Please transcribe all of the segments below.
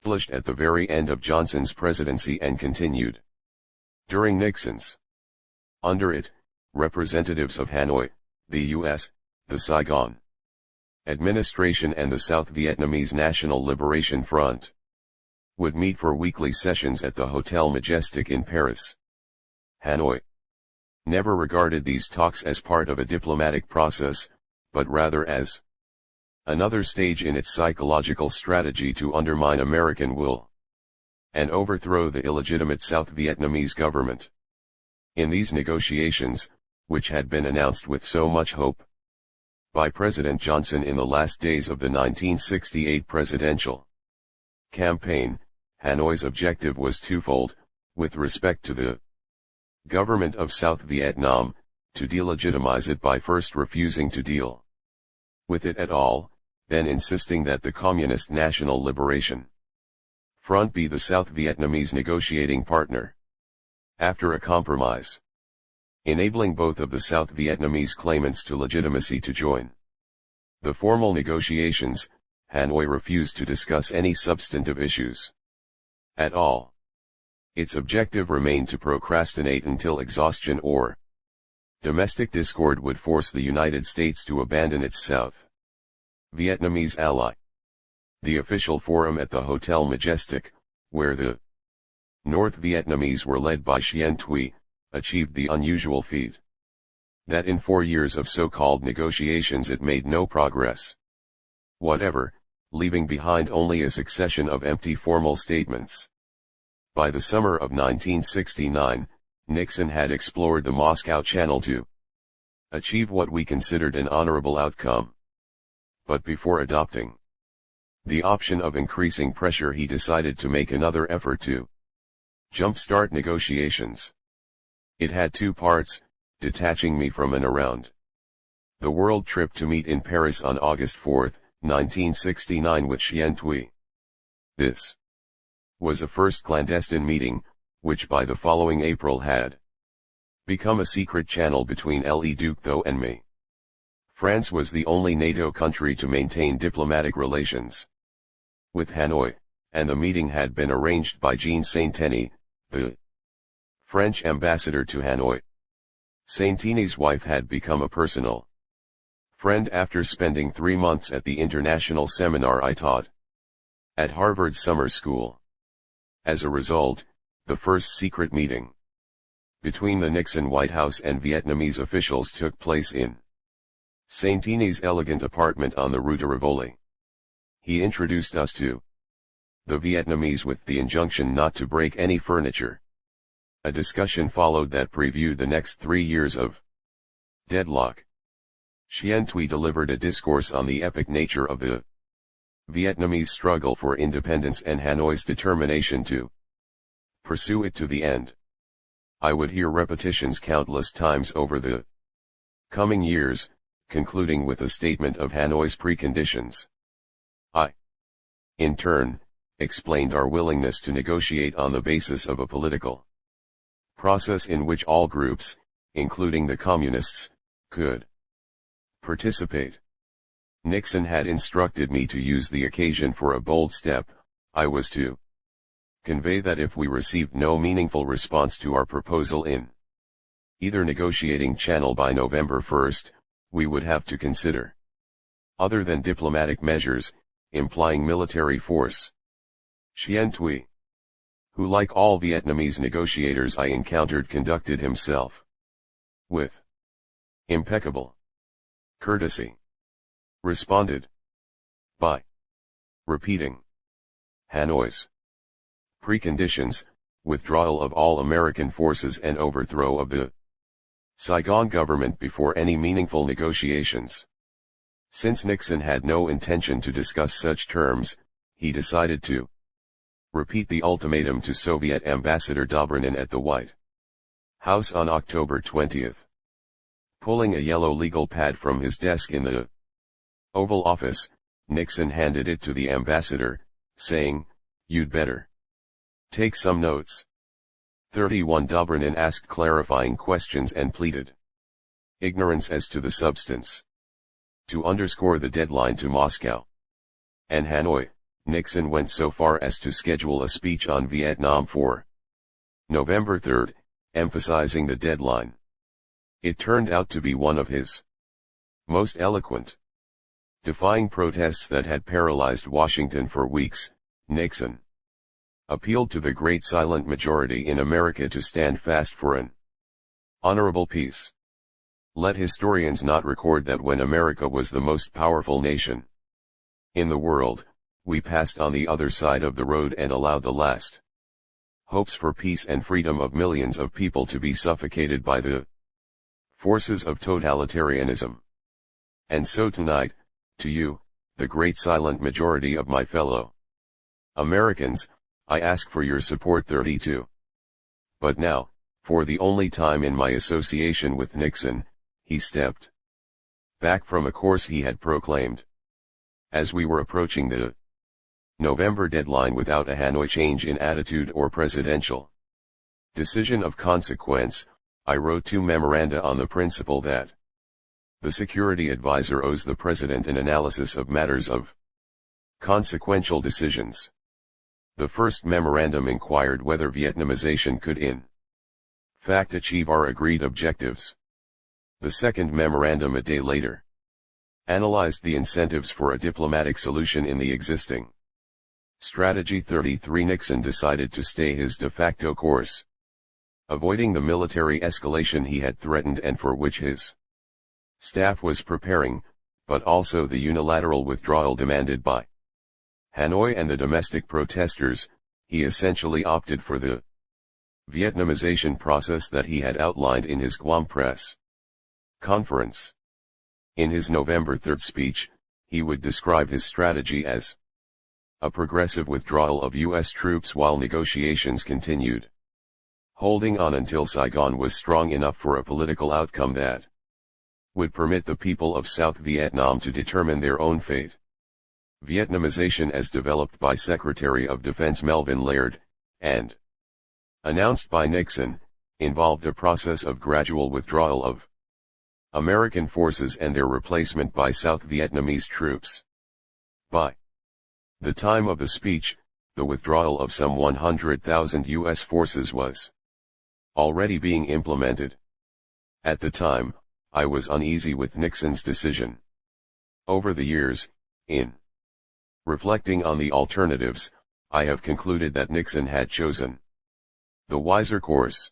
published at the very end of Johnson's presidency and continued during Nixon's. Under it, representatives of Hanoi, the U.S., the Saigon administration and the South Vietnamese National Liberation Front would meet for weekly sessions at the Hotel Majestic in Paris. Hanoi never regarded these talks as part of a diplomatic process, but rather as another stage in its psychological strategy to undermine American will and overthrow the illegitimate South Vietnamese government. In these negotiations, which had been announced with so much hope by President Johnson in the last days of the 1968 presidential campaign, Hanoi's objective was twofold: with respect to the government of South Vietnam, to delegitimize it by first refusing to deal with it at all, then insisting that the Communist National Liberation Front be the South Vietnamese negotiating partner. After a compromise enabling both of the South Vietnamese claimants to legitimacy to join the formal negotiations, Hanoi refused to discuss any substantive issues at all. Its objective remained to procrastinate until exhaustion or domestic discord would force the United States to abandon its South Vietnamese ally. The official forum at the Hotel Majestic, where the North Vietnamese were led by Xuyen Thuy, achieved the unusual feat that in 4 years of so-called negotiations it made no progress whatever, leaving behind only a succession of empty formal statements. By the summer of 1969, Nixon had explored the Moscow Channel to achieve what we considered an honorable outcome. But before adopting the option of increasing pressure, he decided to make another effort to jumpstart negotiations. It had two parts: detaching me from and around the world trip to meet in Paris on August 4, 1969 with Xuyen Thuy. This was a first clandestine meeting, which by the following April had become a secret channel between Le Duc Tho and me. France was the only NATO country to maintain diplomatic relations with Hanoi, and the meeting had been arranged by Jean Saint-Denis, the French ambassador to Hanoi. Saint-Denis' wife had become a personal friend after spending 3 months at the international seminar I taught at Harvard's summer school. As a result, the first secret meeting between the Nixon White House and Vietnamese officials took place in Saint-Denis' elegant apartment on the Rue de Rivoli. He introduced us to the Vietnamese with the injunction not to break any furniture. A discussion followed that previewed the next 3 years of deadlock. Xuyen Thuy delivered a discourse on the epic nature of the Vietnamese struggle for independence and Hanoi's determination to pursue it to the end. I would hear repetitions countless times over the coming years, concluding with a statement of Hanoi's preconditions. I, in turn, explained our willingness to negotiate on the basis of a political process in which all groups, including the communists, could participate. Nixon had instructed me to use the occasion for a bold step. I was to convey that if we received no meaningful response to our proposal in either negotiating channel by November 1, we would have to consider other than diplomatic measures, implying military force. Xuyen Thuy, who like all Vietnamese negotiators I encountered conducted himself with impeccable courtesy, responded by repeating Hanoi's preconditions: withdrawal of all American forces and overthrow of the Saigon government before any meaningful negotiations. Since Nixon had no intention to discuss such terms, he decided to repeat the ultimatum to Soviet Ambassador Dobrynin at the White House on October 20. Pulling a yellow legal pad from his desk in the Oval Office, Nixon handed it to the ambassador, saying, "You'd better take some notes." 31 Dobrynin asked clarifying questions and pleaded ignorance as to the substance. To underscore the deadline to Moscow and Hanoi, Nixon went so far as to schedule a speech on Vietnam for November 3, emphasizing the deadline. It turned out to be one of his most eloquent. Defying protests that had paralyzed Washington for weeks, Nixon appealed to the great silent majority in America to stand fast for an honorable peace. Let historians not record that when America was the most powerful nation in the world, we passed on the other side of the road and allowed the last hopes for peace and freedom of millions of people to be suffocated by the forces of totalitarianism. And so tonight, to you, the great silent majority of my fellow Americans, I ask for your support. 32. But now, for the only time in my association with Nixon, he stepped back from a course he had proclaimed. As we were approaching the November deadline without a Hanoi change in attitude or presidential decision of consequence, I wrote 2 memoranda on the principle that the security advisor owes the president an analysis of matters of consequential decisions. The first memorandum inquired whether Vietnamization could in fact achieve our agreed objectives. The second memorandum a day later analyzed the incentives for a diplomatic solution in the existing strategy. 33. Nixon decided to stay his de facto course, avoiding the military escalation he had threatened and for which his staff was preparing, but also the unilateral withdrawal demanded by Hanoi and the domestic protesters. He essentially opted for the Vietnamization process that he had outlined in his Guam press conference. In his November 3 speech, he would describe his strategy as a progressive withdrawal of U.S. troops while negotiations continued, holding on until Saigon was strong enough for a political outcome that would permit the people of South Vietnam to determine their own fate. Vietnamization, as developed by Secretary of Defense Melvin Laird, and announced by Nixon, involved a process of gradual withdrawal of American forces and their replacement by South Vietnamese troops. By the time of the speech, the withdrawal of some 100,000 U.S. forces was already being implemented. At the time, I was uneasy with Nixon's decision. Over the years, in reflecting on the alternatives, I have concluded that Nixon had chosen the wiser course.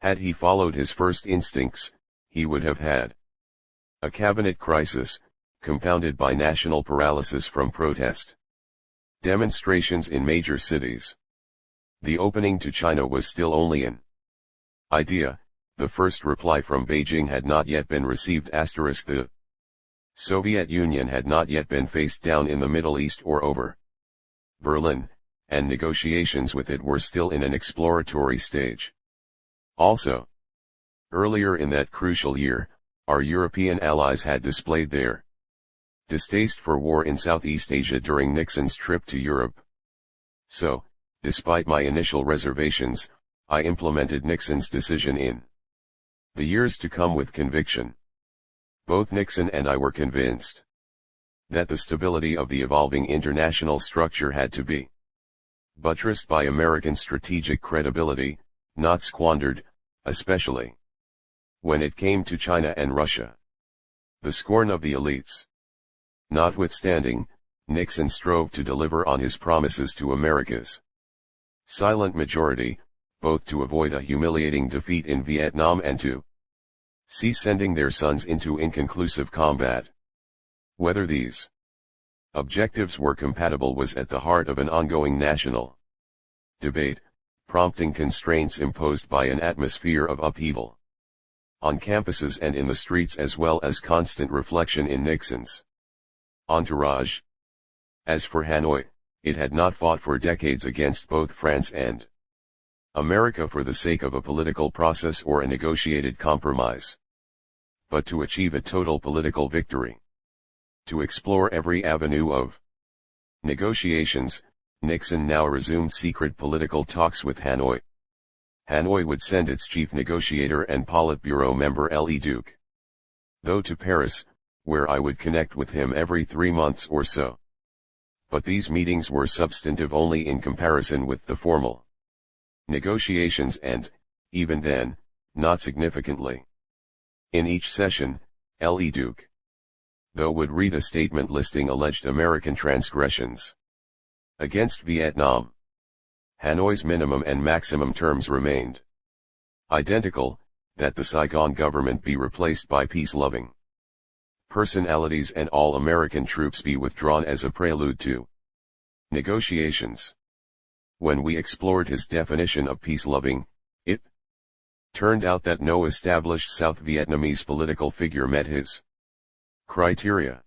Had he followed his first instincts, he would have had a cabinet crisis, compounded by national paralysis from protest demonstrations in major cities. The opening to China was still only an idea. The first reply from Beijing had not yet been received. The Soviet Union had not yet been faced down in the Middle East or over Berlin, and negotiations with it were still in an exploratory stage. Also, earlier in that crucial year, our European allies had displayed their distaste for war in Southeast Asia during Nixon's trip to Europe. So, despite my initial reservations, I implemented Nixon's decision in the years to come with conviction. Both Nixon and I were convinced that the stability of the evolving international structure had to be buttressed by American strategic credibility, not squandered, especially when it came to China and Russia. The scorn of the elites notwithstanding, Nixon strove to deliver on his promises to America's silent majority, both to avoid a humiliating defeat in Vietnam and to cease sending their sons into inconclusive combat. Whether these objectives were compatible was at the heart of an ongoing national debate, prompting constraints imposed by an atmosphere of upheaval on campuses and in the streets, as well as constant reflection in Nixon's entourage. As for Hanoi, it had not fought for decades against both France and America for the sake of a political process or a negotiated compromise, but to achieve a total political victory. To explore every avenue of negotiations, Nixon now resumed secret political talks with Hanoi. Hanoi would send its chief negotiator and Politburo member Le Duc, though, to Paris, where I would connect with him every 3 months or so. but these meetings were substantive only in comparison with the formal negotiations and, even then, not significantly. In each session, Le Duc, though, would read a statement listing alleged American transgressions against Vietnam. Hanoi's minimum and maximum terms remained identical, that the Saigon government be replaced by peace-loving personalities and all American troops be withdrawn as a prelude to negotiations. When we explored his definition of peace-loving, it turned out that no established South Vietnamese political figure met his criteria.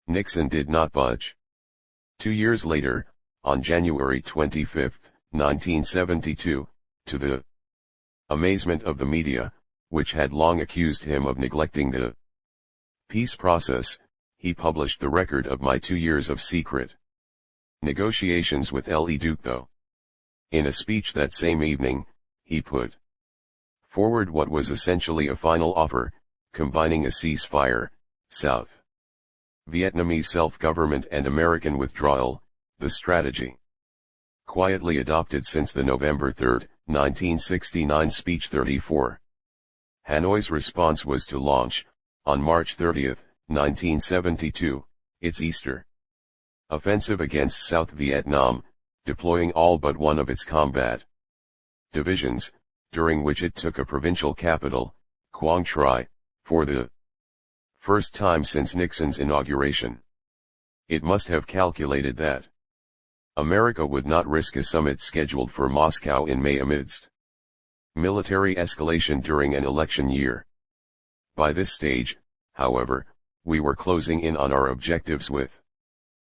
Nixon did not budge. 2 years later, on January 25, 1972, to the amazement of the media, which had long accused him of neglecting the peace process, he published the record of my 2 years of secret negotiations with Le Duc, though. In a speech that same evening, he put forward what was essentially a final offer, combining a ceasefire, South Vietnamese self-government and American withdrawal, the strategy quietly adopted since the November 3, 1969 speech 34. Hanoi's response was to launch, on March 30, 1972, its Easter offensive against South Vietnam, deploying all but one of its combat divisions, during which it took a provincial capital, Quang Tri, for the first time since Nixon's inauguration. It must have calculated that America would not risk a summit scheduled for Moscow in May amidst military escalation during an election year. By this stage, however, we were closing in on our objectives with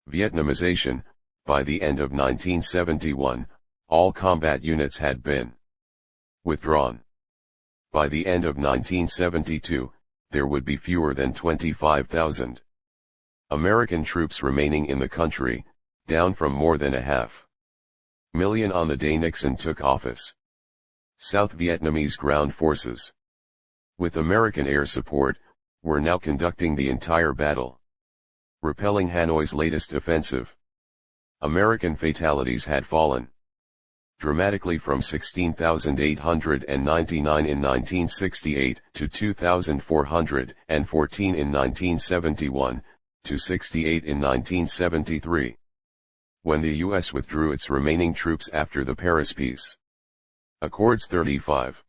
Vietnamization. By the end of 1971, all combat units had been withdrawn. By the end of 1972, there would be fewer than 25,000 American troops remaining in the country, down from more than 500,000 on the day Nixon took office. South Vietnamese ground forces, with American air support, were now conducting the entire battle, repelling Hanoi's latest offensive. American fatalities had fallen dramatically from 16,899 in 1968 to 2,414 in 1971, to 68 in 1973. When the U.S. withdrew its remaining troops after the Paris Peace Accords 35.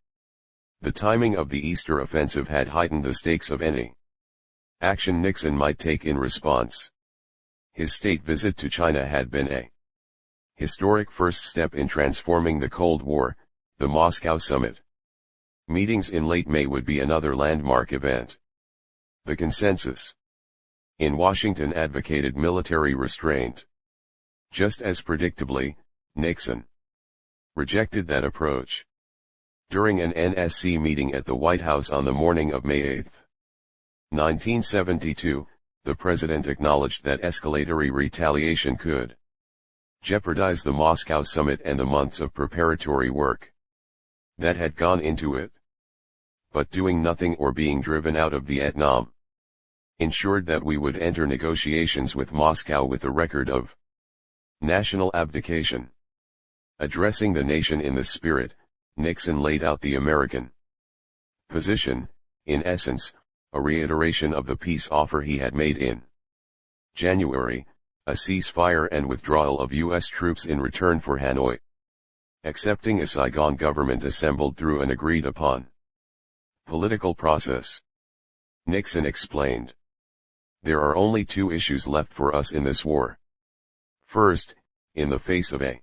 The timing of the Easter offensive had heightened the stakes of any action Nixon might take in response. His state visit to China had been a historic first step in transforming the Cold War. The Moscow summit meetings in late May would be another landmark event. The consensus in Washington advocated military restraint. Just as predictably, Nixon rejected that approach. During an NSC meeting at the White House on the morning of May 8, 1972, the president acknowledged that escalatory retaliation could jeopardize the Moscow summit and the months of preparatory work that had gone into it. But doing nothing or being driven out of Vietnam ensured that we would enter negotiations with Moscow with a record of national abdication. Addressing the nation in this spirit, Nixon laid out the American position, in essence, a reiteration of the peace offer he had made in January, a ceasefire and withdrawal of U.S. troops in return for Hanoi, accepting a Saigon government assembled through an agreed-upon political process. Nixon explained, "There are only two issues left for us in this war. First, in the face of a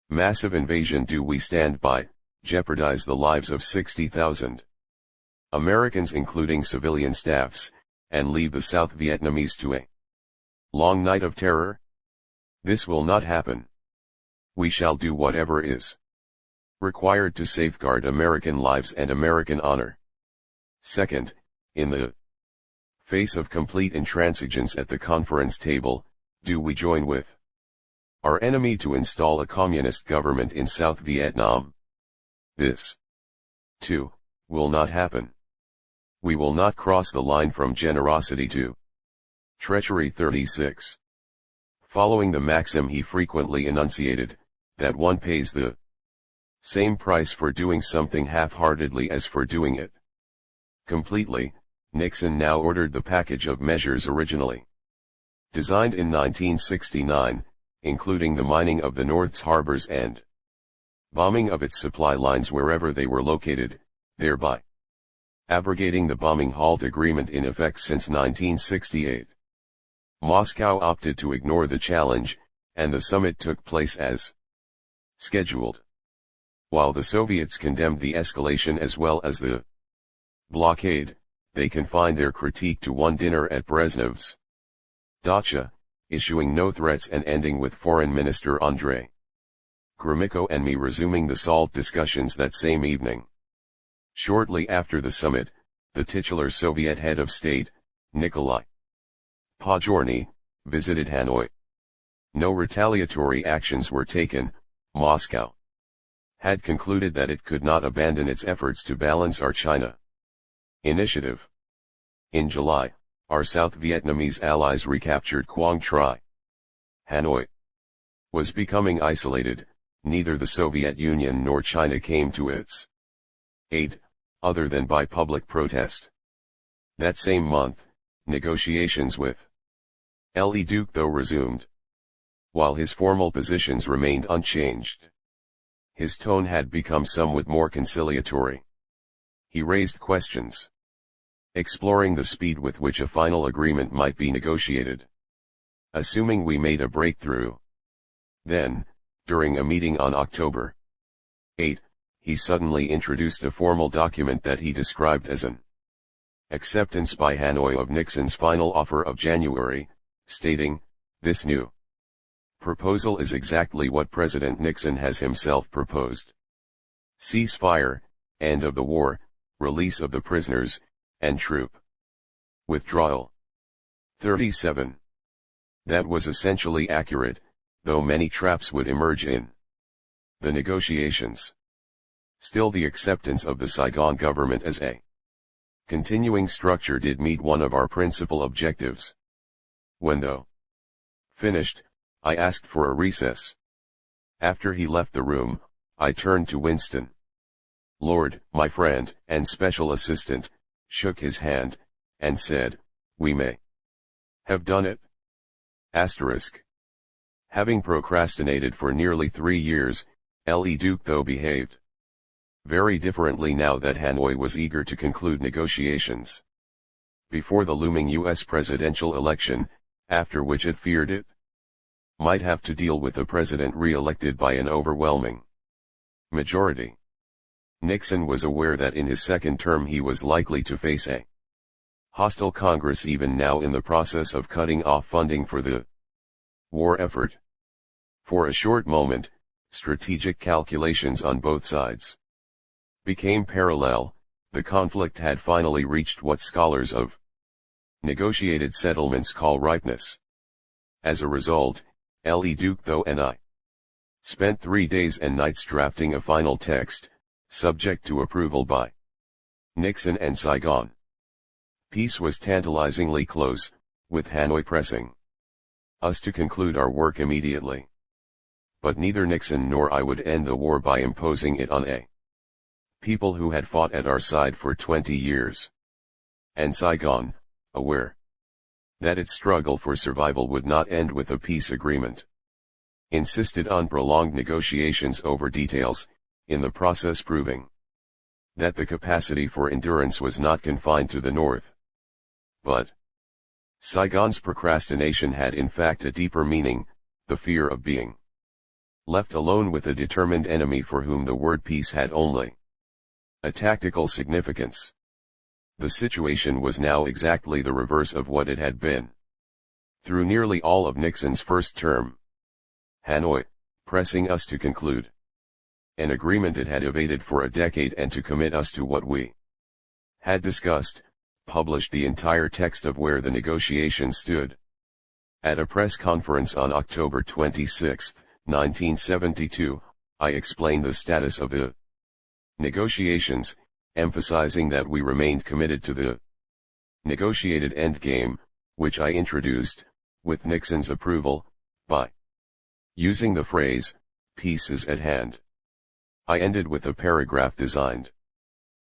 massive invasion, do we stand by, jeopardize the lives of 60,000 Americans including civilian staffs, and leave the South Vietnamese to a long night of terror? This will not happen. We shall do whatever is required to safeguard American lives and American honor. Second, in the face of complete intransigence at the conference table, do we join with our enemy to install a communist government in South Vietnam? This, too, will not happen. We will not cross the line from generosity to treachery." 36. following the maxim he frequently enunciated, that one pays the same price for doing something half-heartedly as for doing it completely. Nixon now ordered the package of measures originally designed in 1969, including the mining of the North's harbors and bombing of its supply lines wherever they were located, thereby abrogating the bombing halt agreement in effect since 1968. Moscow opted to ignore the challenge, and the summit took place as scheduled. While the Soviets condemned the escalation as well as the blockade, they confined their critique to one dinner at Brezhnev's dacha, issuing no threats and ending with Foreign Minister Andrei Gromyko and me resuming the SALT discussions that same evening. Shortly after the summit, the titular Soviet head of state, Nikolai Podgorny, visited Hanoi. No retaliatory actions were taken. Moscow had concluded that it could not abandon its efforts to balance our China initiative. In July, our South Vietnamese allies recaptured Quang Tri. Hanoi was becoming isolated. Neither the Soviet Union nor China came to its aid, other than by public protest. That same month, negotiations with Le Duc though resumed. While his formal positions remained unchanged, his tone had become somewhat more conciliatory. He raised questions exploring the speed with which a final agreement might be negotiated, assuming we made a breakthrough. Then, during a meeting on October 8, he suddenly introduced a formal document that he described as an acceptance by Hanoi of Nixon's final offer of January, stating, "This new proposal is exactly what President Nixon has himself proposed. Ceasefire, end of the war, release of the prisoners, and troop withdrawal." 37. That was essentially accurate, though many traps would emerge in the negotiations. Still, the acceptance of the Saigon government as a continuing structure did meet one of our principal objectives. When though finished, I asked for a recess. After he left the room, I turned to Winston. Lord, my friend and special assistant, shook his hand, and said, "We may have done it." Asterisk. Having procrastinated for nearly 3 years, Le Duc though behaved very differently now that Hanoi was eager to conclude negotiations before the looming U.S. presidential election, after which it feared it might have to deal with a president re-elected by an overwhelming majority. Nixon was aware that in his second term he was likely to face a hostile Congress, even now in the process of cutting off funding for the war effort. For a short moment, strategic calculations on both sides became parallel. The conflict had finally reached what scholars of negotiated settlements call ripeness. As a result, Le Duc though and I spent 3 days and nights drafting a final text, subject to approval by Nixon and Saigon. Peace was tantalizingly close, with Hanoi pressing us to conclude our work immediately. But neither Nixon nor I would end the war by imposing it on a people who had fought at our side for 20 years. And Saigon, aware that its struggle for survival would not end with a peace agreement, insisted on prolonged negotiations over details, in the process proving that the capacity for endurance was not confined to the North. But Saigon's procrastination had in fact a deeper meaning, the fear of being left alone with a determined enemy for whom the word peace had only a tactical significance. The situation was now exactly the reverse of what it had been through nearly all of Nixon's first term. Hanoi, pressing us to conclude an agreement it had evaded for a decade and to commit us to what we had discussed, published the entire text of where the negotiations stood. At a press conference on October 26, 1972, I explained the status of the negotiations, emphasizing that we remained committed to the negotiated endgame, which I introduced, with Nixon's approval, by using the phrase, "peace is at hand." I ended with a paragraph designed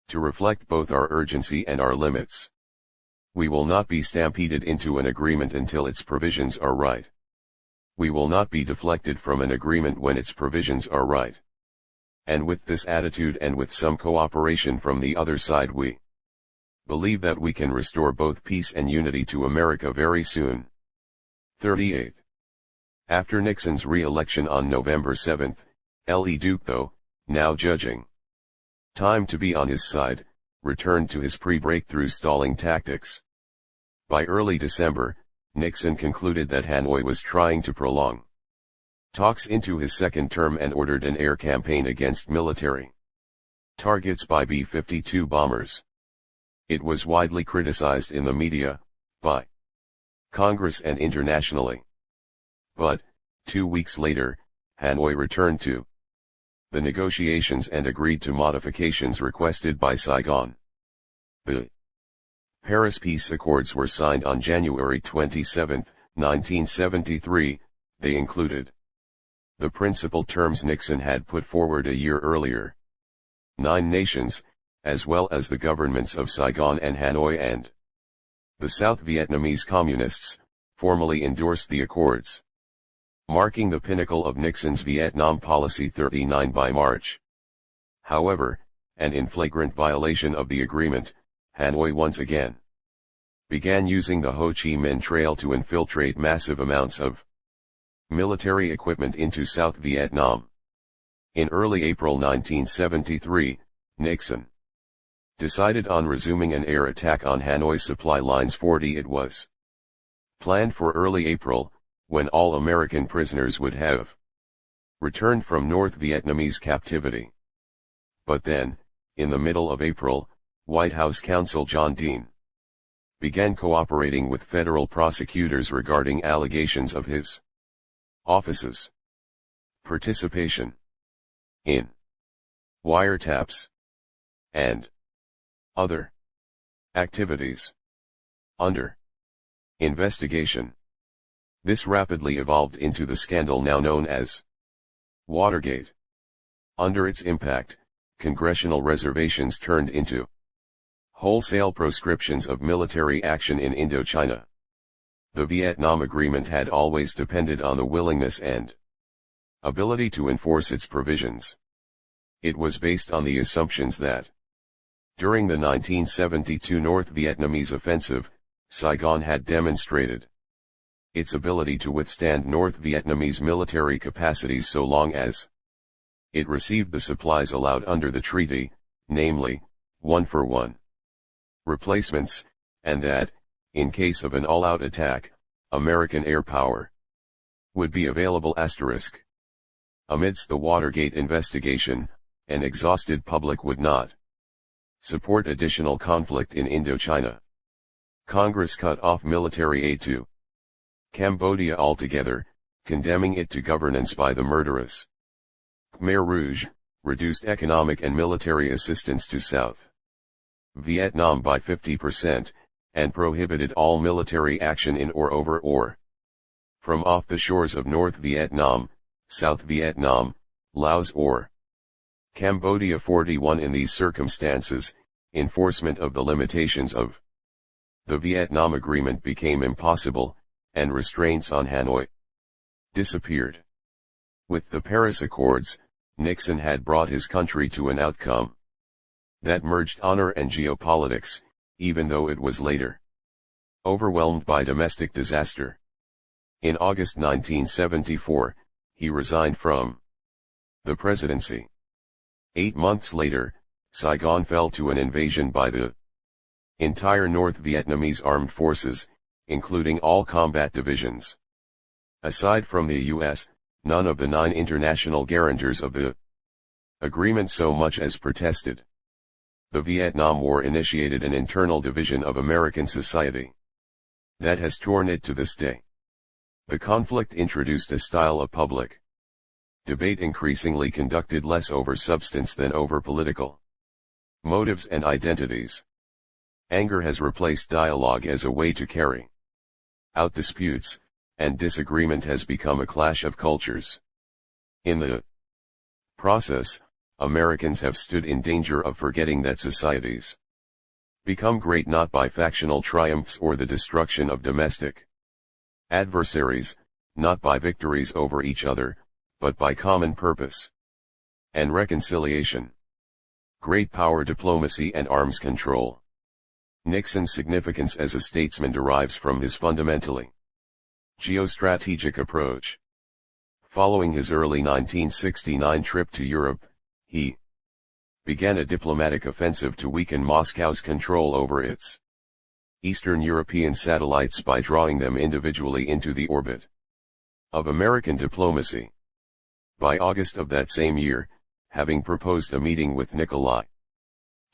to reflect both our urgency and our limits. We will not be stampeded into an agreement until its provisions are right. We will not be deflected from an agreement when its provisions are right. And with this attitude and with some cooperation from the other side, we believe that we can restore both peace and unity to America very soon. 38. After Nixon's re-election on November 7, Le Duc, though now judging time to be on his side, returned to his pre-breakthrough stalling tactics. By early December, Nixon concluded that Hanoi was trying to prolong talks into his second term and ordered an air campaign against military targets by B-52 bombers. It was widely criticized in the media, by Congress and internationally. But, 2 weeks later, Hanoi returned to the negotiations and agreed to modifications requested by Saigon. The Paris Peace Accords were signed on January 27, 1973, they included the principal terms Nixon had put forward a year earlier. 9 nations, as well as the governments of Saigon and Hanoi and the South Vietnamese Communists, formally endorsed the accords, marking the pinnacle of Nixon's Vietnam policy. 39 By March, however, and in flagrant violation of the agreement, Hanoi once again began using the Ho Chi Minh Trail to infiltrate massive amounts of military equipment into South Vietnam. In early April 1973, Nixon decided on resuming an air attack on Hanoi's supply lines. 40 It was planned for early April, when all American prisoners would have returned from North Vietnamese captivity. But then, in the middle of April, White House counsel John Dean began cooperating with federal prosecutors regarding allegations of his office's participation in wiretaps and other activities under investigation. This rapidly evolved into the scandal now known as Watergate. Under its impact, congressional reservations turned into wholesale proscriptions of military action in Indochina. The Vietnam Agreement had always depended on the willingness and ability to enforce its provisions. It was based on the assumptions that during the 1972 North Vietnamese offensive, Saigon had demonstrated its ability to withstand North Vietnamese military capacities so long as it received the supplies allowed under the treaty, namely, 1-for-1 replacements, and that, in case of an all-out attack, American air power would be available. Amidst the Watergate investigation, an exhausted public would not support additional conflict in Indochina. Congress cut off military aid to Cambodia altogether, condemning it to governance by the murderous Khmer Rouge, reduced economic and military assistance to South Vietnam by 50%, and prohibited all military action in or over or from off the shores of North Vietnam, South Vietnam, Laos or Cambodia. 41 In these circumstances, enforcement of the limitations of the Vietnam Agreement became impossible, and restraints on Hanoi disappeared. With the Paris Accords, Nixon had brought his country to an outcome that merged honor and geopolitics, even though it was later overwhelmed by domestic disaster. In August 1974, he resigned from the presidency. 8 months later, Saigon fell to an invasion by the entire North Vietnamese armed forces, including all combat divisions. Aside from the U.S., none of the 9 international guarantors of the agreement so much as protested. The Vietnam War initiated an internal division of American society that has torn it to this day. The conflict introduced a style of public debate increasingly conducted less over substance than over political motives and identities. Anger has replaced dialogue as a way to carry out disputes, and disagreement has become a clash of cultures. In the process, Americans have stood in danger of forgetting that societies become great not by factional triumphs or the destruction of domestic adversaries, not by victories over each other, but by common purpose and reconciliation. Great power diplomacy and arms control. Nixon's significance as a statesman derives from his fundamentally geostrategic approach. Following his early 1969 trip to Europe, he began a diplomatic offensive to weaken Moscow's control over its Eastern European satellites by drawing them individually into the orbit of American diplomacy. By August of that same year, having proposed a meeting with Nicolae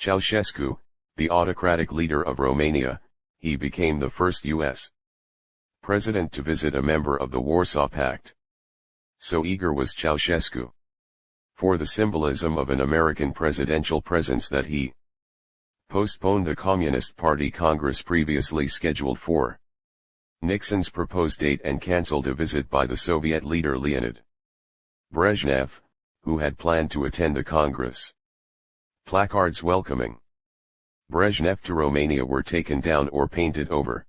Ceausescu, the autocratic leader of Romania, he became the first U.S. president to visit a member of the Warsaw Pact. So eager was Ceausescu for the symbolism of an American presidential presence that he postponed the Communist Party Congress previously scheduled for Nixon's proposed date and cancelled a visit by the Soviet leader Leonid Brezhnev, who had planned to attend the Congress. Placards welcoming Brezhnev to Romania were taken down or painted over.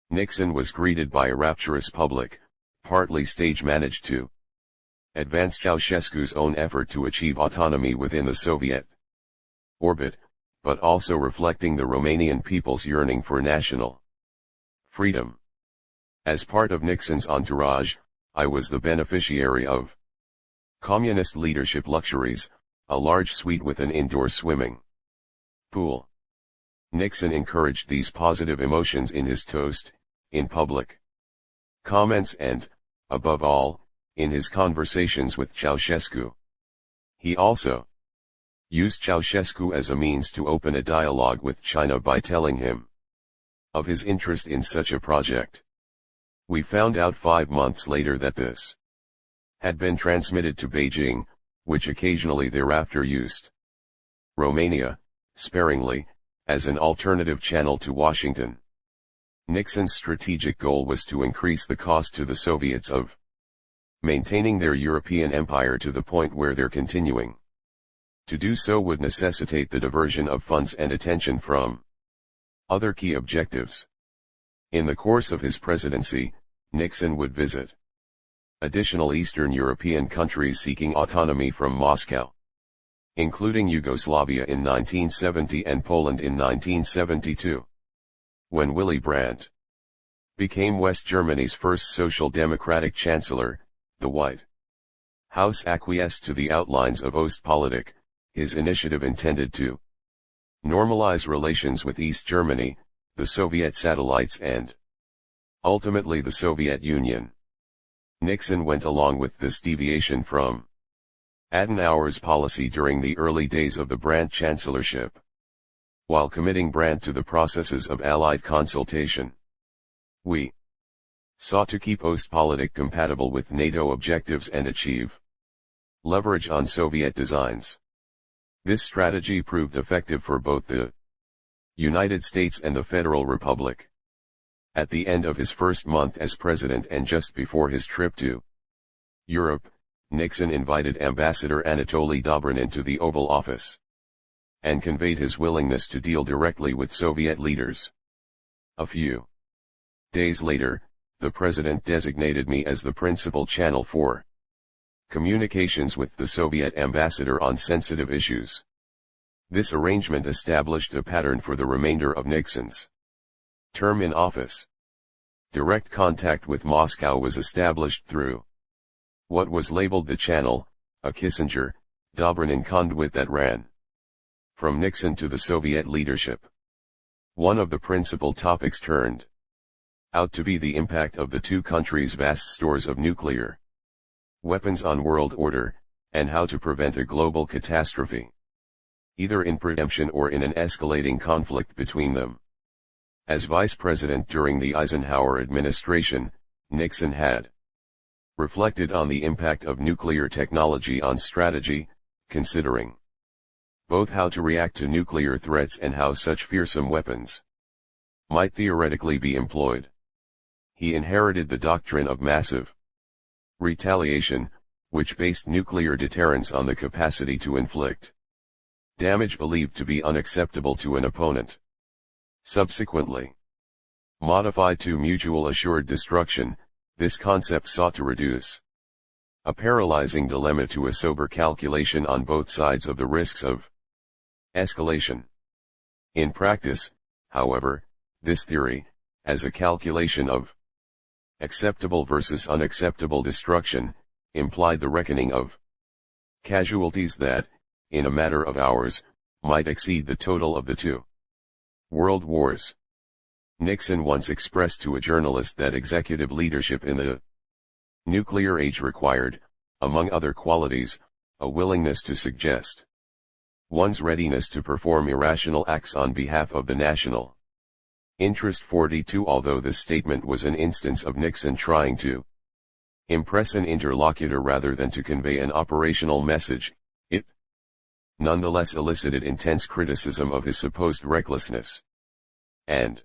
Nixon was greeted by a rapturous public, partly stage-managed to advance Ceausescu's own effort to achieve autonomy within the Soviet orbit, but also reflecting the Romanian people's yearning for national freedom. As part of Nixon's entourage, I was the beneficiary of communist leadership luxuries, a large suite with an indoor swimming pool. Nixon encouraged these positive emotions in his toast, in public comments and, above all, in his conversations with Ceausescu. He also used Ceausescu as a means to open a dialogue with China by telling him of his interest in such a project. We found out 5 months later that this had been transmitted to Beijing, which occasionally thereafter used Romania, sparingly, as an alternative channel to Washington. Nixon's strategic goal was to increase the cost to the Soviets of maintaining their European empire to the point where their continuing to do so would necessitate the diversion of funds and attention from other key objectives. In the course of his presidency, Nixon would visit additional Eastern European countries seeking autonomy from Moscow, including Yugoslavia in 1970 and Poland in 1972. When Willy Brandt became West Germany's first social democratic chancellor, the White House acquiesced to the outlines of Ostpolitik, his initiative intended to normalize relations with East Germany, the Soviet satellites and, ultimately the Soviet Union. Nixon went along with this deviation from Adenauer's policy during the early days of the Brandt chancellorship, while committing Brandt to the processes of Allied consultation. We sought to keep Ostpolitik compatible with NATO objectives and achieve leverage on Soviet designs. This strategy proved effective for both the United States and the Federal Republic. At the end of his first month as president and just before his trip to Europe, Nixon invited Ambassador Anatoly Dobrynin to the Oval Office and conveyed his willingness to deal directly with Soviet leaders. A few days later, the president designated me as the principal channel for communications with the Soviet ambassador on sensitive issues. This arrangement established a pattern for the remainder of Nixon's term in office. Direct contact with Moscow was established through what was labeled the channel, a Kissinger-Dobrynin conduit that ran from Nixon to the Soviet leadership. One of the principal topics turned out to be the impact of the two countries' vast stores of nuclear weapons on world order, and how to prevent a global catastrophe, either in preemption or in an escalating conflict between them. As vice president during the Eisenhower administration, Nixon had reflected on the impact of nuclear technology on strategy, considering both how to react to nuclear threats and how such fearsome weapons might theoretically be employed. he inherited the doctrine of massive retaliation, which based nuclear deterrence on the capacity to inflict damage believed to be unacceptable to an opponent. Subsequently modified to mutual assured destruction, this concept sought to reduce a paralyzing dilemma to a sober calculation on both sides of the risks of escalation. In practice, however, this theory, as a calculation of acceptable versus unacceptable destruction, implied the reckoning of casualties that, in a matter of hours, might exceed the total of the two world wars. Nixon once expressed to a journalist that executive leadership in the nuclear age required, among other qualities, a willingness to suggest one's readiness to perform irrational acts on behalf of the national interest. 42 Although this statement was an instance of Nixon trying to impress an interlocutor rather than to convey an operational message, it nonetheless elicited intense criticism of his supposed recklessness. And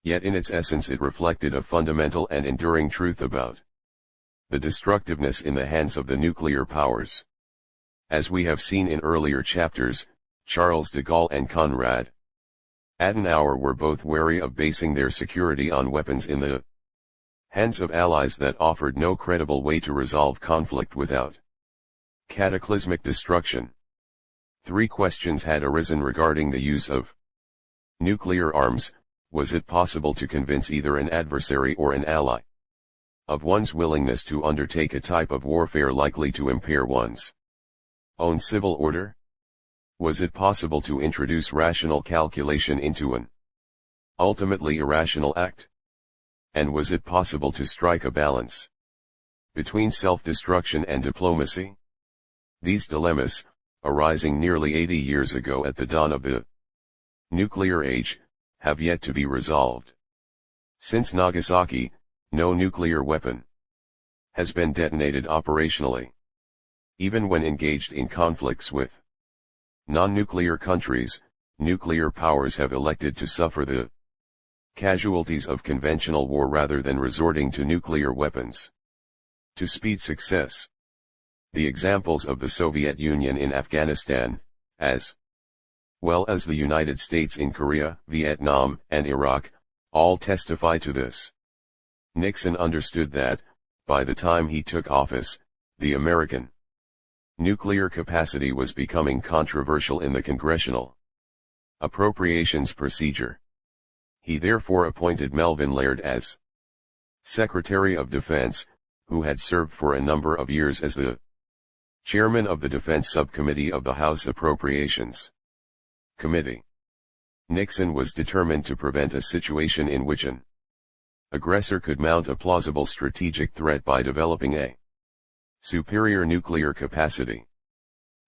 yet in its essence it reflected a fundamental and enduring truth about the destructiveness in the hands of the nuclear powers. As we have seen in earlier chapters, Charles de Gaulle and Konrad Adenauer were both wary of basing their security on weapons in the hands of allies that offered no credible way to resolve conflict without cataclysmic destruction. Three questions had arisen regarding the use of nuclear arms. Was it possible to convince either an adversary or an ally of one's willingness to undertake a type of warfare likely to impair one's own civil order? Was it possible to introduce rational calculation into an ultimately irrational act? And was it possible to strike a balance between self-destruction and diplomacy? These dilemmas, arising nearly 80 years ago at the dawn of the nuclear age, have yet to be resolved. Since Nagasaki, no nuclear weapon has been detonated operationally. Even when engaged in conflicts with non-nuclear countries, nuclear powers have elected to suffer the casualties of conventional war rather than resorting to nuclear weapons to speed success. The examples of the Soviet Union in Afghanistan, as well as the United States in Korea, Vietnam, and Iraq, all testify to this. Nixon understood that, by the time he took office, the American nuclear capacity was becoming controversial in the congressional appropriations procedure. He therefore appointed Melvin Laird as Secretary of Defense, who had served for a number of years as the chairman of the Defense Subcommittee of the House Appropriations Committee. Nixon was determined to prevent a situation in which an aggressor could mount a plausible strategic threat by developing a superior nuclear capacity.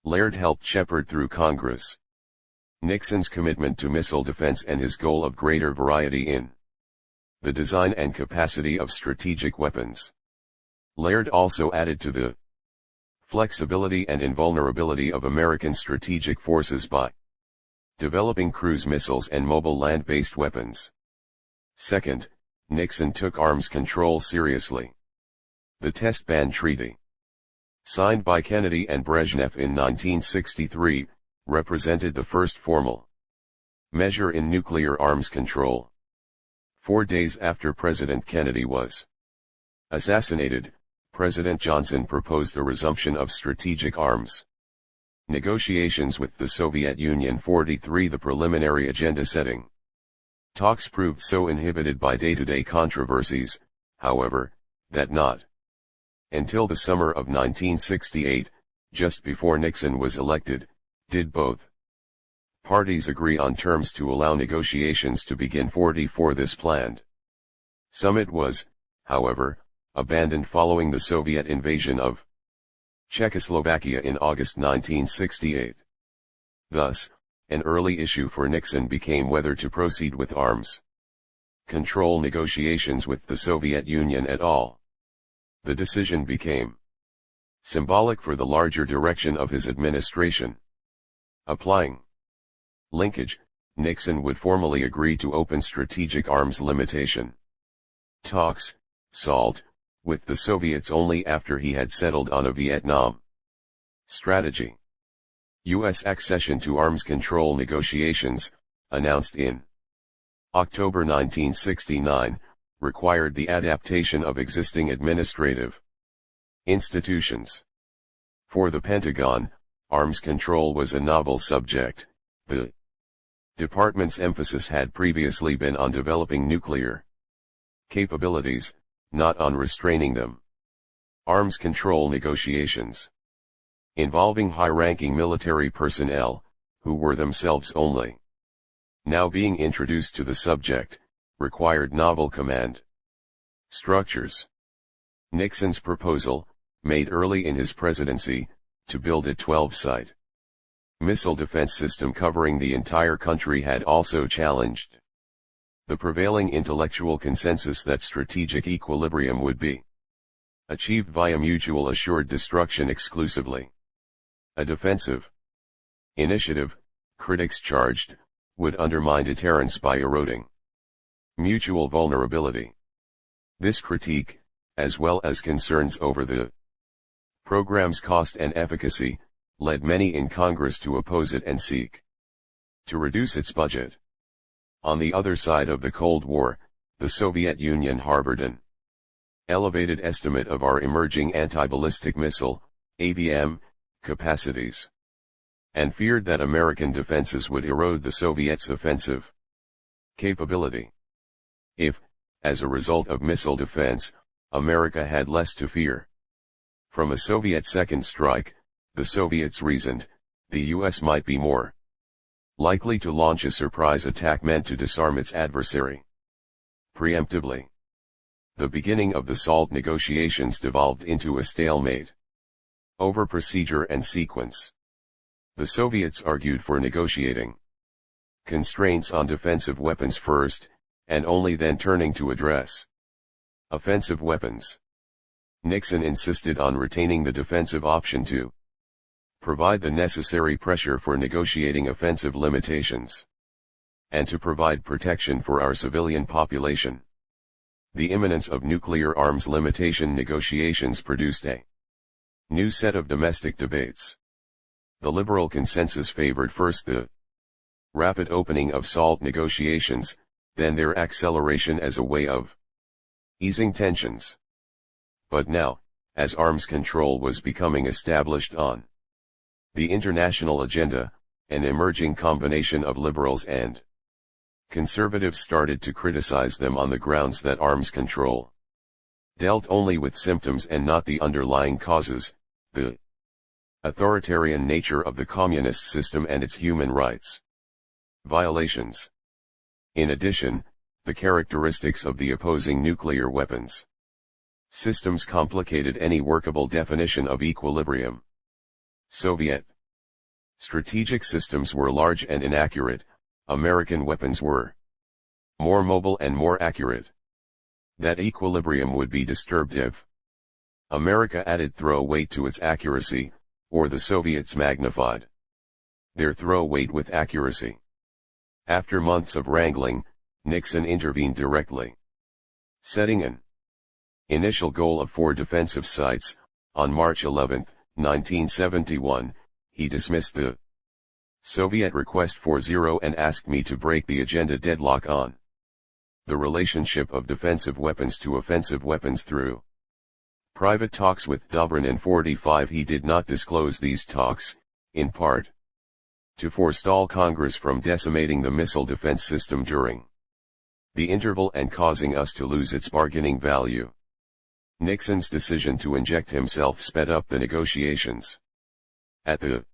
Laird helped shepherd through Congress Nixon's commitment to missile defense and his goal of greater variety in the design and capacity of strategic weapons. Laird also added to the flexibility and invulnerability of American strategic forces by developing cruise missiles and mobile land-based weapons. Second, Nixon took arms control seriously. The Test Ban Treaty, signed by Kennedy and Brezhnev in 1963, represented the first formal measure in nuclear arms control. 4 days after President Kennedy was assassinated, President Johnson proposed a resumption of strategic arms negotiations with the Soviet Union. 43 The preliminary agenda-setting talks proved so inhibited by day-to-day controversies, however, that not until the summer of 1968, just before Nixon was elected, did both parties agree on terms to allow negotiations to begin. 44 This planned summit was, however, abandoned following the Soviet invasion of Czechoslovakia in August 1968. Thus, an early issue for Nixon became whether to proceed with arms control negotiations with the Soviet Union at all. The decision became symbolic for the larger direction of his administration. Applying linkage, Nixon would formally agree to open strategic arms limitation talks, SALT, with the Soviets only after he had settled on a Vietnam strategy. U.S. accession to arms control negotiations, announced in October 1969, required the adaptation of existing administrative institutions. For the Pentagon, arms control was a novel subject. The department's emphasis had previously been on developing nuclear capabilities, not on restraining them. Arms control negotiations, involving high-ranking military personnel, who were themselves only now being introduced to the subject, required novel command structures. Nixon's proposal, made early in his presidency, to build a 12-site missile defense system covering the entire country had also challenged the prevailing intellectual consensus that strategic equilibrium would be achieved via mutual assured destruction exclusively. A defensive initiative, critics charged, would undermine deterrence by eroding mutual vulnerability. This critique, as well as concerns over the program's cost and efficacy, led many in Congress to oppose it and seek to reduce its budget. On the other side of the Cold War, the Soviet Union harbored an elevated estimate of our emerging anti-ballistic missile, ABM, capacities, and feared that American defenses would erode the Soviets' offensive capability. If, as a result of missile defense, America had less to fear from a Soviet second strike, the Soviets reasoned, the US might be more likely to launch a surprise attack meant to disarm its adversary preemptively. The beginning of the SALT negotiations devolved into a stalemate over procedure and sequence. The Soviets argued for negotiating constraints on defensive weapons first, and only then turning to address offensive weapons. Nixon insisted on retaining the defensive option to provide the necessary pressure for negotiating offensive limitations, and to provide protection for our civilian population. The imminence of nuclear arms limitation negotiations produced a new set of domestic debates. The liberal consensus favored first the rapid opening of SALT negotiations, then their acceleration as a way of easing tensions. But now, as arms control was becoming established on the international agenda, an emerging combination of liberals and conservatives started to criticize them on the grounds that arms control dealt only with symptoms and not the underlying causes, the authoritarian nature of the communist system and its human rights violations. In addition, the characteristics of the opposing nuclear weapons systems complicated any workable definition of equilibrium. Soviet strategic systems were large and inaccurate, American weapons were more mobile and more accurate. That equilibrium would be disturbed if America added throw weight to its accuracy, or the Soviets magnified their throw weight with accuracy. After months of wrangling, Nixon intervened directly, setting an initial goal of 4 defensive sites. On March 11, 1971, he dismissed the Soviet request 4-0 and asked me to break the agenda deadlock on the relationship of defensive weapons to offensive weapons through private talks with Dobrin in 45. He did not disclose these talks, in part to forestall Congress from decimating the missile defense system during the interval and causing us to lose its bargaining value. Nixon's decision to inject himself sped up the negotiations. At the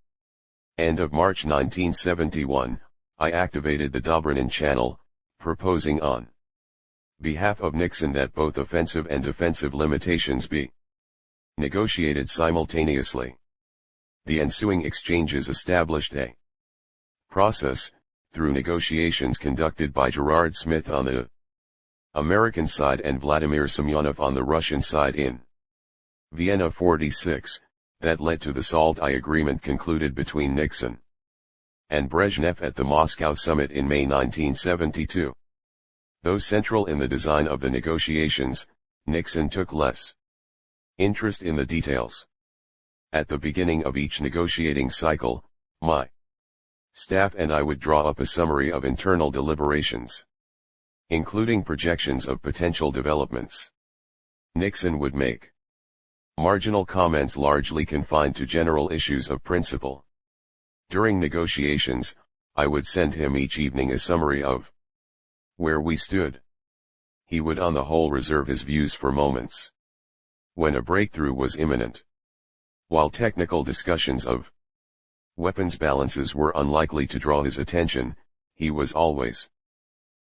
end of March 1971, I activated the Dobrynin channel, proposing on behalf of Nixon that both offensive and defensive limitations be negotiated simultaneously. The ensuing exchanges established a process, through negotiations conducted by Gerard Smith on the American side and Vladimir Semyonov on the Russian side in Vienna 46, that led to the SALT I agreement concluded between Nixon and Brezhnev at the Moscow summit in May 1972. Though central in the design of the negotiations, Nixon took less interest in the details. At the beginning of each negotiating cycle, my staff and I would draw up a summary of internal deliberations, including projections of potential developments. Nixon would make marginal comments largely confined to general issues of principle. During negotiations, I would send him each evening a summary of where we stood. He would on the whole reserve his views for moments when a breakthrough was imminent. While technical discussions of weapons balances were unlikely to draw his attention, he was always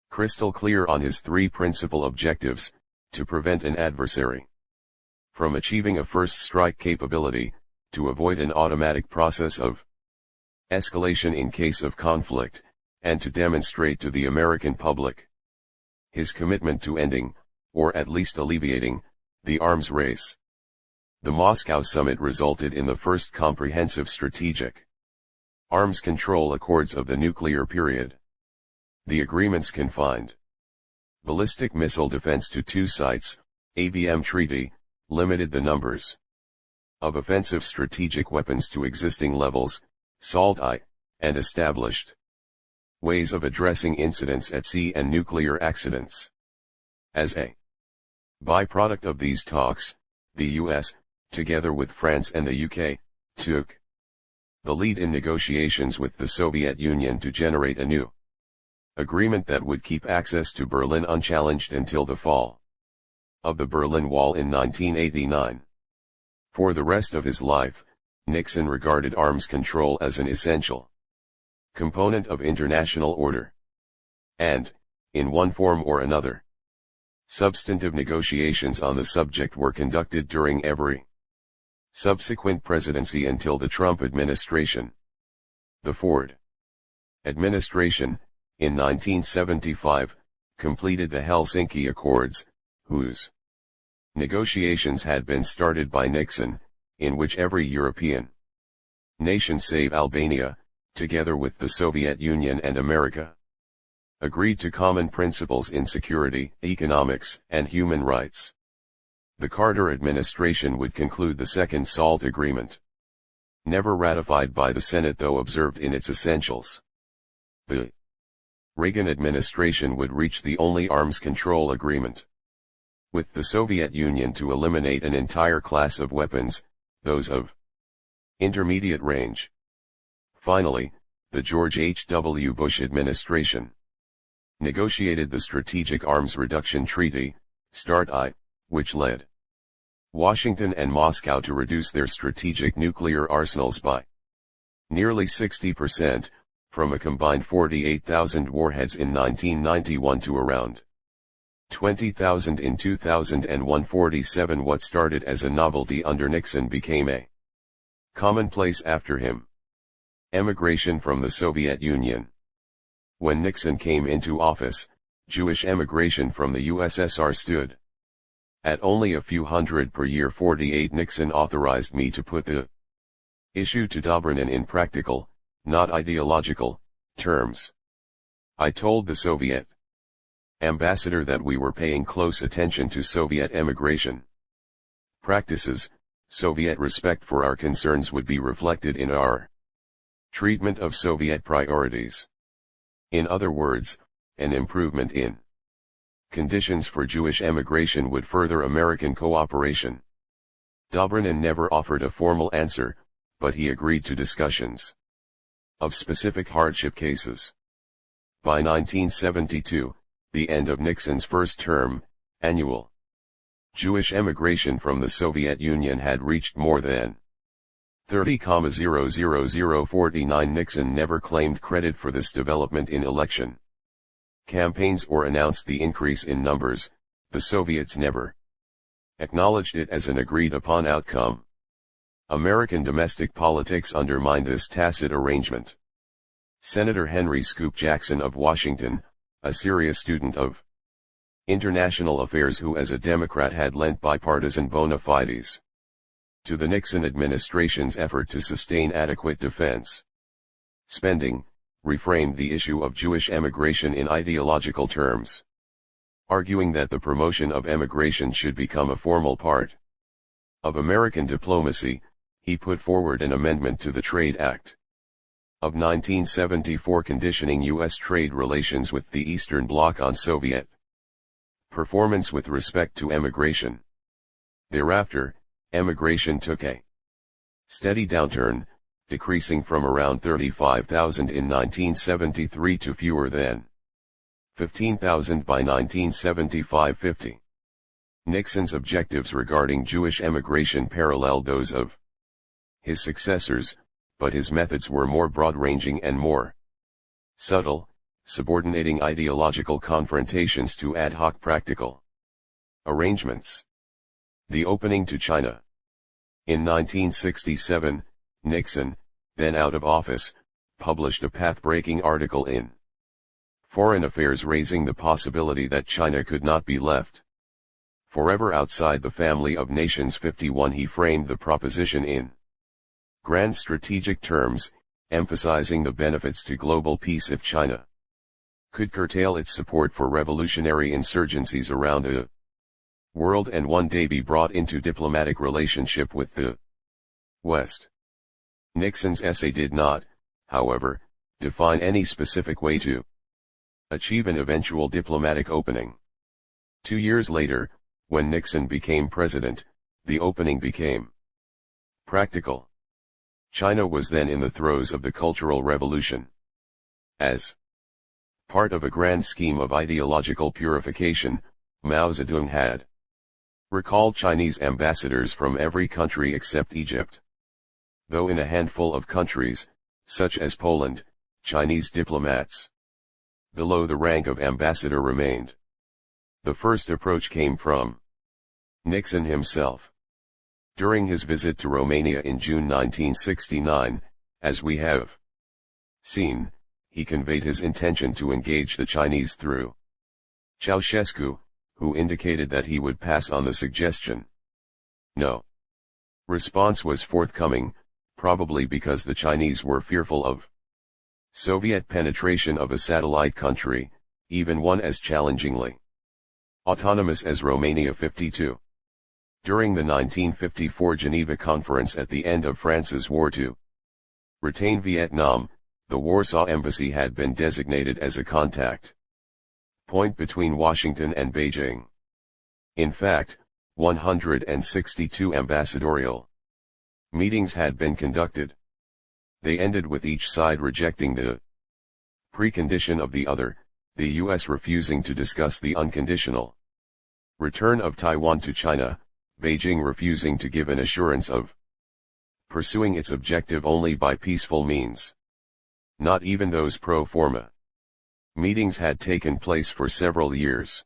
crystal clear on his three principal objectives: to prevent an adversary from achieving a first strike capability, to avoid an automatic process of escalation in case of conflict, and to demonstrate to the American public his commitment to ending, or at least alleviating, the arms race. The Moscow summit resulted in the first comprehensive strategic arms control accords of the nuclear period. The agreements confined ballistic missile defense to 2 sites, ABM treaty, limited the numbers of offensive strategic weapons to existing levels, SALT-I, and established ways of addressing incidents at sea and nuclear accidents. As a byproduct of these talks, the US, together with France and the UK, took the lead in negotiations with the Soviet Union to generate a new agreement that would keep access to Berlin unchallenged until the fall of the Berlin Wall in 1989. For the rest of his life, Nixon regarded arms control as an essential component of international order. And, in one form or another, substantive negotiations on the subject were conducted during every subsequent presidency until the Trump administration. The Ford administration, in 1975, completed the Helsinki Accords, whose negotiations had been started by Nixon, in which every European nation save Albania, together with the Soviet Union and America, agreed to common principles in security, economics, and human rights. The Carter administration would conclude the second SALT agreement, never ratified by the Senate though observed in its essentials. The Reagan administration would reach the only arms control agreement with the Soviet Union to eliminate an entire class of weapons, those of intermediate range. Finally, the George H.W. Bush administration negotiated the Strategic Arms Reduction Treaty, START-I, which led Washington and Moscow to reduce their strategic nuclear arsenals by nearly 60%, from a combined 48,000 warheads in 1991 to around 20,000 in 2001. 47 What started as a novelty under Nixon became a commonplace after him. Emigration from the Soviet Union. When Nixon came into office, Jewish emigration from the USSR stood at only a few hundred per year. 48 Nixon authorized me to put the issue to Dobrynin in practical, not ideological, terms. I told the Soviet ambassador that we were paying close attention to Soviet emigration practices. Soviet respect for our concerns would be reflected in our treatment of Soviet priorities. In other words, an improvement in conditions for Jewish emigration would further American cooperation. Dobrynin never offered a formal answer, but he agreed to discussions of specific hardship cases. By 1972, the end of Nixon's first term, annual Jewish emigration from the Soviet Union had reached more than 30,000,49. Nixon never claimed credit for this development in election campaigns or announced the increase in numbers. The Soviets never acknowledged it as an agreed-upon outcome. American domestic politics undermined this tacit arrangement. Senator Henry Scoop Jackson of Washington, a serious student of international affairs who as a Democrat had lent bipartisan bona fides to the Nixon administration's effort to sustain adequate defense spending, reframed the issue of Jewish emigration in ideological terms. arguing that the promotion of emigration should become a formal part of American diplomacy. He put forward an amendment to the Trade Act of 1974 conditioning U.S. trade relations with the Eastern Bloc on Soviet performance with respect to emigration. Thereafter, emigration took a steady downturn, decreasing from around 35,000 in 1973 to fewer than 15,000 by 1975-50. Nixon's objectives regarding Jewish emigration paralleled those of his successors, but his methods were more broad-ranging and more subtle, subordinating ideological confrontations to ad hoc practical arrangements. The opening to China. In 1967, Nixon, then out of office, published a path-breaking article in Foreign Affairs raising the possibility that China could not be left forever outside the family of nations. 51. He framed the proposition in grand strategic terms, emphasizing the benefits to global peace if China could curtail its support for revolutionary insurgencies around the world and one day be brought into diplomatic relationship with the West. Nixon's essay did not, however, define any specific way to achieve an eventual diplomatic opening. 2 years later, when Nixon became president, the opening became practical. China was then in the throes of the Cultural Revolution. As part of a grand scheme of ideological purification, Mao Zedong had recalled Chinese ambassadors from every country except Egypt. Though in a handful of countries, such as Poland, Chinese diplomats below the rank of ambassador remained. The first approach came from Nixon himself. During his visit to Romania in June 1969, as we have seen, he conveyed his intention to engage the Chinese through Ceausescu, who indicated that he would pass on the suggestion. No response was forthcoming, probably because the Chinese were fearful of Soviet penetration of a satellite country, even one as challengingly autonomous as Romania. 52. During the 1954 Geneva Conference at the end of France's war to retain Vietnam, the Warsaw Embassy had been designated as a contact point between Washington and Beijing. In fact, 162 ambassadorial meetings had been conducted. They ended with each side rejecting the precondition of the other, the U.S. refusing to discuss the unconditional return of Taiwan to China, Beijing refusing to give an assurance of pursuing its objective only by peaceful means. Not even those pro forma meetings had taken place for several years.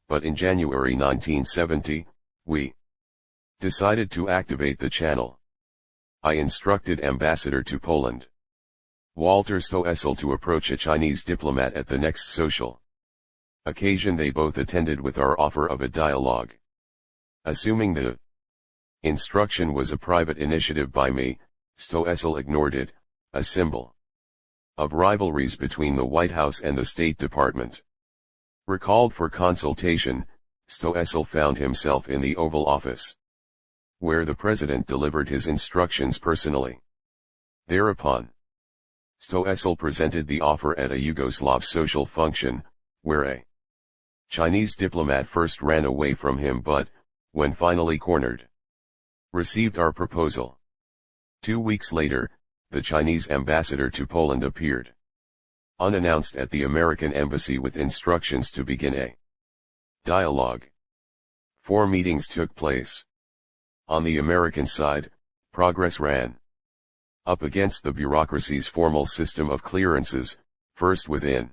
But in January 1970, we decided to activate the channel. I instructed Ambassador to Poland, Walter Stoessel, to approach a Chinese diplomat at the next social occasion they both attended with our offer of a dialogue. Assuming the instruction was a private initiative by me, Stoessel ignored it, a symbol of rivalries between the White House and the State Department. Recalled for consultation, Stoessel found himself in the Oval Office, where the president delivered his instructions personally. Thereupon, Stoessel presented the offer at a Yugoslav social function, where a Chinese diplomat first ran away from him but, when finally cornered, received our proposal. 2 weeks later, the Chinese ambassador to Poland appeared unannounced at the American embassy with instructions to begin a dialogue. 4 meetings took place. On the American side, progress ran up against the bureaucracy's formal system of clearances, first within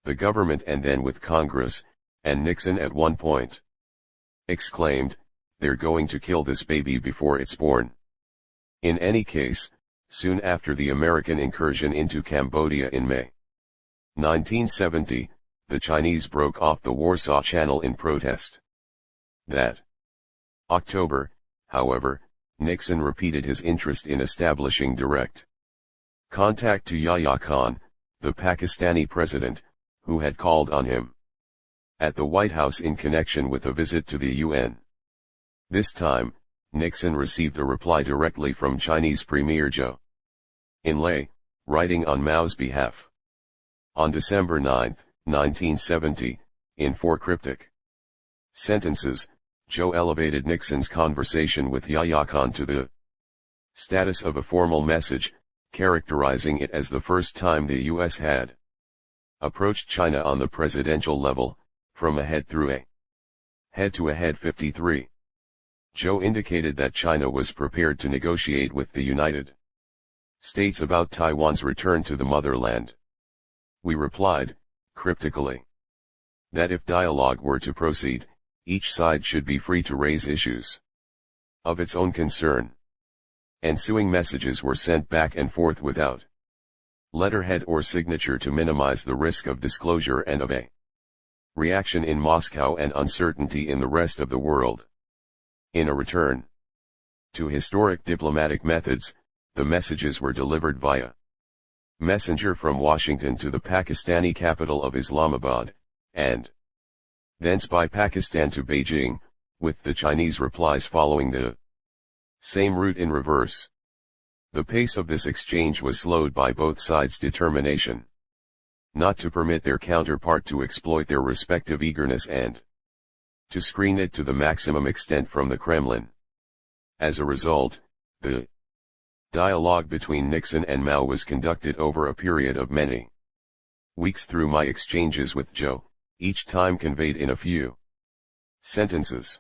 the government and then with Congress, and Nixon at one point exclaimed, "They're going to kill this baby before it's born." In any case, soon after the American incursion into Cambodia in May 1970, the Chinese broke off the Warsaw Channel in protest. That October, however, Nixon repeated his interest in establishing direct contact to Yahya Khan, the Pakistani president, who had called on him at the White House in connection with a visit to the UN. This time, Nixon received a reply directly from Chinese Premier Zhou Enlai, writing on Mao's behalf. On December 9, 1970, in 4 cryptic sentences, Zhou elevated Nixon's conversation with Yahya Khan to the status of a formal message, characterizing it as the first time the U.S. had approached China on the presidential level, from a head through a head to a head 53. Zhou indicated that China was prepared to negotiate with the United States about Taiwan's return to the motherland. We replied, cryptically, that if dialogue were to proceed, each side should be free to raise issues of its own concern. Ensuing messages were sent back and forth without letterhead or signature to minimize the risk of disclosure and of a reaction in Moscow and uncertainty in the rest of the world. In a return to historic diplomatic methods, the messages were delivered via messenger from Washington to the Pakistani capital of Islamabad, and thence by Pakistan to Beijing, with the Chinese replies following the same route in reverse. The pace of this exchange was slowed by both sides' determination not to permit their counterpart to exploit their respective eagerness and to screen it to the maximum extent from the Kremlin. As a result, the dialogue between Nixon and Mao was conducted over a period of many weeks through my exchanges with Zhou, each time conveyed in a few sentences.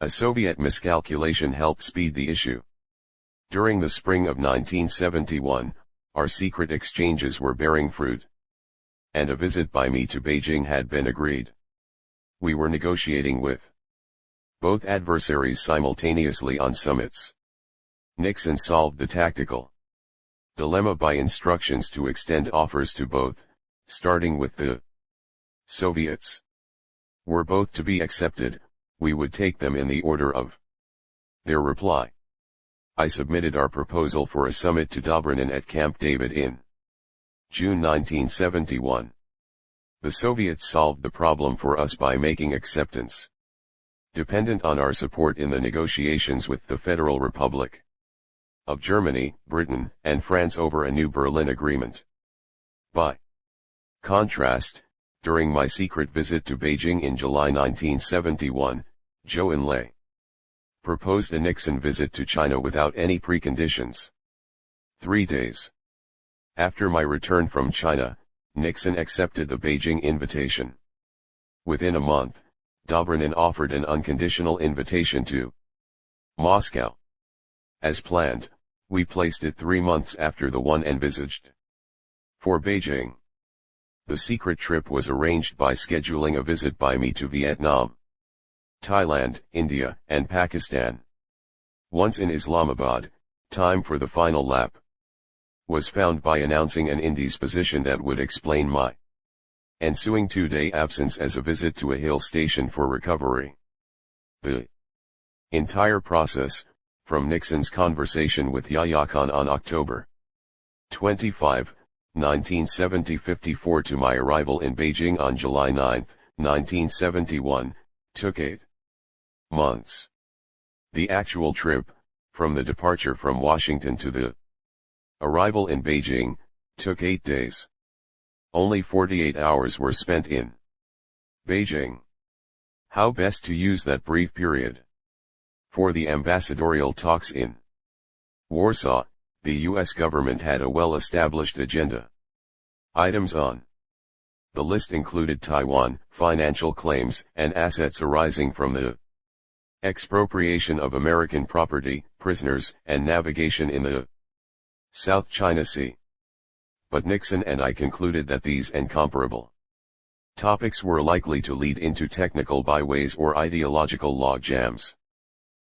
A Soviet miscalculation helped speed the issue. During the spring of 1971, our secret exchanges were bearing fruit, and a visit by me to Beijing had been agreed. We were negotiating with both adversaries simultaneously on summits. Nixon solved the tactical dilemma by instructions to extend offers to both, starting with the Soviets. Were both to be accepted, we would take them in the order of their reply. I submitted our proposal for a summit to Dobrynin at Camp David in June 1971. The Soviets solved the problem for us by making acceptance dependent on our support in the negotiations with the Federal Republic of Germany, Britain, and France over a new Berlin Agreement. By contrast, during my secret visit to Beijing in July 1971, Zhou Enlai proposed a Nixon visit to China without any preconditions. 3 days after my return from China, Nixon accepted the Beijing invitation. Within a month, Dobrynin offered an unconditional invitation to Moscow. As planned, we placed it 3 months after the one envisaged for Beijing. The secret trip was arranged by scheduling a visit by me to Vietnam, Thailand, India, and Pakistan. Once in Islamabad, time for the final lap was found by announcing an indisposition that would explain my ensuing 2-day absence as a visit to a hill station for recovery. The entire process, from Nixon's conversation with Yahya Khan on October 25, 1970-54 to my arrival in Beijing on July 9, 1971, took 8 months. The actual trip, from the departure from Washington to the arrival in Beijing, took 8 days. Only 48 hours were spent in Beijing. How best to use that brief period? For the ambassadorial talks in Warsaw, the U.S. government had a well-established agenda. Items on the list included Taiwan, financial claims and assets arising from the expropriation of American property, prisoners, and navigation in the South China Sea. But Nixon and I concluded that these incomparable topics were likely to lead into technical byways or ideological log jams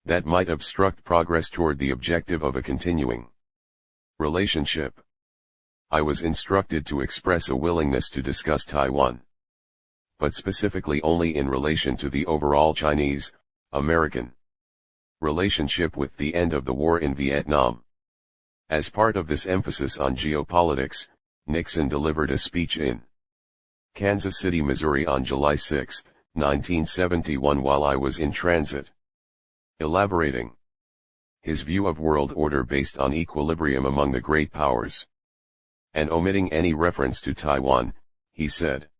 that might obstruct progress toward the objective of a continuing relationship. I was instructed to express a willingness to discuss Taiwan, but specifically only in relation to the overall Chinese-American relationship with the end of the war in Vietnam. As part of this emphasis on geopolitics, Nixon delivered a speech in Kansas City, Missouri on July 6, 1971 while I was in transit. Elaborating his view of world order based on equilibrium among the great powers, and omitting any reference to Taiwan, he said,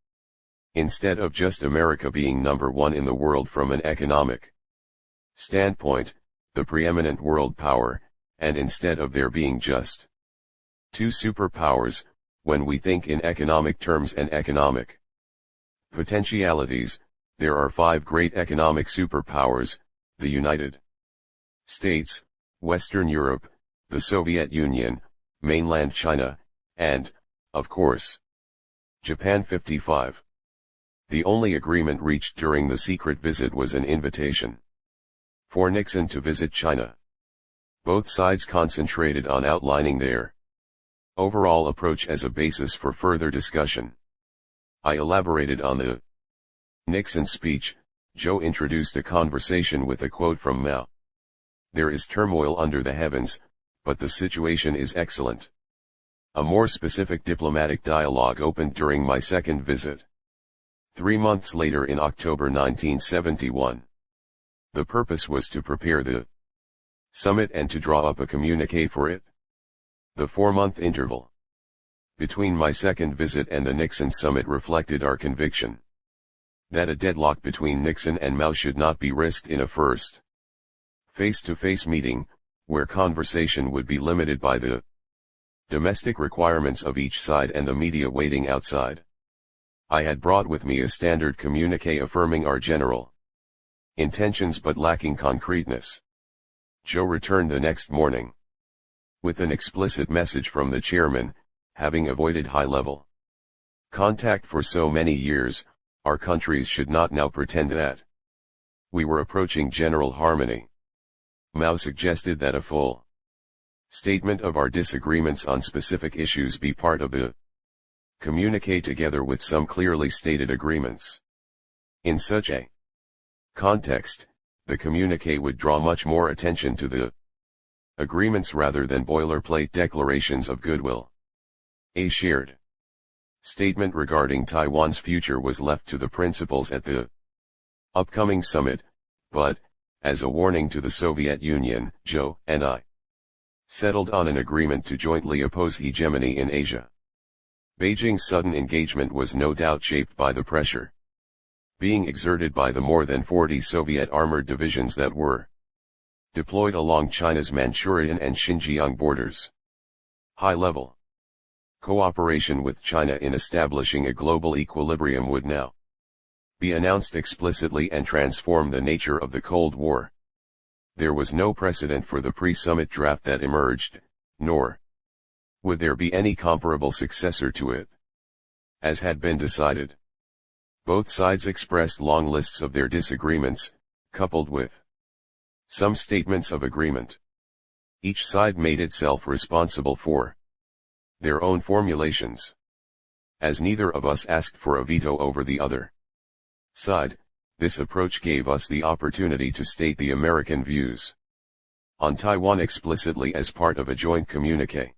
instead of just America being number one in the world from an economic standpoint, the preeminent world power, and instead of there being just two superpowers, when we think in economic terms and economic potentialities, there are 5 great economic superpowers: the United States, Western Europe, the Soviet Union, mainland China, and, of course, Japan. 55. The only agreement reached during the secret visit was an invitation for Nixon to visit China. Both sides concentrated on outlining their overall approach as a basis for further discussion. I elaborated on the Nixon speech. Joe introduced a conversation with a quote from Mao. There is turmoil under the heavens, but the situation is excellent. A more specific diplomatic dialogue opened during my second visit, 3 months later in October 1971. The purpose was to prepare the summit and to draw up a communiqué for it. The 4-month interval between my second visit and the Nixon summit reflected our conviction that a deadlock between Nixon and Mao should not be risked in a first face-to-face meeting, where conversation would be limited by the domestic requirements of each side and the media waiting outside. I had brought with me a standard communiqué affirming our general intentions but lacking concreteness. Joe returned the next morning with an explicit message from the chairman. Having avoided high-level contact for so many years, our countries should not now pretend that we were approaching general harmony. Mao suggested that a full statement of our disagreements on specific issues be part of the communiqué together with some clearly stated agreements. In such a context, the communiqué would draw much more attention to the agreements rather than boilerplate declarations of goodwill. A shared statement regarding Taiwan's future was left to the principals at the upcoming summit, but, as a warning to the Soviet Union, Joe and I settled on an agreement to jointly oppose hegemony in Asia. Beijing's sudden engagement was no doubt shaped by the pressure being exerted by the more than 40 Soviet armored divisions that were deployed along China's Manchurian and Xinjiang borders. High-level cooperation with China in establishing a global equilibrium would now be announced explicitly and transform the nature of the Cold War. There was no precedent for the pre-summit draft that emerged, nor would there be any comparable successor to it. As had been decided, both sides expressed long lists of their disagreements, coupled with some statements of agreement. Each side made itself responsible for their own formulations. As neither of us asked for a veto over the other side, this approach gave us the opportunity to state the American views on Taiwan explicitly as part of a joint communiqué.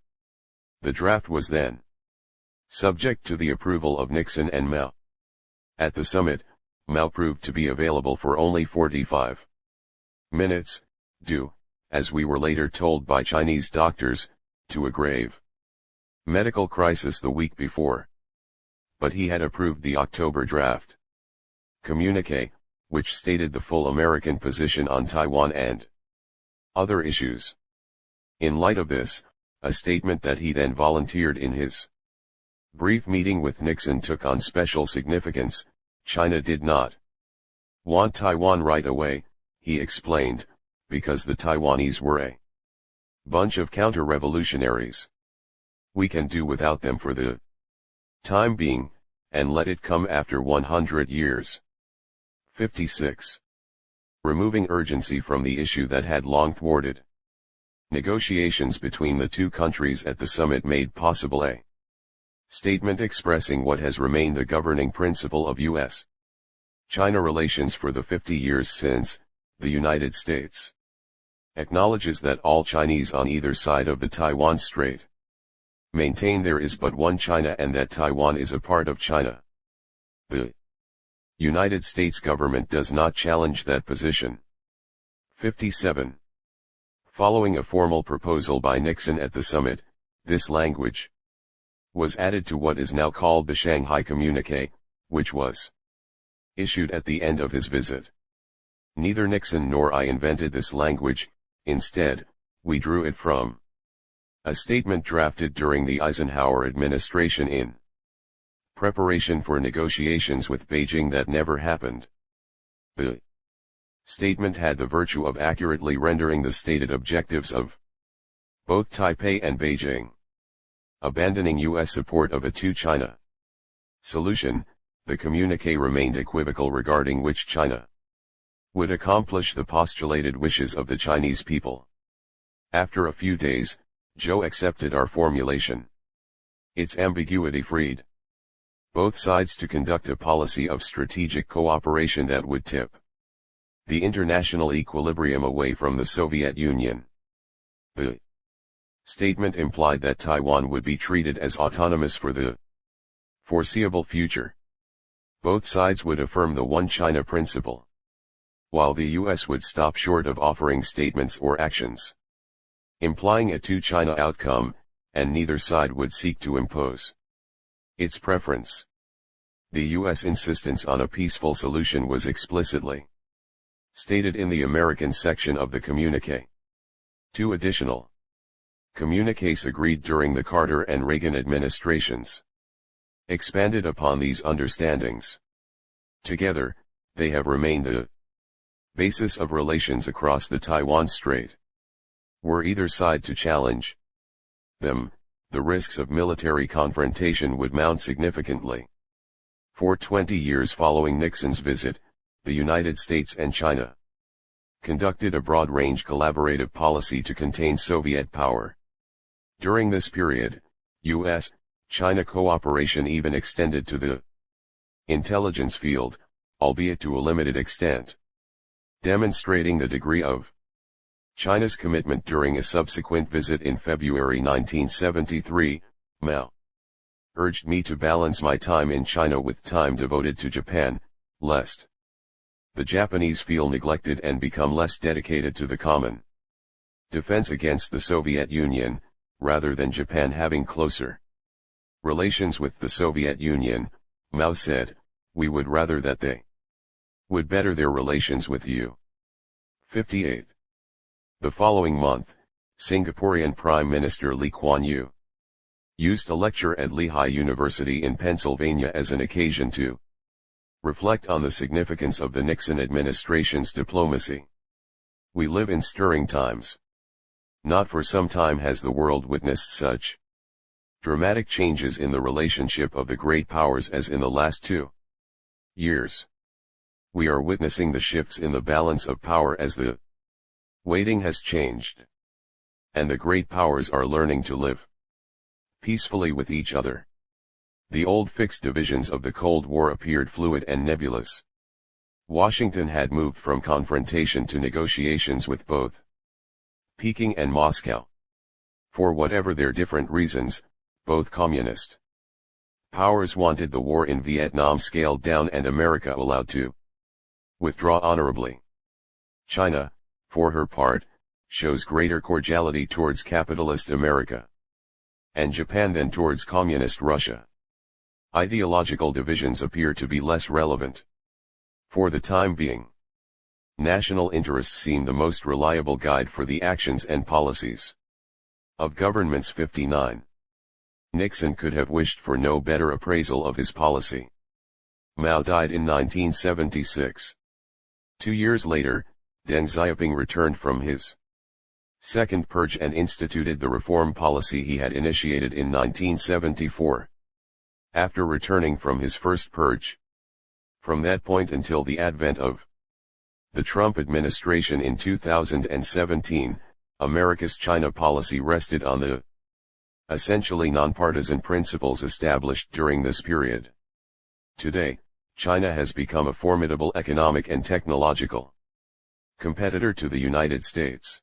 The draft was then subject to the approval of Nixon and Mao. At the summit, Mao proved to be available for only 45 minutes, due, as we were later told by Chinese doctors, to a grave medical crisis the week before. But he had approved the October draft communiqué, which stated the full American position on Taiwan and other issues. In light of this, a statement that he then volunteered in his brief meeting with Nixon took on special significance. China did not want Taiwan right away, he explained, because the Taiwanese were a bunch of counter-revolutionaries. We can do without them for the time being, and let it come after 100 years. 56. Removing urgency from the issue that had long thwarted negotiations between the two countries at the summit made possible a statement expressing what has remained the governing principle of U.S.-China relations for the 50 years since. The United States acknowledges that all Chinese on either side of the Taiwan Strait maintain there is but one China and that Taiwan is a part of China. The United States government does not challenge that position. 57. Following a formal proposal by Nixon at the summit, this language was added to what is now called the Shanghai Communique, which was issued at the end of his visit. Neither Nixon nor I invented this language. Instead, we drew it from a statement drafted during the Eisenhower administration in preparation for negotiations with Beijing that never happened. The statement had the virtue of accurately rendering the stated objectives of both Taipei and Beijing. Abandoning U.S. support of a two-China solution, the communique remained equivocal regarding which China would accomplish the postulated wishes of the Chinese people. After a few days, Zhou accepted our formulation. Its ambiguity freed both sides to conduct a policy of strategic cooperation that would tip the international equilibrium away from the Soviet Union. The statement implied that Taiwan would be treated as autonomous for the foreseeable future. Both sides would affirm the One China principle, while the U.S. would stop short of offering statements or actions implying a two-China outcome, and neither side would seek to impose its preference. The U.S. insistence on a peaceful solution was explicitly stated in the American section of the communique. Two additional communiques agreed during the Carter and Reagan administrations expanded upon these understandings. Together, they have remained the basis of relations across the Taiwan Strait. Were either side to challenge them, the risks of military confrontation would mount significantly. For 20 years following Nixon's visit, the United States and China conducted a broad-range collaborative policy to contain Soviet power. During this period, U.S.-China cooperation even extended to the intelligence field, albeit to a limited extent. Demonstrating the degree of China's commitment during a subsequent visit in February 1973, Mao urged me to balance my time in China with time devoted to Japan, lest the Japanese feel neglected and become less dedicated to the common defense against the Soviet Union. Rather than Japan having closer relations with the Soviet Union, Mao said, we would rather that they would better their relations with you. 58. The following month, Singaporean Prime Minister Lee Kuan Yew used a lecture at Lehigh University in Pennsylvania as an occasion to reflect on the significance of the Nixon administration's diplomacy. We live in stirring times. Not for some time has the world witnessed such dramatic changes in the relationship of the great powers as in the last 2 years. We are witnessing the shifts in the balance of power as the weighting has changed, and the great powers are learning to live peacefully with each other. The old fixed divisions of the Cold War appeared fluid and nebulous. Washington had moved from confrontation to negotiations with both Peking and Moscow. For whatever their different reasons, both communist powers wanted the war in Vietnam scaled down and America allowed to withdraw honorably. China, for her part, shows greater cordiality towards capitalist America and Japan than towards communist Russia. Ideological divisions appear to be less relevant. For the time being, national interests seem the most reliable guide for the actions and policies of governments. 59. Nixon could have wished for no better appraisal of his policy. Mao died in 1976. 2 years later, Deng Xiaoping returned from his second purge and instituted the reform policy he had initiated in 1974. After returning from his first purge, from that point until the advent of the Trump administration in 2017, America's China policy rested on the essentially nonpartisan principles established during this period. Today, China has become a formidable economic and technological competitor to the United States.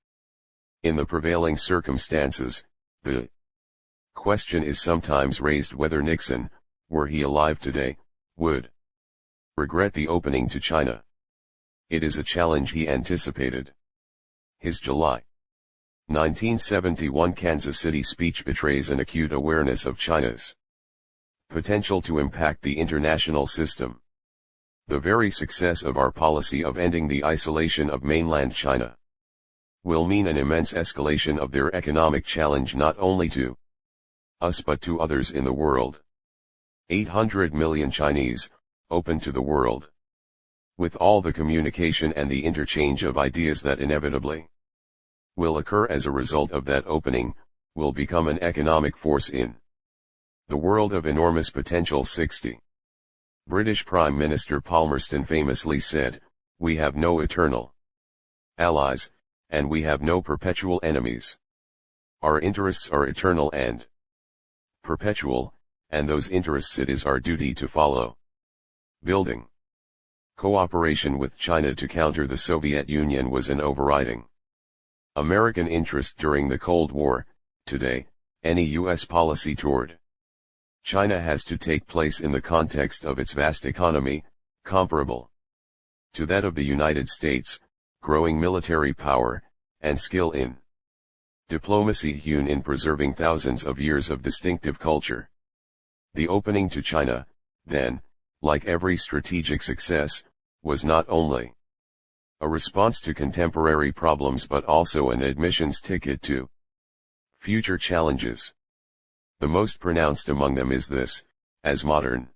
In the prevailing circumstances, the question is sometimes raised whether Nixon, were he alive today, would regret the opening to China. It is a challenge he anticipated. His July 1971 Kansas City speech betrays an acute awareness of China's potential to impact the international system. The very success of our policy of ending the isolation of mainland China will mean an immense escalation of their economic challenge not only to us but to others in the world. 800 million Chinese, open to the world. With all the communication and the interchange of ideas that inevitably will occur as a result of that opening, will become an economic force in the world of enormous potential. 60. British Prime Minister Palmerston famously said, "We have no eternal allies, and we have no perpetual enemies. Our interests are eternal and perpetual, and those interests it is our duty to follow." Building cooperation with China to counter the Soviet Union was an overriding American interest during the Cold War. Today, any U.S. policy toward China has to take place in the context of its vast economy, comparable to that of the United States, growing military power, and skill in diplomacy hewn in preserving thousands of years of distinctive culture. The opening to China, then, like every strategic success, was not only a response to contemporary problems but also an admissions ticket to future challenges. The most pronounced among them is this: as modern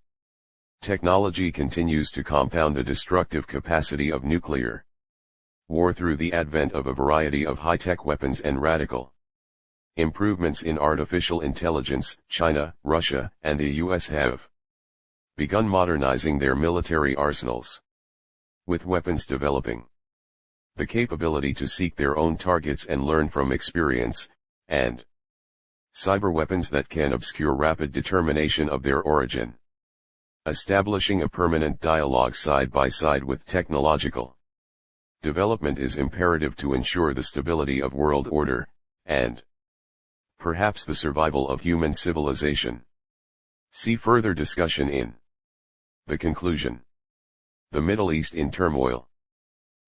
technology continues to compound the destructive capacity of nuclear war through the advent of a variety of high-tech weapons and radical improvements in artificial intelligence, China, Russia, and the US have begun modernizing their military arsenals, with weapons developing the capability to seek their own targets and learn from experience, and cyber weapons that can obscure rapid determination of their origin. Establishing a permanent dialogue side by side with technological development is imperative to ensure the stability of world order, and perhaps the survival of human civilization. See further discussion in the conclusion. The Middle East in turmoil.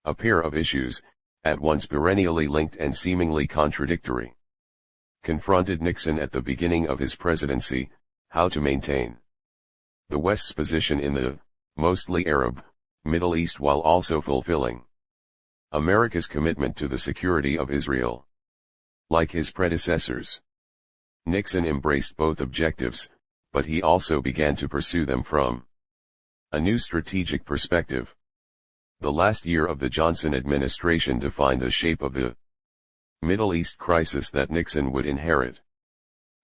A pair of issues, at once perennially linked and seemingly contradictory, confronted Nixon at the beginning of his presidency: how to maintain the West's position in the mostly Arab Middle East while also fulfilling America's commitment to the security of Israel. Like his predecessors, Nixon embraced both objectives, but he also began to pursue them from a new strategic perspective. The last year of the Johnson administration defined the shape of the Middle East crisis that Nixon would inherit.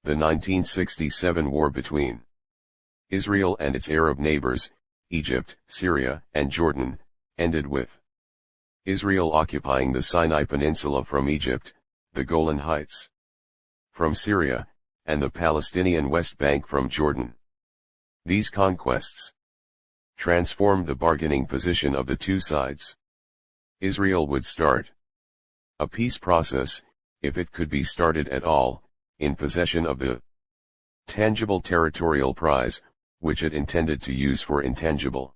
The 1967 war between Israel and its Arab neighbors, Egypt, Syria, and Jordan, ended with Israel occupying the Sinai Peninsula from Egypt, the Golan Heights from Syria, and the Palestinian West Bank from Jordan. These conquests transformed the bargaining position of the two sides. Israel would start a peace process, if it could be started at all, in possession of the tangible territorial prize, which it intended to use for intangible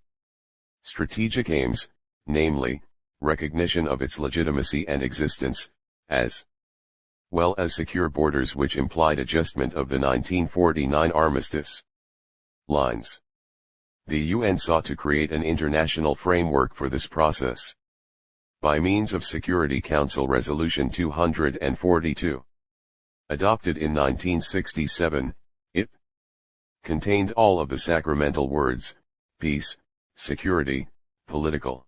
strategic aims, namely, recognition of its legitimacy and existence, as well as secure borders, which implied adjustment of the 1949 armistice lines. The UN sought to create an international framework for this process. By means of Security Council Resolution 242, adopted in 1967, it contained all of the sacramental words: peace, security, political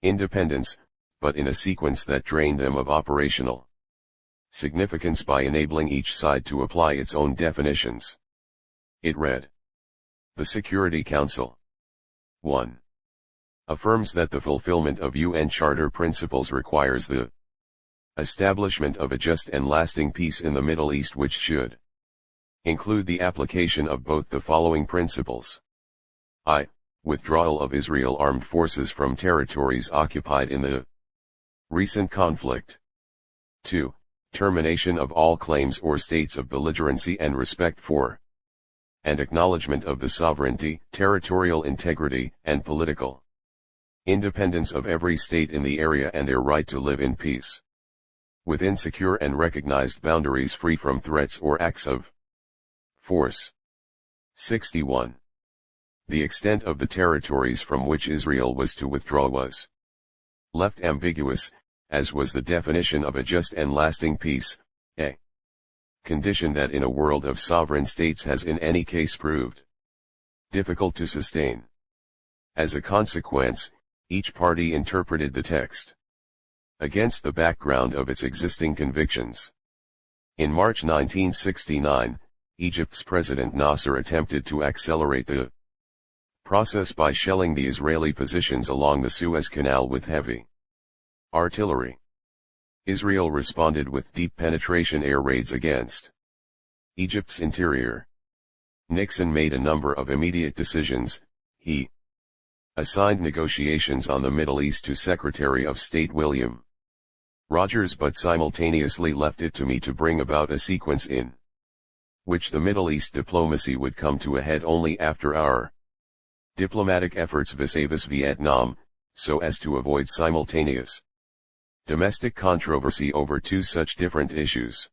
independence, but in a sequence that drained them of operational significance by enabling each side to apply its own definitions. It read: the Security Council 1. Affirms that the fulfillment of UN Charter principles requires the establishment of a just and lasting peace in the Middle East, which should include the application of both the following principles: I. Withdrawal of Israel armed forces from territories occupied in the recent conflict. 2. Termination of all claims or states of belligerency and respect for and acknowledgement of the sovereignty, territorial integrity, and political independence of every state in the area and their right to live in peace within secure and recognized boundaries free from threats or acts of force. 61. The extent of the territories from which Israel was to withdraw was left ambiguous, as was the definition of a just and lasting peace, a condition that in a world of sovereign states has in any case proved difficult to sustain. As a consequence, each party interpreted the text against the background of its existing convictions. In March 1969, Egypt's President Nasser attempted to accelerate the process by shelling the Israeli positions along the Suez Canal with heavy artillery. Israel responded with deep penetration air raids against Egypt's interior. Nixon made a number of immediate decisions. He assigned negotiations on the Middle East to Secretary of State William Rogers, but simultaneously left it to me to bring about a sequence in which the Middle East diplomacy would come to a head only after our diplomatic efforts vis-a-vis Vietnam, so as to avoid simultaneous domestic controversy over two such different issues.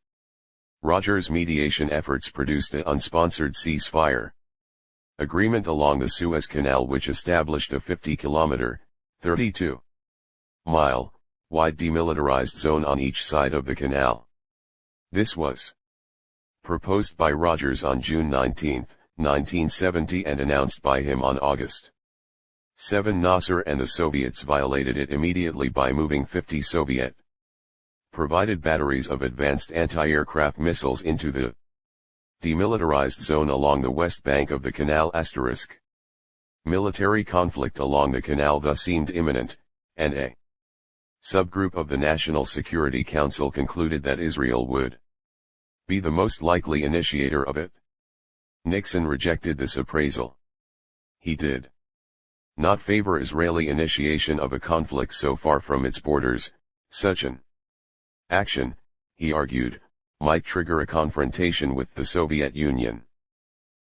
Rogers' mediation efforts produced an unsponsored ceasefire agreement along the Suez Canal, which established a 50-kilometer, 32-mile, wide demilitarized zone on each side of the canal. This was proposed by Rogers on June 19, 1970 and announced by him on August 7. Nasser and the Soviets violated it immediately by moving 50 Soviet-provided batteries of advanced anti-aircraft missiles into the demilitarized zone along the west bank of the canal. Military conflict along the canal thus seemed imminent, and a subgroup of the National Security Council concluded that Israel would be the most likely initiator of it. Nixon rejected this appraisal. He did not favor Israeli initiation of a conflict so far from its borders. Such an action, he argued, might trigger a confrontation with the Soviet Union,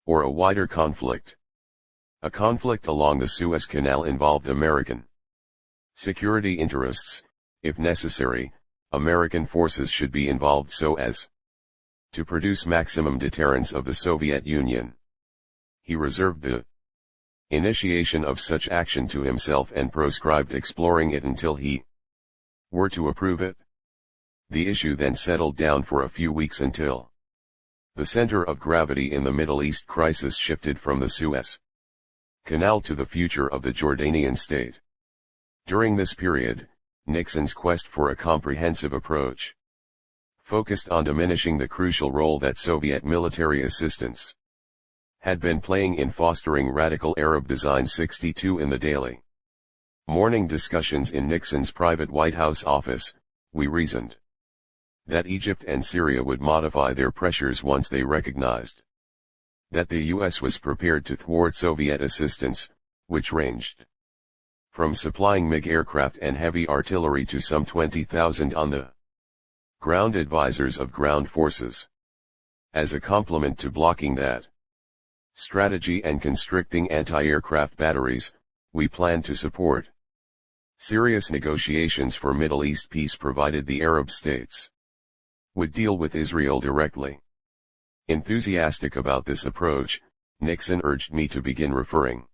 or a wider conflict. A conflict along the Suez Canal involved American security interests. If necessary, American forces should be involved so as to produce maximum deterrence of the Soviet Union. He reserved the initiation of such action to himself and proscribed exploring it until he were to approve it. The issue then settled down for a few weeks until the center of gravity in the Middle East crisis shifted from the Suez Canal to the future of the Jordanian state. During this period, Nixon's quest for a comprehensive approach focused on diminishing the crucial role that Soviet military assistance had been playing in fostering radical Arab design. 62. In the daily morning discussions in Nixon's private White House office, we reasoned that Egypt and Syria would modify their pressures once they recognized that the U.S. was prepared to thwart Soviet assistance, which ranged from supplying MiG aircraft and heavy artillery to some 20,000 on the ground advisors of ground forces. As a complement to blocking that strategy and constricting anti-aircraft batteries, we planned to support serious negotiations for Middle East peace provided the Arab states would deal with Israel directly. Enthusiastic about this approach, Nixon urged me to begin referring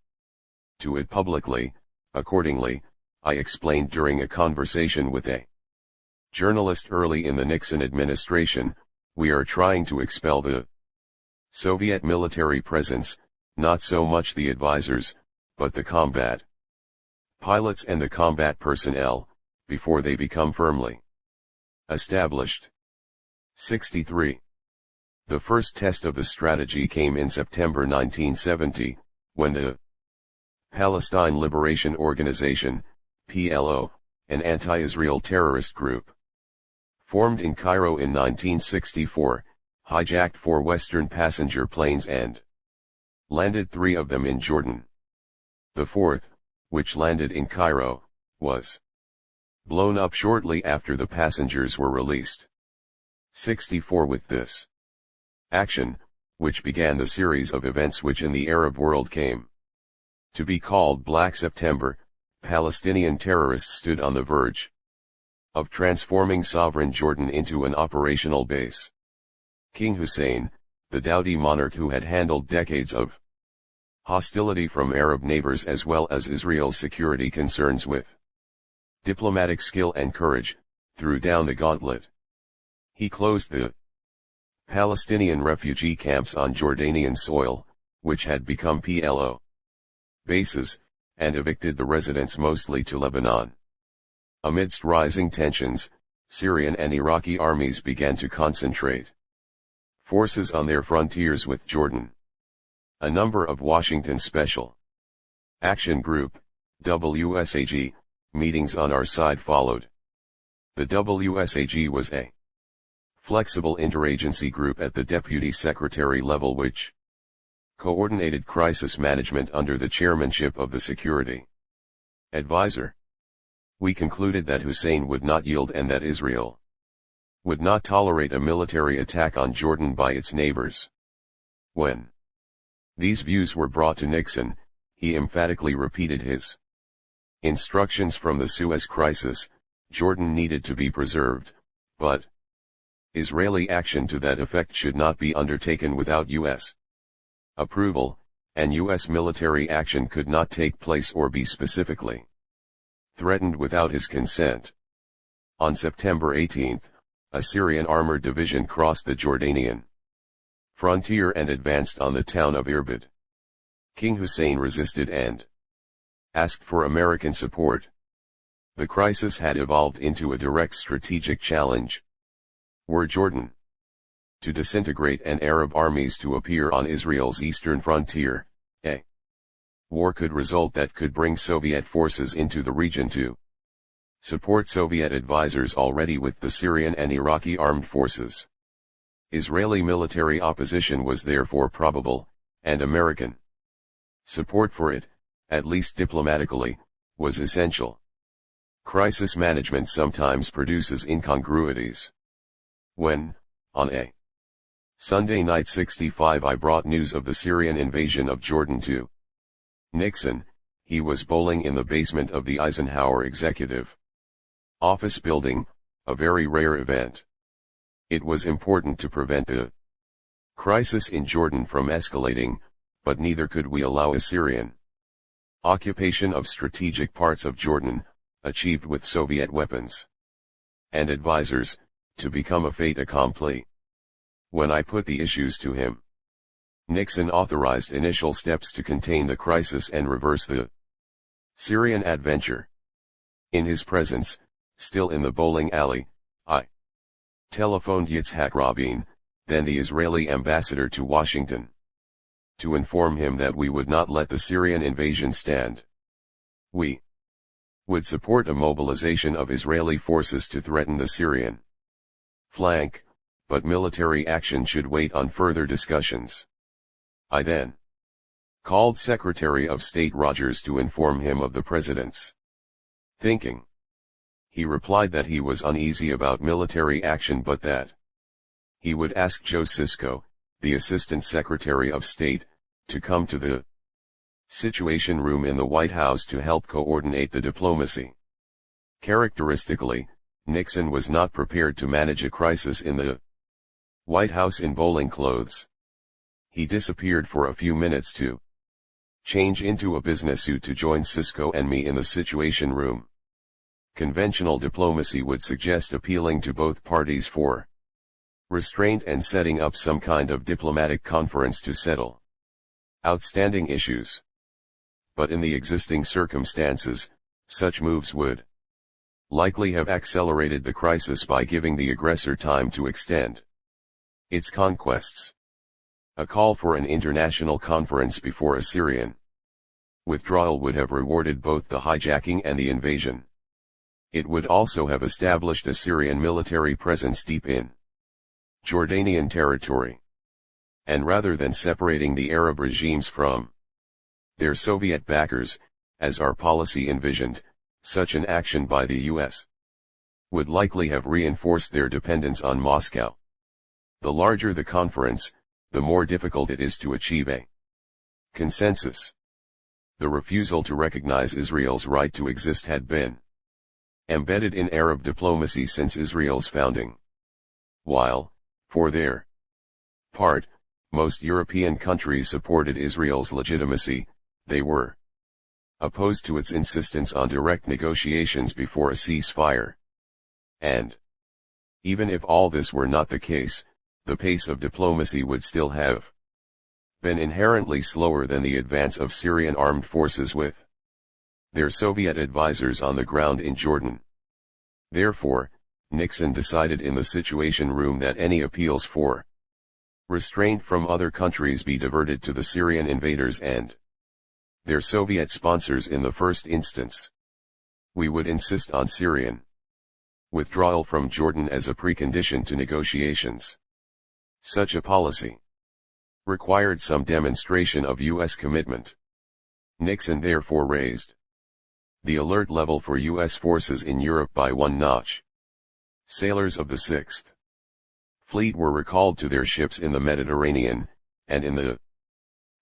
to it publicly. Accordingly, I explained during a conversation with a journalist early in the Nixon administration, we are trying to expel the Soviet military presence, not so much the advisors, but the combat pilots and the combat personnel, before they become firmly established. 63. The first test of the strategy came in September 1970, when the Palestine Liberation Organization, PLO, an anti-Israel terrorist group, formed in Cairo in 1964, hijacked 4 Western passenger planes and landed 3 of them in Jordan. The 4th, which landed in Cairo, was blown up shortly after the passengers were released. 64. With this action, which began the series of events which in the Arab world came to be called Black September. Palestinian terrorists stood on the verge of transforming sovereign Jordan into an operational base. King Hussein, the doughty monarch who had handled decades of hostility from Arab neighbors as well as Israel's security concerns with diplomatic skill and courage, threw down the gauntlet. He closed the Palestinian refugee camps on Jordanian soil, which had become PLO bases, and evicted the residents mostly to Lebanon. Amidst rising tensions, Syrian and Iraqi armies began to concentrate forces on their frontiers with Jordan. A number of Washington Special Action Group, WSAG, meetings on our side followed. The WSAG was a flexible interagency group at the Deputy Secretary level which coordinated crisis management under the chairmanship of the Security Advisor. We concluded that Hussein would not yield and that Israel would not tolerate a military attack on Jordan by its neighbors. When these views were brought to Nixon, he emphatically repeated his instructions from the Suez Crisis. Jordan needed to be preserved, but Israeli action to that effect should not be undertaken without U.S. approval, and U.S. military action could not take place or be specifically threatened without his consent. On September 18, a Syrian armored division crossed the Jordanian frontier and advanced on the town of Irbid. King Hussein resisted and asked for American support. The crisis had evolved into a direct strategic challenge. Were Jordan to disintegrate and Arab armies to appear on Israel's eastern frontier, a war could result that could bring Soviet forces into the region to support Soviet advisors already with the Syrian and Iraqi armed forces. Israeli military opposition was therefore probable, and American support for it, at least diplomatically, was essential. Crisis management sometimes produces incongruities. When, on a Sunday night 65 I brought news of the Syrian invasion of Jordan to Nixon, he was bowling in the basement of the Eisenhower Executive Office building, a very rare event. It was important to prevent the crisis in Jordan from escalating, but neither could we allow a Syrian occupation of strategic parts of Jordan, achieved with Soviet weapons and advisors, to become a fait accompli. When I put the issues to him, Nixon authorized initial steps to contain the crisis and reverse the Syrian adventure. In his presence, still in the bowling alley, I telephoned Yitzhak Rabin, then the Israeli ambassador to Washington, to inform him that we would not let the Syrian invasion stand. We would support a mobilization of Israeli forces to threaten the Syrian flank, but military action should wait on further discussions. I then called Secretary of State Rogers to inform him of the President's thinking. He replied that he was uneasy about military action but that he would ask Joe Sisko, the Assistant Secretary of State, to come to the Situation Room in the White House to help coordinate the diplomacy. Characteristically, Nixon was not prepared to manage a crisis in the White House in bowling clothes. He disappeared for a few minutes to change into a business suit to join Sisko and me in the Situation Room. Conventional diplomacy would suggest appealing to both parties for restraint and setting up some kind of diplomatic conference to settle outstanding issues. But in the existing circumstances, such moves would likely have accelerated the crisis by giving the aggressor time to extend its conquests. A call for an international conference before a Syrian withdrawal would have rewarded both the hijacking and the invasion. It would also have established a Syrian military presence deep in Jordanian territory. And rather than separating the Arab regimes from their Soviet backers, as our policy envisioned, such an action by the U.S. would likely have reinforced their dependence on Moscow. The larger the conference, the more difficult it is to achieve a consensus. The refusal to recognize Israel's right to exist had been embedded in Arab diplomacy since Israel's founding. While, for their part, most European countries supported Israel's legitimacy, they were opposed to its insistence on direct negotiations before a ceasefire. And even if all this were not the case, the pace of diplomacy would still have been inherently slower than the advance of Syrian armed forces with their Soviet advisors on the ground in Jordan. Therefore, Nixon decided in the Situation Room that any appeals for restraint from other countries be diverted to the Syrian invaders and their Soviet sponsors in the first instance. We would insist on Syrian withdrawal from Jordan as a precondition to negotiations. Such a policy required some demonstration of U.S. commitment. Nixon therefore raised the alert level for U.S. forces in Europe by one notch. Sailors of the 6th Fleet were recalled to their ships in the Mediterranean, and in the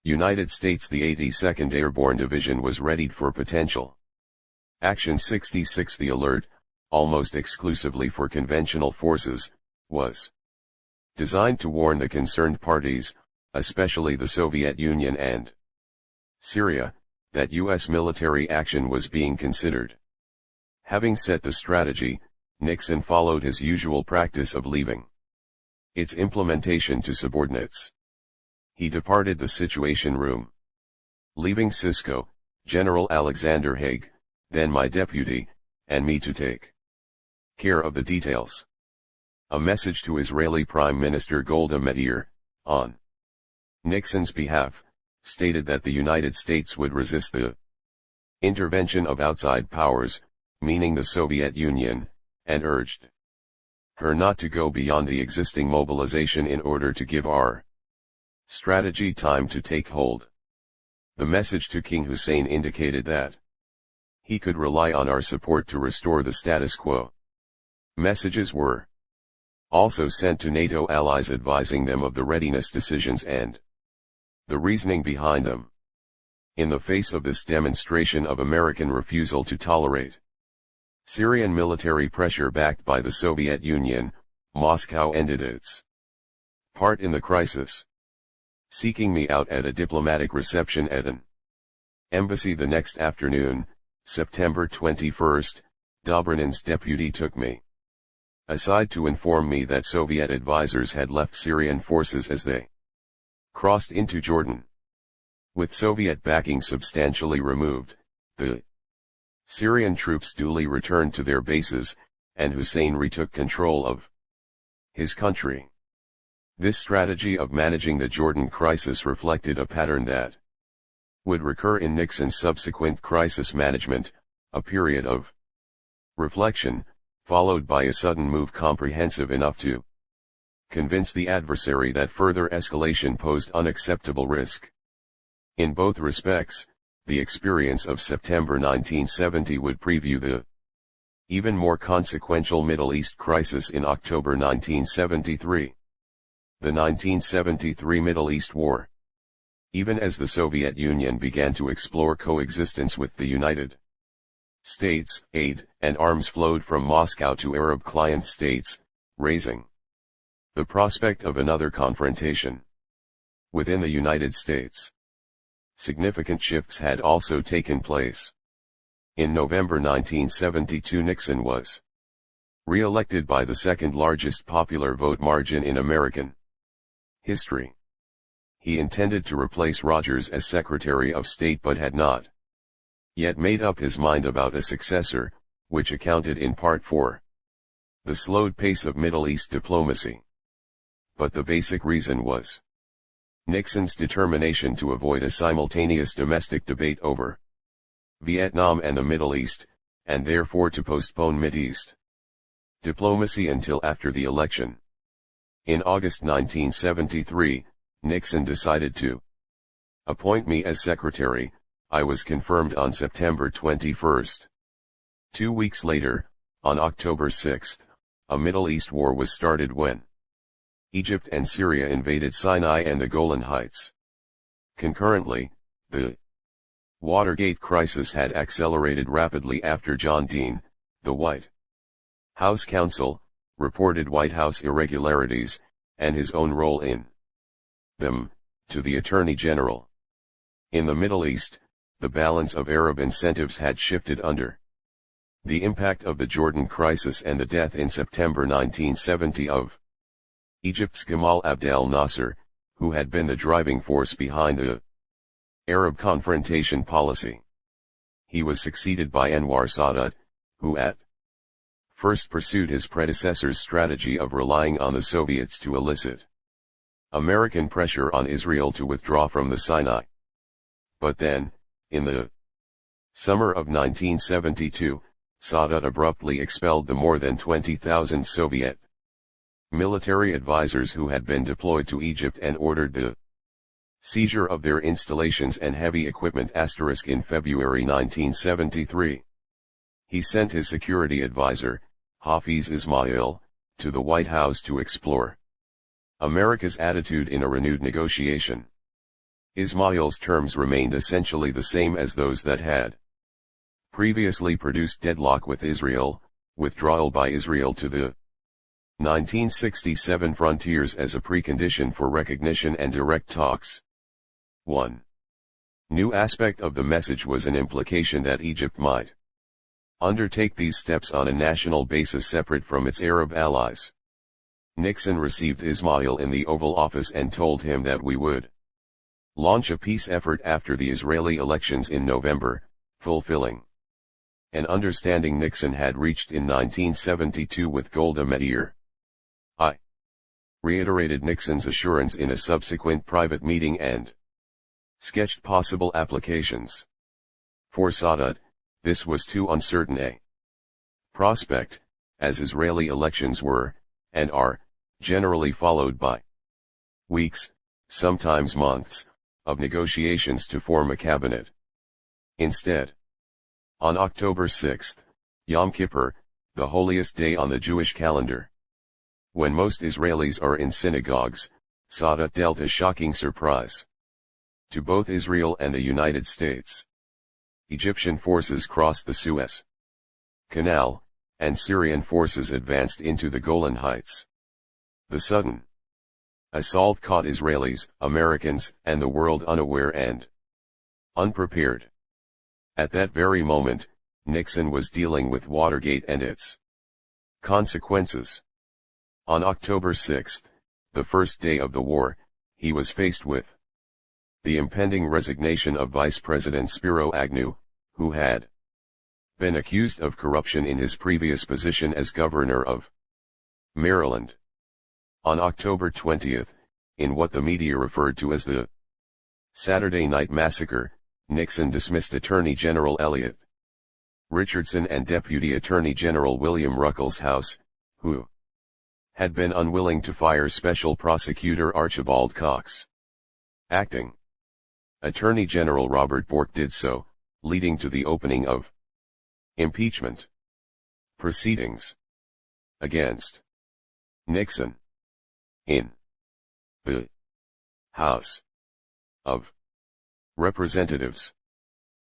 United States the 82nd Airborne Division was readied for potential action. 66 The alert, almost exclusively for conventional forces, was designed to warn the concerned parties, especially the Soviet Union and Syria, that U.S. military action was being considered. Having set the strategy, Nixon followed his usual practice of leaving its implementation to subordinates. He departed the Situation Room, leaving Cisco, General Alexander Haig, then my deputy, and me to take care of the details. A message to Israeli Prime Minister Golda Meir, on Nixon's behalf, stated that the United States would resist the intervention of outside powers, meaning the Soviet Union, and urged her not to go beyond the existing mobilization in order to give our strategy time to take hold. The message to King Hussein indicated that he could rely on our support to restore the status quo. Messages were also sent to NATO allies advising them of the readiness decisions and the reasoning behind them. In the face of this demonstration of American refusal to tolerate Syrian military pressure backed by the Soviet Union, Moscow ended its part in the crisis, seeking me out at a diplomatic reception at an embassy the next afternoon, September 21. Dobrynen's deputy took me aside to inform me that Soviet advisors had left Syrian forces as they crossed into Jordan. With Soviet backing substantially removed, the Syrian troops duly returned to their bases, and Hussein retook control of his country. This strategy of managing the Jordan crisis reflected a pattern that would recur in Nixon's subsequent crisis management, a period of reflection, followed by a sudden move comprehensive enough to convince the adversary that further escalation posed unacceptable risk. In both respects, the experience of September 1970 would preview the even more consequential Middle East crisis in October 1973. The 1973 Middle East War. Even as the Soviet Union began to explore coexistence with the United States, aid and arms flowed from Moscow to Arab client states, raising the prospect of another confrontation within the United States. Significant shifts had also taken place. In November 1972 Nixon was re-elected by the second largest popular vote margin in American history. He intended to replace Rogers as Secretary of State but had not yet made up his mind about a successor, which accounted in part for the slowed pace of Middle East diplomacy. But the basic reason was Nixon's determination to avoid a simultaneous domestic debate over Vietnam and the Middle East, and therefore to postpone Mideast diplomacy until after the election. In August 1973, Nixon decided to appoint me as secretary. I was confirmed on September 21. 2 weeks later, on October 6, a Middle East war was started when Egypt and Syria invaded Sinai and the Golan Heights. Concurrently, the Watergate crisis had accelerated rapidly after John Dean, the White House counsel, reported White House irregularities, and his own role in them, to the Attorney General. In the Middle East, the balance of Arab incentives had shifted under the impact of the Jordan crisis and the death in September 1970 of Egypt's Gamal Abdel Nasser, who had been the driving force behind the Arab confrontation policy. He was succeeded by Anwar Sadat, who at first pursued his predecessor's strategy of relying on the Soviets to elicit American pressure on Israel to withdraw from the Sinai. But then, in the summer of 1972, Sadat abruptly expelled the more than 20,000 Soviet military advisors who had been deployed to Egypt and ordered the seizure of their installations and heavy equipment in February 1973. He sent his security advisor, Hafiz Ismail, to the White House to explore America's attitude in a renewed negotiation. Ismail's terms remained essentially the same as those that had previously produced deadlock with Israel, withdrawal by Israel to the 1967 frontiers as a precondition for recognition and direct talks. 1. New aspect of the message was an implication that Egypt might undertake these steps on a national basis separate from its Arab allies. Nixon received Ismail in the Oval Office and told him that we would launch a peace effort after the Israeli elections in November, fulfilling an understanding Nixon had reached in 1972 with Golda Meir. I reiterated Nixon's assurance in a subsequent private meeting and sketched possible applications. For Sadat, this was too uncertain a prospect, as Israeli elections were, and are, generally followed by weeks, sometimes months, of negotiations to form a cabinet. Instead, on October 6, Yom Kippur, the holiest day on the Jewish calendar, when most Israelis are in synagogues, Sadat dealt a shocking surprise to both Israel and the United States. Egyptian forces crossed the Suez Canal, and Syrian forces advanced into the Golan Heights. The sudden assault caught Israelis, Americans, and the world unaware and unprepared. At that very moment, Nixon was dealing with Watergate and its consequences. On October 6, the first day of the war, he was faced with the impending resignation of Vice President Spiro Agnew, who had been accused of corruption in his previous position as governor of Maryland. On October 20, in what the media referred to as the Saturday Night Massacre, Nixon dismissed Attorney General Elliot Richardson and Deputy Attorney General William Ruckelshaus, who had been unwilling to fire Special Prosecutor Archibald Cox. Acting Attorney General Robert Bork did so, leading to the opening of impeachment proceedings against Nixon in the House of Representatives.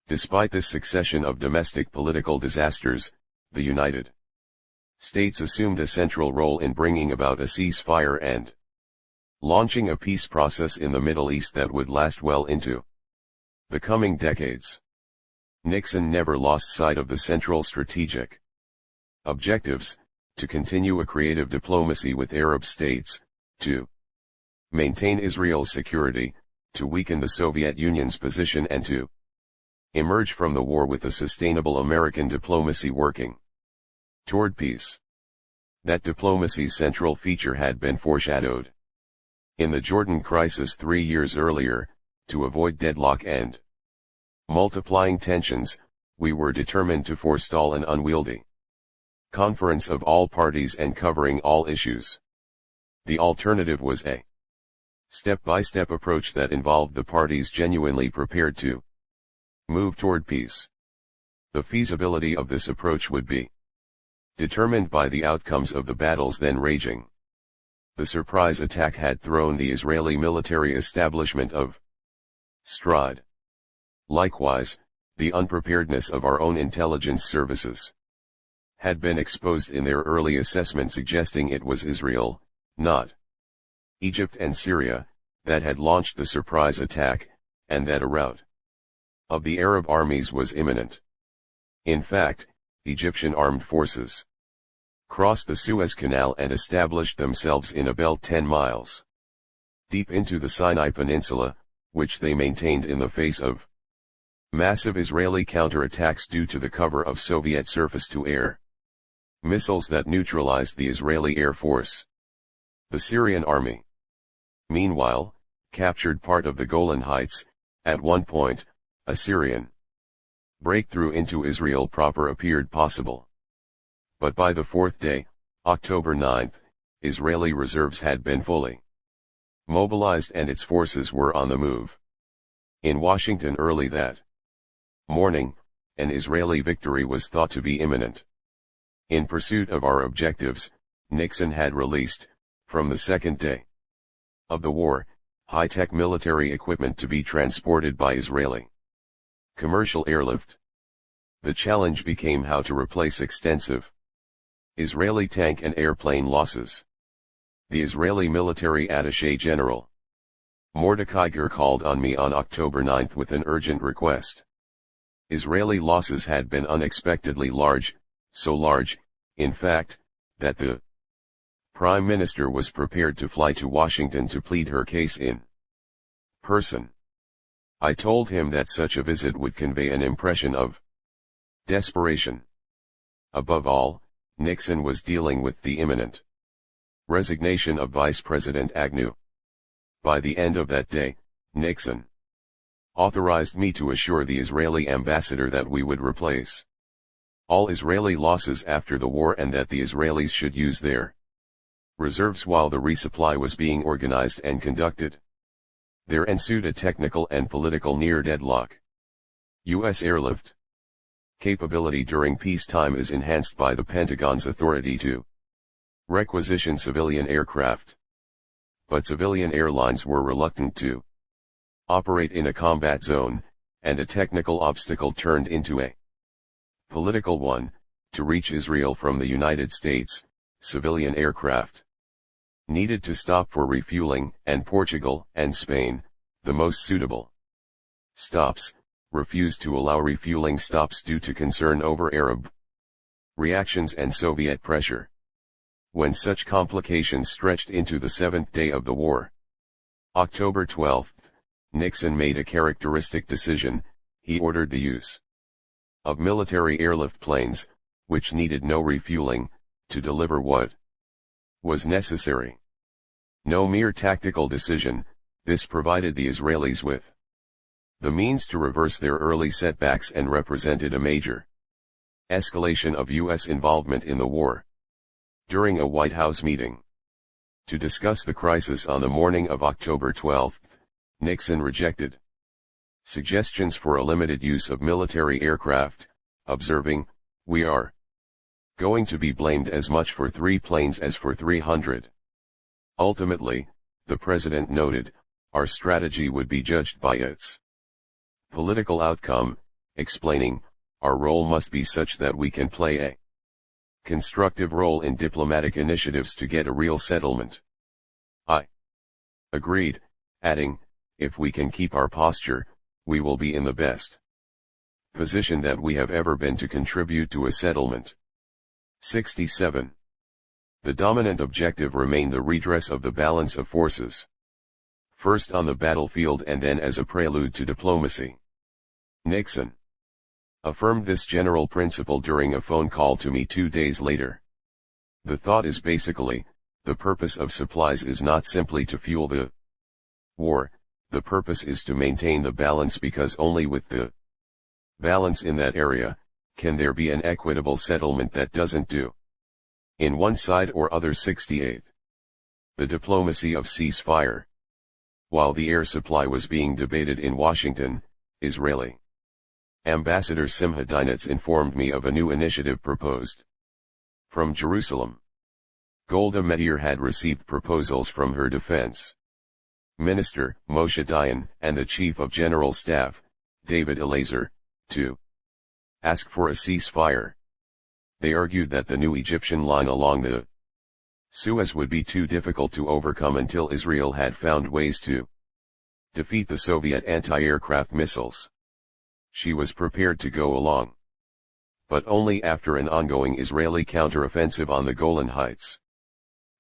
Despite this succession of domestic political disasters, the United States assumed a central role in bringing about a ceasefire and launching a peace process in the Middle East that would last well into the coming decades. Nixon never lost sight of the central strategic objectives: to continue a creative diplomacy with Arab states, to maintain Israel's security, to weaken the Soviet Union's position, and to emerge from the war with a sustainable American diplomacy working toward peace. That diplomacy's central feature had been foreshadowed in the Jordan crisis 3 years earlier. To avoid deadlock and multiplying tensions, we were determined to forestall an unwieldy conference of all parties and covering all issues. The alternative was a step-by-step approach that involved the parties genuinely prepared to move toward peace. The feasibility of this approach would be determined by the outcomes of the battles then raging. The surprise attack had thrown the Israeli military establishment of stride. Likewise, the unpreparedness of our own intelligence services had been exposed in their early assessment, suggesting it was Israel, not Egypt and Syria, that had launched the surprise attack, and that a rout of the Arab armies was imminent. In fact, Egyptian armed forces crossed the Suez Canal and established themselves in a belt 10 miles deep into the Sinai Peninsula, which they maintained in the face of massive Israeli counterattacks due to the cover of Soviet surface-to-air missiles that neutralized the Israeli Air Force. The Syrian army, meanwhile, captured part of the Golan Heights. At one point, a Syrian breakthrough into Israel proper appeared possible. But by the fourth day, October 9, Israeli reserves had been fully mobilized and its forces were on the move. In Washington early that morning, an Israeli victory was thought to be imminent. In pursuit of our objectives, Nixon had released, from the second day of the war, high-tech military equipment to be transported by Israeli commercial airlift. The challenge became how to replace extensive Israeli tank and airplane losses. The Israeli military attaché general Mordecai Ger called on me on October 9 with an urgent request. Israeli losses had been unexpectedly large, so large, in fact, that the Prime Minister was prepared to fly to Washington to plead her case in person. I told him that such a visit would convey an impression of desperation. Above all, Nixon was dealing with the imminent resignation of Vice President Agnew. By the end of that day, Nixon authorized me to assure the Israeli ambassador that we would replace all Israeli losses after the war and that the Israelis should use their reserves while the resupply was being organized and conducted. There ensued a technical and political near deadlock. U.S. airlift capability during peacetime is enhanced by the Pentagon's authority to requisition civilian aircraft. But civilian airlines were reluctant to operate in a combat zone, and a technical obstacle turned into a political one. To reach Israel from the United States, civilian aircraft needed to stop for refueling, and Portugal and Spain, the most suitable stops, refused to allow refueling stops due to concern over Arab reactions and Soviet pressure. When such complications stretched into the seventh day of the war, October 12, Nixon made a characteristic decision. He ordered the use of military airlift planes, which needed no refueling, to deliver what was necessary. No mere tactical decision, this provided the Israelis with the means to reverse their early setbacks and represented a major escalation of U.S. involvement in the war. During a White House meeting to discuss the crisis on the morning of October 12, Nixon rejected suggestions for a limited use of military aircraft, observing, "We are going to be blamed as much for 3 planes as for 300. Ultimately, the president noted, our strategy would be judged by its political outcome, explaining, our role must be such that we can play a constructive role in diplomatic initiatives to get a real settlement. I agreed, adding, if we can keep our posture, we will be in the best position that we have ever been to contribute to a settlement. 67. The dominant objective remained the redress of the balance of forces. First on the battlefield and then as a prelude to diplomacy. Nixon affirmed this general principle during a phone call to me 2 days later. The thought is basically, the purpose of supplies is not simply to fuel the war, the purpose is to maintain the balance, because only with the balance in that area, can there be an equitable settlement that doesn't do in one side or other. 68. The diplomacy of ceasefire. While the air supply was being debated in Washington, Israeli Ambassador Simha Dinitz informed me of a new initiative proposed from Jerusalem. Golda Meir had received proposals from her defense minister, Moshe Dayan, and the Chief of General Staff, David Elazer, to ask for a ceasefire. They argued that the new Egyptian line along the Suez would be too difficult to overcome until Israel had found ways to defeat the Soviet anti-aircraft missiles. She was prepared to go along, but only after an ongoing Israeli counteroffensive on the Golan Heights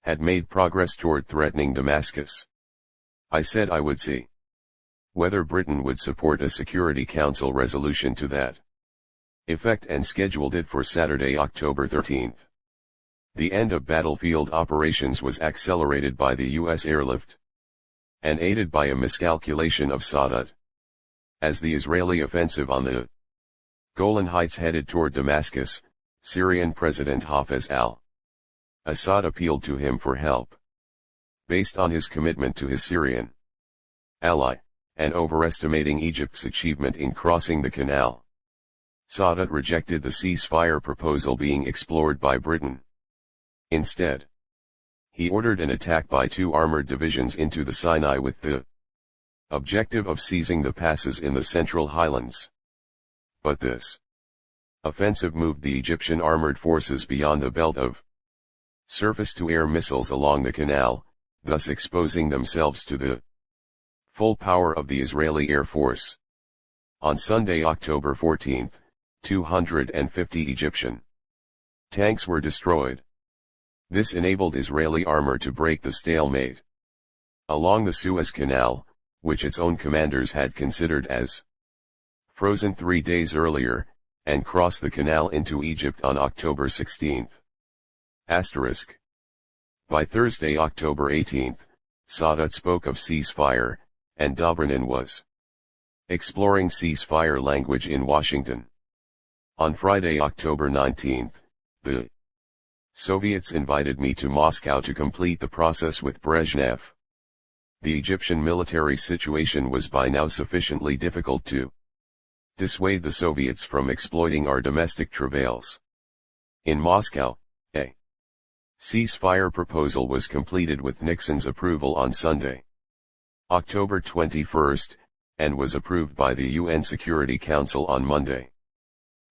had made progress toward threatening Damascus. I said I would see whether Britain would support a Security Council resolution to that effect and scheduled it for Saturday, October 13. The end of battlefield operations was accelerated by the U.S. airlift and aided by a miscalculation of Sadat. As the Israeli offensive on the Golan Heights headed toward Damascus, Syrian President Hafez al-Assad appealed to him for help. Based on his commitment to his Syrian ally, and overestimating Egypt's achievement in crossing the canal, Sadat rejected the ceasefire proposal being explored by Britain. Instead, he ordered an attack by 2 armored divisions into the Sinai with the objective of seizing the passes in the Central Highlands. But this offensive moved the Egyptian armored forces beyond the belt of surface-to-air missiles along the canal, thus exposing themselves to the full power of the Israeli Air Force. On Sunday, October 14, 250 Egyptian tanks were destroyed. This enabled Israeli armor to break the stalemate along the Suez Canal, which its own commanders had considered as frozen 3 days earlier, and cross the canal into Egypt on October 16. By Thursday, October 18, Sadat spoke of ceasefire, and Dobrynin was exploring ceasefire language in Washington. On Friday, October 19, the Soviets invited me to Moscow to complete the process with Brezhnev. The Egyptian military situation was by now sufficiently difficult to dissuade the Soviets from exploiting our domestic travails. In Moscow, a ceasefire proposal was completed with Nixon's approval on Sunday, October 21, and was approved by the UN Security Council on Monday,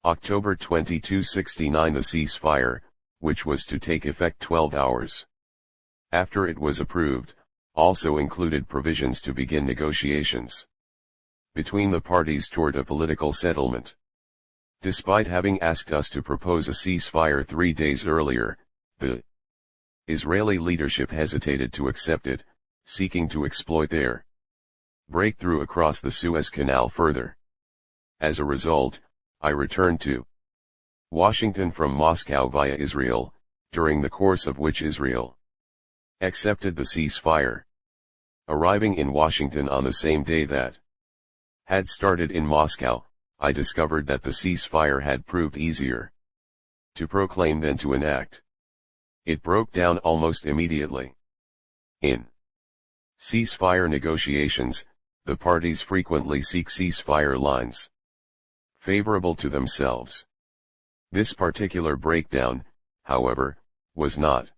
October 22. 69. The ceasefire, which was to take effect 12 hours after it was approved, also included provisions to begin negotiations between the parties toward a political settlement. Despite having asked us to propose a ceasefire 3 days earlier, the Israeli leadership hesitated to accept it, seeking to exploit their breakthrough across the Suez Canal further. As a result, I returned to Washington from Moscow via Israel, during the course of which Israel accepted the ceasefire. Arriving in Washington on the same day that had started in Moscow, I discovered that the ceasefire had proved easier to proclaim than to enact. It broke down almost immediately. In ceasefire negotiations, the parties frequently seek ceasefire lines favorable to themselves. This particular breakdown, however, was not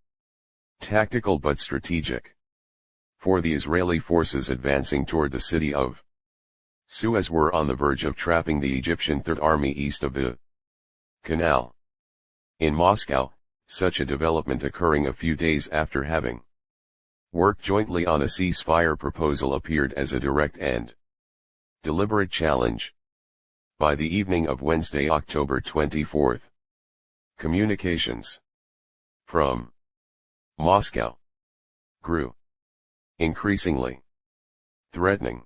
tactical but strategic. For the Israeli forces advancing toward the city of Suez were on the verge of trapping the Egyptian Third Army east of the canal. In Moscow, such a development occurring a few days after having worked jointly on a ceasefire proposal appeared as a direct and deliberate challenge. By the evening of Wednesday, October 24, communications from Moscow grew increasingly threatening,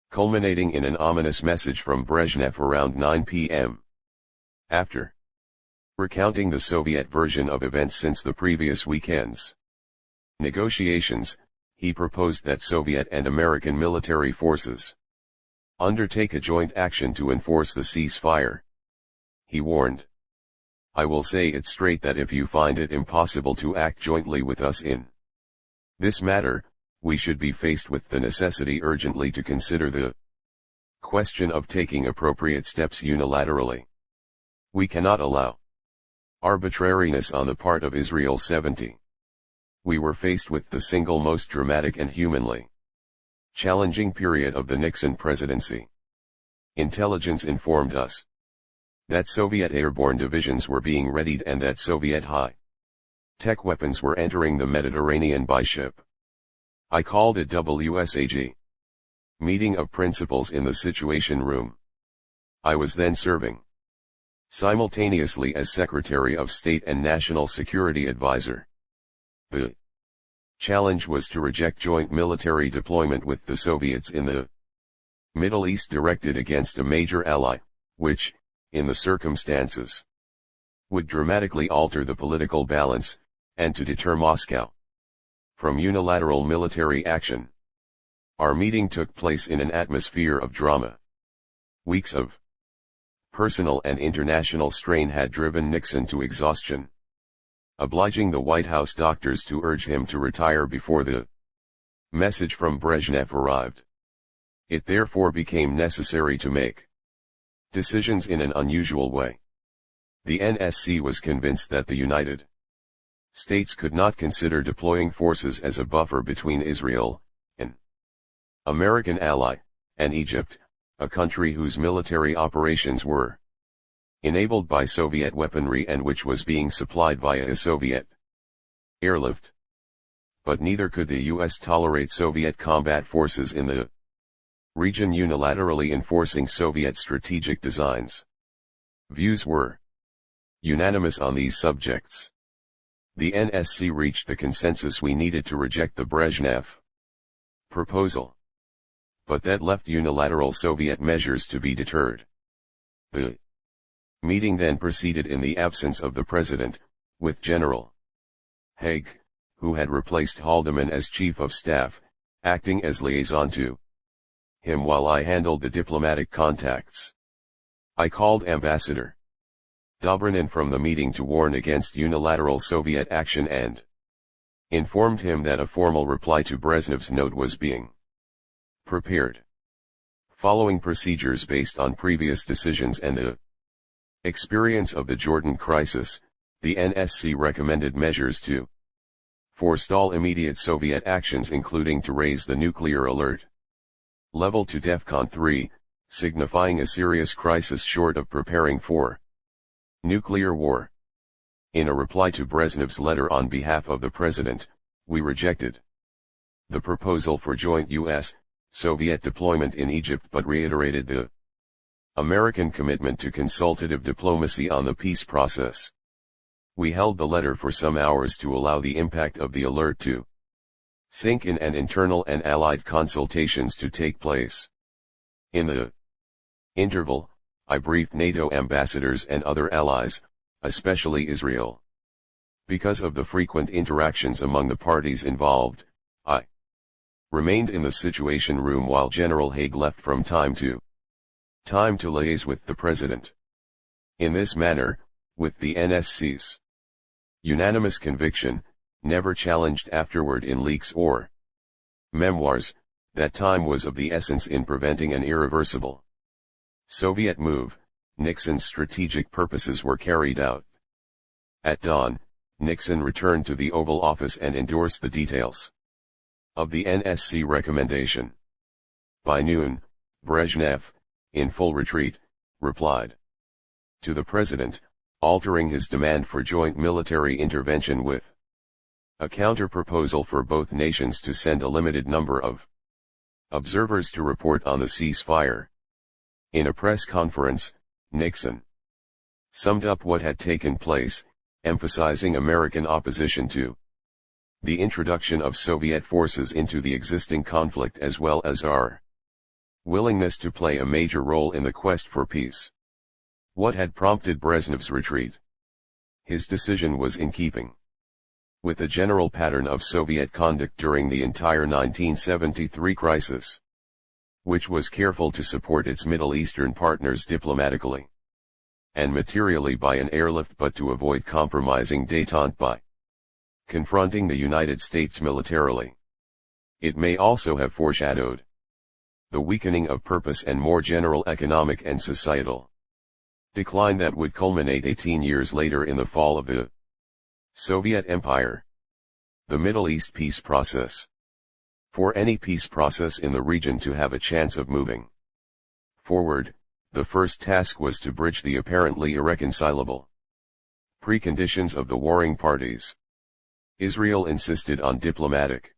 culminating in an ominous message from Brezhnev around 9 p.m. After recounting the Soviet version of events since the previous weekend's negotiations, he proposed that Soviet and American military forces undertake a joint action to enforce the ceasefire. He warned, "I will say it straight that if you find it impossible to act jointly with us in this matter, we should be faced with the necessity urgently to consider the question of taking appropriate steps unilaterally. We cannot allow arbitrariness on the part of Israel." 70. We were faced with the single most dramatic and humanly challenging period of the Nixon presidency. Intelligence informed us that Soviet airborne divisions were being readied and that Soviet high-tech weapons were entering the Mediterranean by ship. I called a WSAG meeting of principals in the Situation Room. I was then serving simultaneously as Secretary of State and National Security Advisor. The challenge was to reject joint military deployment with the Soviets in the Middle East directed against a major ally, which, in the circumstances, would dramatically alter the political balance, and to deter Moscow from unilateral military action. Our meeting took place in an atmosphere of drama. Weeks of personal and international strain had driven Nixon to exhaustion, obliging the White House doctors to urge him to retire before the message from Brezhnev arrived. It therefore became necessary to make decisions in an unusual way. The NSC was convinced that the United States could not consider deploying forces as a buffer between Israel, an American ally, and Egypt, a country whose military operations were enabled by Soviet weaponry and which was being supplied via a Soviet airlift. But neither could the U.S. tolerate Soviet combat forces in the region unilaterally enforcing Soviet strategic designs. Views were unanimous on these subjects. The NSC reached the consensus we needed to reject the Brezhnev proposal. But that left unilateral Soviet measures to be deterred. The meeting then proceeded in the absence of the President, with General Haig, who had replaced Haldeman as Chief of Staff, acting as liaison to him while I handled the diplomatic contacts. I called Ambassador Dobrynin from the meeting to warn against unilateral Soviet action and informed him that a formal reply to Brezhnev's note was being prepared. Following procedures based on previous decisions and the experience of the Jordan crisis, the NSC recommended measures to forestall immediate Soviet actions, including to raise the nuclear alert level to DEFCON 3, signifying a serious crisis short of preparing for nuclear war. In a reply to Brezhnev's letter on behalf of the President, we rejected the proposal for joint U.S.-Soviet deployment in Egypt but reiterated the American commitment to consultative diplomacy on the peace process. We held the letter for some hours to allow the impact of the alert to sink in and internal and allied consultations to take place. In the interval, I briefed NATO ambassadors and other allies, especially Israel. Because of the frequent interactions among the parties involved, I remained in the Situation Room while General Haig left from time to liaise with the President. In this manner, with the NSC's unanimous conviction, never challenged afterward in leaks or memoirs, that time was of the essence in preventing an irreversible Soviet move. Nixon's strategic purposes were carried out. At dawn, Nixon returned to the Oval Office and endorsed the details of the NSC recommendation. By noon, Brezhnev, in full retreat, replied to the President, altering his demand for joint military intervention with a counter-proposal for both nations to send a limited number of observers to report on the ceasefire. In a press conference, Nixon summed up what had taken place, emphasizing American opposition to the introduction of Soviet forces into the existing conflict as well as our willingness to play a major role in the quest for peace. What had prompted Brezhnev's retreat? His decision was in keeping with the general pattern of Soviet conduct during the entire 1973 crisis, which was careful to support its Middle Eastern partners diplomatically and materially by an airlift, but to avoid compromising détente by confronting the United States militarily. It may also have foreshadowed the weakening of purpose and more general economic and societal decline that would culminate 18 years later in the fall of the Soviet Empire. The Middle East peace process. For any peace process in the region to have a chance of moving forward, the first task was to bridge the apparently irreconcilable preconditions of the warring parties. Israel insisted on diplomatic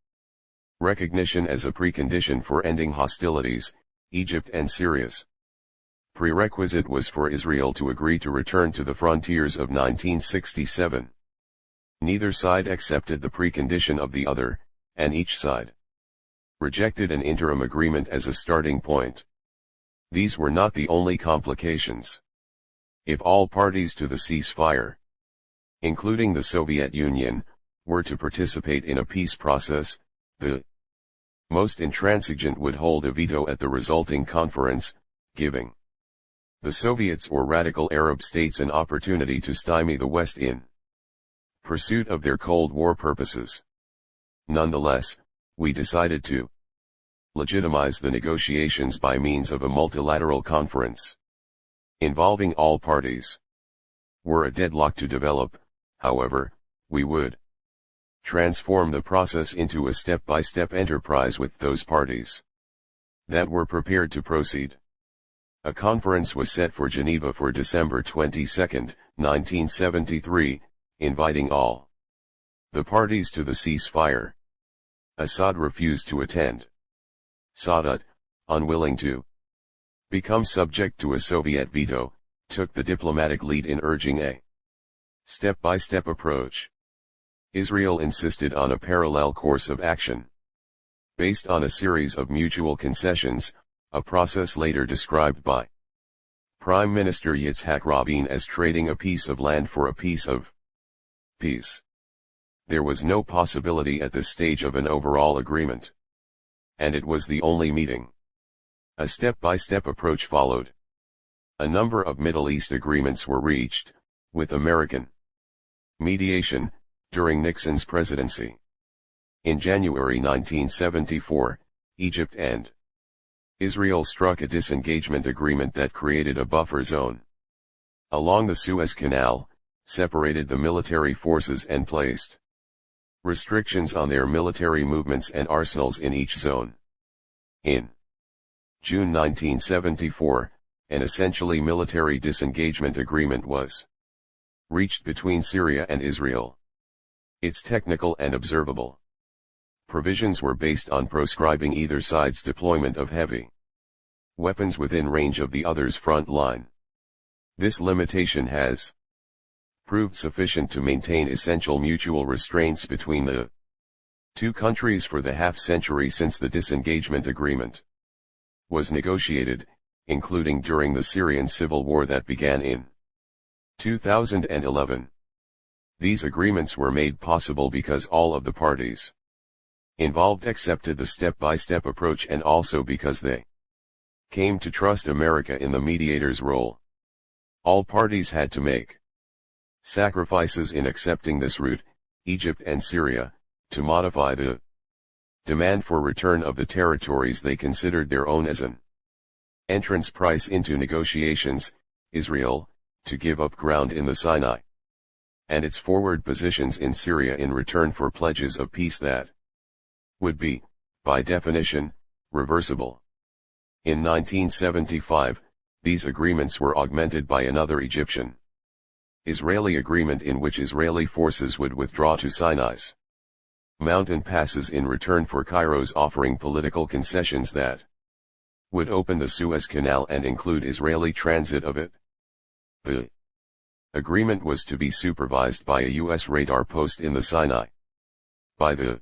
recognition as a precondition for ending hostilities. Egypt and Syria's prerequisite was for Israel to agree to return to the frontiers of 1967. Neither side accepted the precondition of the other, and each side rejected an interim agreement as a starting point. These were not the only complications. If all parties to the ceasefire, including the Soviet Union, were to participate in a peace process, the most intransigent would hold a veto at the resulting conference, giving the Soviets or radical Arab states an opportunity to stymie the West in pursuit of their Cold War purposes. Nonetheless, we decided to legitimize the negotiations by means of a multilateral conference involving all parties. Were a deadlock to develop, however, we would transform the process into a step-by-step enterprise with those parties that were prepared to proceed. A conference was set for Geneva for December 22, 1973, inviting all the parties to the ceasefire. Assad refused to attend. Sadat, unwilling to become subject to a Soviet veto, took the diplomatic lead in urging a step-by-step approach. Israel insisted on a parallel course of action, based on a series of mutual concessions, a process later described by Prime Minister Yitzhak Rabin as trading a piece of land for a piece of peace. There was no possibility at this stage of an overall agreement, and it was the only meeting. A step-by-step approach followed. A number of Middle East agreements were reached, with American mediation, during Nixon's presidency. In January 1974, Egypt and Israel struck a disengagement agreement that created a buffer zone along the Suez Canal, separated the military forces and placed restrictions on their military movements and arsenals in each zone. In June 1974, an essentially military disengagement agreement was reached between Syria and Israel. Its technical and observable provisions were based on proscribing either side's deployment of heavy weapons within range of the other's front line. This limitation has proved sufficient to maintain essential mutual restraints between the two countries for the half-century since the disengagement agreement was negotiated, including during the Syrian civil war that began in 2011. These agreements were made possible because all of the parties involved accepted the step-by-step approach and also because they came to trust America in the mediator's role. All parties had to make sacrifices in accepting this route, Egypt and Syria, to modify the demand for return of the territories they considered their own as an entrance price into negotiations, Israel, to give up ground in the Sinai and its forward positions in Syria in return for pledges of peace that would be, by definition, reversible. In 1975, these agreements were augmented by another Egyptian Israeli agreement in which Israeli forces would withdraw to Sinai's mountain passes in return for Cairo's offering political concessions that would open the Suez Canal and include Israeli transit of it. The agreement was to be supervised by a U.S. radar post in the Sinai. By the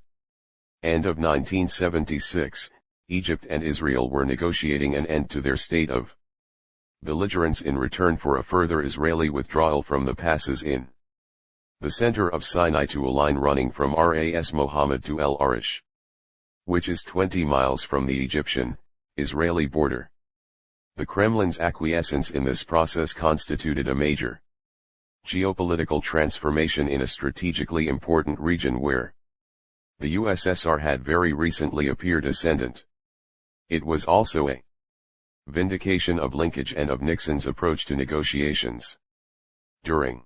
end of 1976, Egypt and Israel were negotiating an end to their state of belligerence in return for a further Israeli withdrawal from the passes in the center of Sinai to a line running from Ras Mohammed to El Arish, which is 20 miles from the Egyptian-Israeli border. The Kremlin's acquiescence in this process constituted a major geopolitical transformation in a strategically important region where the USSR had very recently appeared ascendant. It was also a vindication of linkage and of Nixon's approach to negotiations. During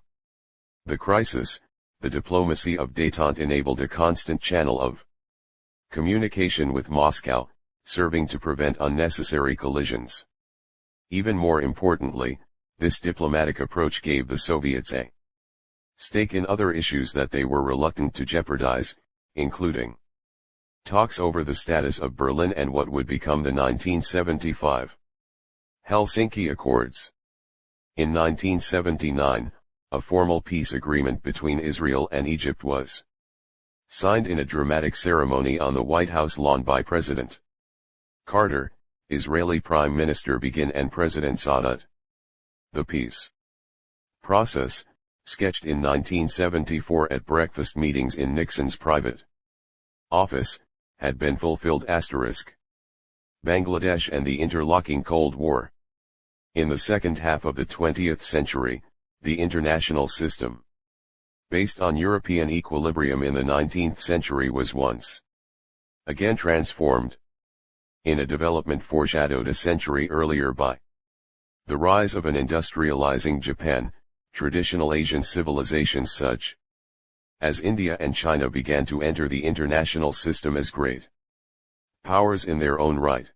the crisis, the diplomacy of détente enabled a constant channel of communication with Moscow, serving to prevent unnecessary collisions. Even more importantly, this diplomatic approach gave the Soviets a stake in other issues that they were reluctant to jeopardize, including talks over the status of Berlin and what would become the 1975 Helsinki Accords. In 1979, a formal peace agreement between Israel and Egypt was signed in a dramatic ceremony on the White House lawn by President Carter, Israeli Prime Minister Begin and President Sadat. The peace process, sketched in 1974 at breakfast meetings in Nixon's private office, had been fulfilled. Bangladesh and the interlocking Cold War. In the second half of the 20th century, the international system, based on European equilibrium in the 19th century, was once again transformed, in a development foreshadowed a century earlier by the rise of an industrializing Japan. Traditional Asian civilizations such as India and China began to enter the international system as great powers in their own right,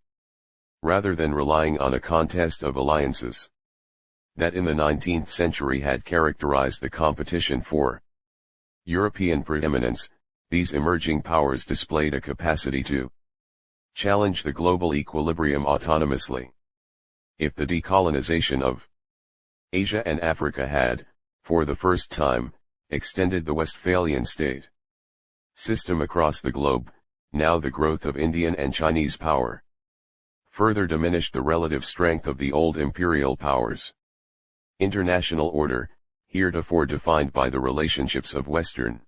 rather than relying on a contest of alliances that in the 19th century had characterized the competition for European preeminence. These emerging powers displayed a capacity to challenge the global equilibrium autonomously. If the decolonization of Asia and Africa had, for the first time, extended the Westphalian state system across the globe, now the growth of Indian and Chinese power further diminished the relative strength of the old imperial powers. International order, heretofore defined by the relationships of Western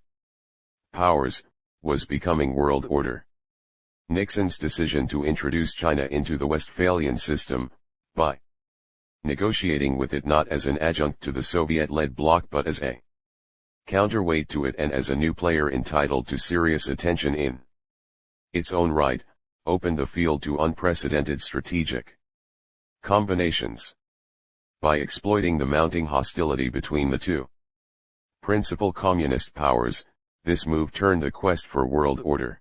powers, was becoming world order. Nixon's decision to introduce China into the Westphalian system, by negotiating with it not as an adjunct to the Soviet-led bloc but as a counterweight to it and as a new player entitled to serious attention in its own right, opened the field to unprecedented strategic combinations. By exploiting the mounting hostility between the two principal communist powers, this move turned the quest for world order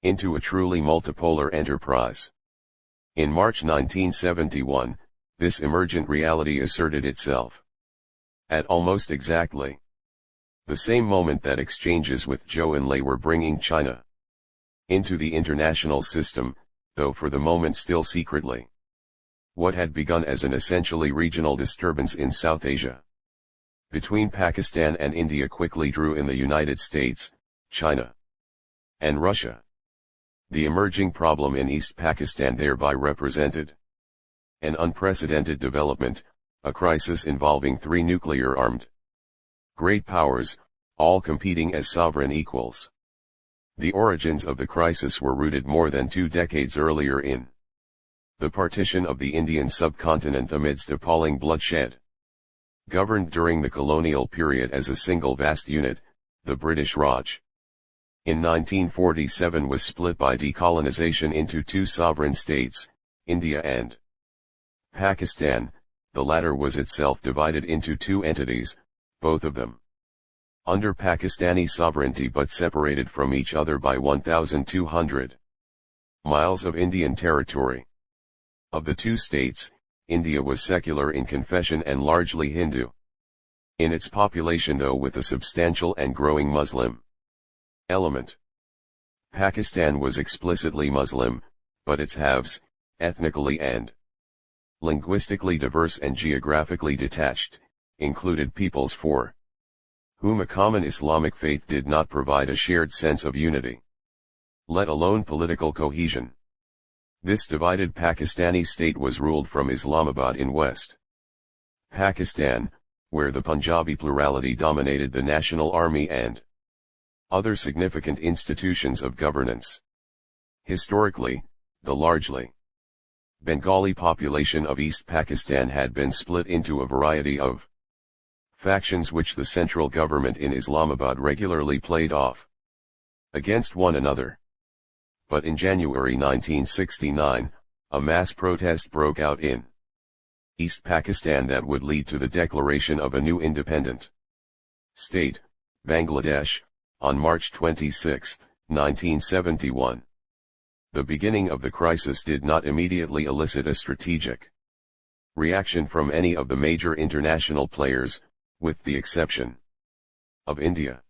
into a truly multipolar enterprise. In March 1971, this emergent reality asserted itself. At almost exactly the same moment that exchanges with Zhou Enlai were bringing China into the international system, though for the moment still secretly. What had begun as an essentially regional disturbance in South Asia between Pakistan and India quickly drew in the United States, China, and Russia. The emerging problem in East Pakistan thereby represented an unprecedented development, a crisis involving three nuclear-armed great powers, all competing as sovereign equals. The origins of the crisis were rooted more than 2 decades earlier in the partition of the Indian subcontinent amidst appalling bloodshed. Governed during the colonial period as a single vast unit, the British Raj in 1947 was split by decolonization into 2 sovereign states, India and Pakistan. The latter was itself divided into 2 entities, both of them under Pakistani sovereignty but separated from each other by 1,200 miles of Indian territory. Of the 2 states, India was secular in confession and largely Hindu in its population, though with a substantial and growing Muslim element. Pakistan was explicitly Muslim, but its halves, ethnically and linguistically diverse and geographically detached, included peoples for whom a common Islamic faith did not provide a shared sense of unity, let alone political cohesion. This divided Pakistani state was ruled from Islamabad in West Pakistan, where the Punjabi plurality dominated the national army and other significant institutions of governance. Historically, the largely Bengali population of East Pakistan had been split into a variety of factions which the central government in Islamabad regularly played off against one another. But in January 1969, a mass protest broke out in East Pakistan that would lead to the declaration of a new independent state, Bangladesh, on March 26, 1971. The beginning of the crisis did not immediately elicit a strategic reaction from any of the major international players, with the exception of India.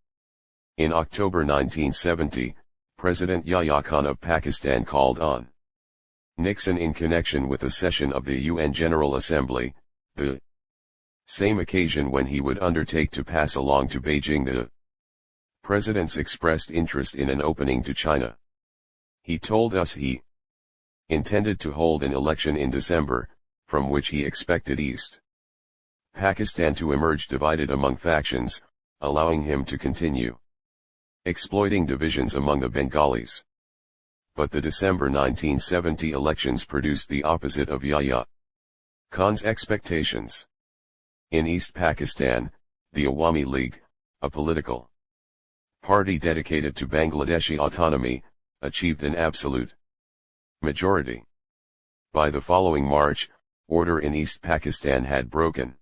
In October 1970, President Yahya Khan of Pakistan called on Nixon in connection with a session of the UN General Assembly, the same occasion when he would undertake to pass along to Beijing the president's expressed interest in an opening to China. He told us he intended to hold an election in December, from which he expected East Pakistan to emerge divided among factions, allowing him to continue exploiting divisions among the Bengalis. But the December 1970 elections produced the opposite of Yahya Khan's expectations. In East Pakistan, the Awami League, a political party dedicated to Bangladeshi autonomy, achieved an absolute majority. By the following March, order in East Pakistan had broken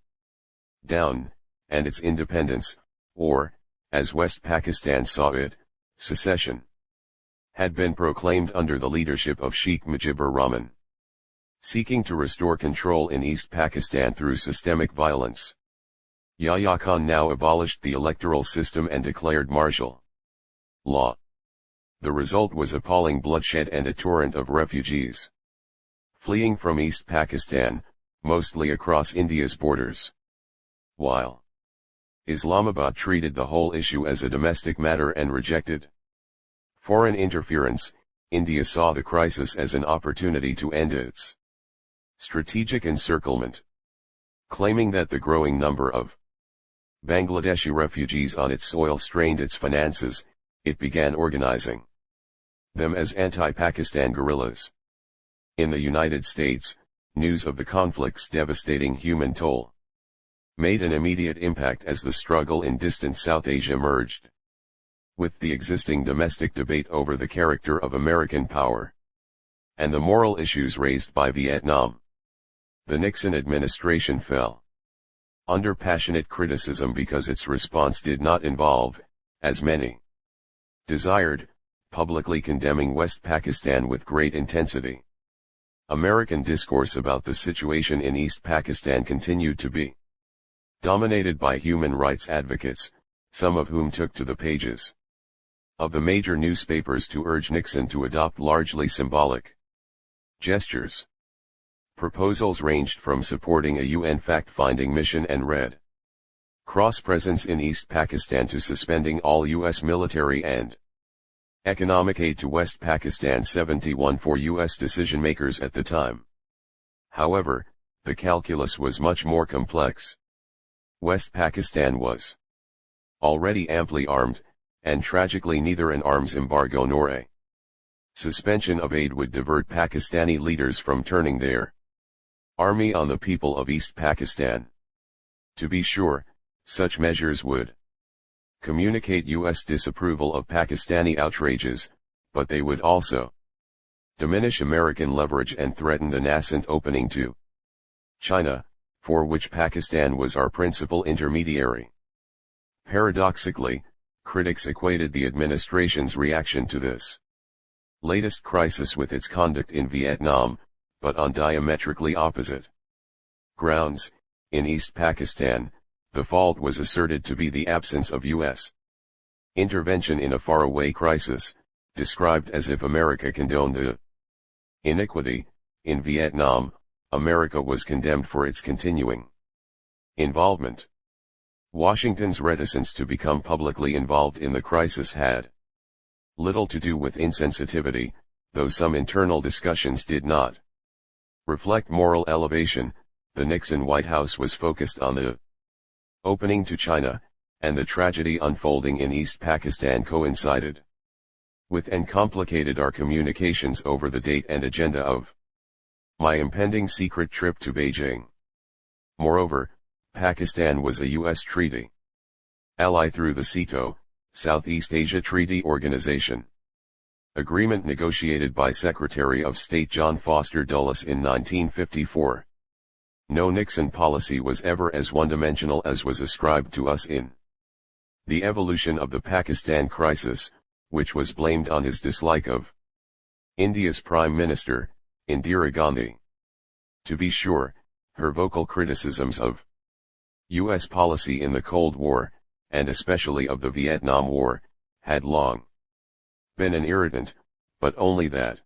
down, and its independence, or, as West Pakistan saw it, secession, had been proclaimed under the leadership of Sheikh Mujibur Rahman. Seeking to restore control in East Pakistan through systemic violence, Yahya Khan now abolished the electoral system and declared martial law. The result was appalling bloodshed and a torrent of refugees fleeing from East Pakistan, mostly across India's borders. While Islamabad treated the whole issue as a domestic matter and rejected foreign interference, India saw the crisis as an opportunity to end its strategic encirclement. Claiming that the growing number of Bangladeshi refugees on its soil strained its finances, it began organizing them as anti-Pakistan guerrillas. In the United States, news of the conflict's devastating human toll made an immediate impact as the struggle in distant South Asia merged with the existing domestic debate over the character of American power and the moral issues raised by Vietnam. The Nixon administration fell under passionate criticism because its response did not involve, as many desired, publicly condemning West Pakistan with great intensity. American discourse about the situation in East Pakistan continued to be dominated by human rights advocates, some of whom took to the pages of the major newspapers to urge Nixon to adopt largely symbolic gestures. Proposals ranged from supporting a UN fact-finding mission and Red Cross presence in East Pakistan to suspending all U.S. military and economic aid to West Pakistan. 71 for U.S. decision-makers at the time. However, the calculus was much more complex. West Pakistan was already amply armed, and tragically neither an arms embargo nor a suspension of aid would divert Pakistani leaders from turning their army on the people of East Pakistan. To be sure, such measures would communicate U.S. disapproval of Pakistani outrages, but they would also diminish American leverage and threaten the nascent opening to China, for which Pakistan was our principal intermediary. Paradoxically, critics equated the administration's reaction to this latest crisis with its conduct in Vietnam, but on diametrically opposite grounds. In East Pakistan, the fault was asserted to be the absence of U.S. intervention in a faraway crisis, described as if America condoned the iniquity. In Vietnam, America was condemned for its continuing involvement. Washington's reticence to become publicly involved in the crisis had little to do with insensitivity, though some internal discussions did not reflect moral elevation. The Nixon White House was focused on the opening to China, and the tragedy unfolding in East Pakistan coincided with and complicated our communications over the date and agenda of my impending secret trip to Beijing. Moreover, Pakistan was a U.S. treaty ally through the SEATO, Southeast Asia Treaty Organization agreement negotiated by Secretary of State John Foster Dulles in 1954. No Nixon policy was ever as one-dimensional as was ascribed to us in The evolution of the Pakistan crisis, which was blamed on his dislike of India's Prime Minister, Indira Gandhi. To be sure, her vocal criticisms of U.S. policy in the Cold War, and especially of the Vietnam War, had long been an irritant, but only that.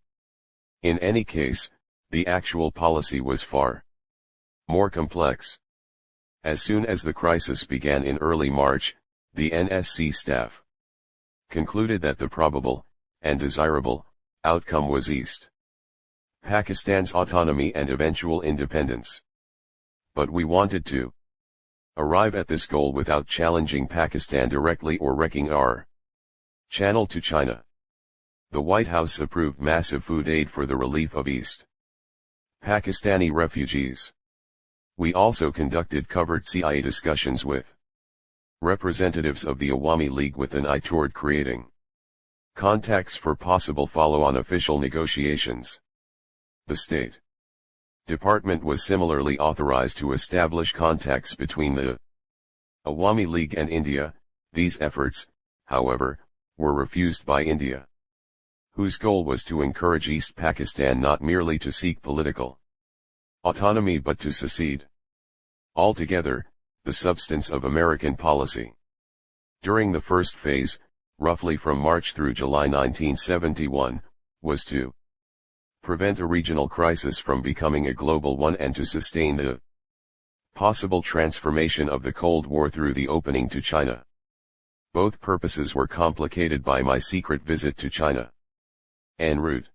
In any case, the actual policy was far more complex. As soon as the crisis began in early March, the NSC staff concluded that the probable, and desirable, outcome was East Pakistan's autonomy and eventual independence. But we wanted to arrive at this goal without challenging Pakistan directly or wrecking our channel to China. The White House approved massive food aid for the relief of East Pakistani refugees. We also conducted covert CIA discussions with representatives of the Awami League with an eye toward creating contacts for possible follow-on official negotiations. The State Department was similarly authorized to establish contacts between the Awami League and India. These efforts, however, were refused by India, whose goal was to encourage East Pakistan not merely to seek political autonomy but to secede altogether, the substance of American policy. During the first phase, roughly from March through July 1971, was to prevent a regional crisis from becoming a global one and to sustain the possible transformation of the Cold War through the opening to China. Both purposes were complicated by my secret visit to China en route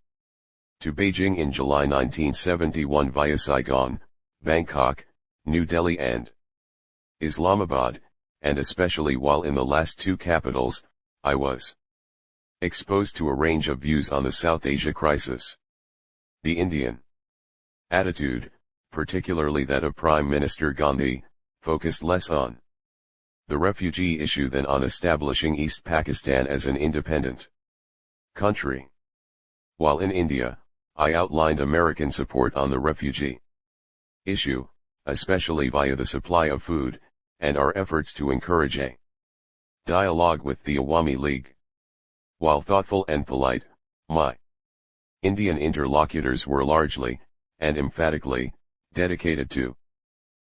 to Beijing in July 1971 via Saigon, Bangkok, New Delhi and Islamabad, and especially while in the last two capitals, I was exposed to a range of views on the South Asia crisis. The Indian attitude, particularly that of Prime Minister Gandhi, focused less on the refugee issue than on establishing East Pakistan as an independent country. While in India, I outlined American support on the refugee issue, especially via the supply of food, and our efforts to encourage a dialogue with the Awami League. While thoughtful and polite, my Indian interlocutors were largely, and emphatically, dedicated to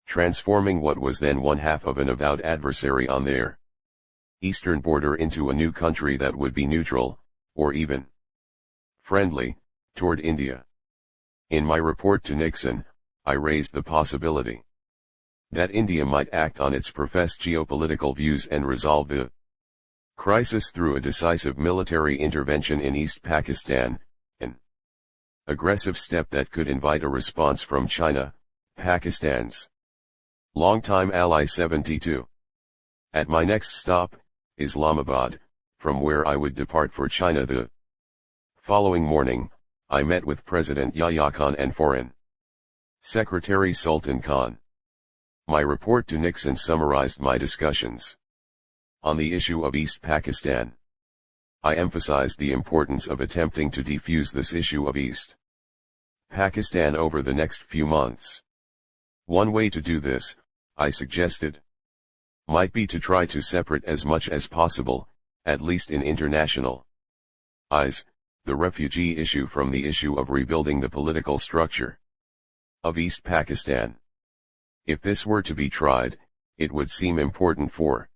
transforming what was then one half of an avowed adversary on their eastern border into a new country that would be neutral, or even friendly, toward India. In my report to Nixon, I raised the possibility that India might act on its professed geopolitical views and resolve the crisis through a decisive military intervention in East Pakistan, an aggressive step that could invite a response from China, Pakistan's longtime ally. 72. At my next stop, Islamabad, from where I would depart for China the following morning, I met with President Yahya Khan and Foreign Secretary Sultan Khan. My report to Nixon summarized my discussions on the issue of East Pakistan. I emphasized the importance of attempting to defuse this issue of East Pakistan over the next few months. One way to do this, I suggested, might be to try to separate as much as possible, at least in international eyes, the refugee issue from the issue of rebuilding the political structure of East Pakistan. If this were to be tried, it would seem important for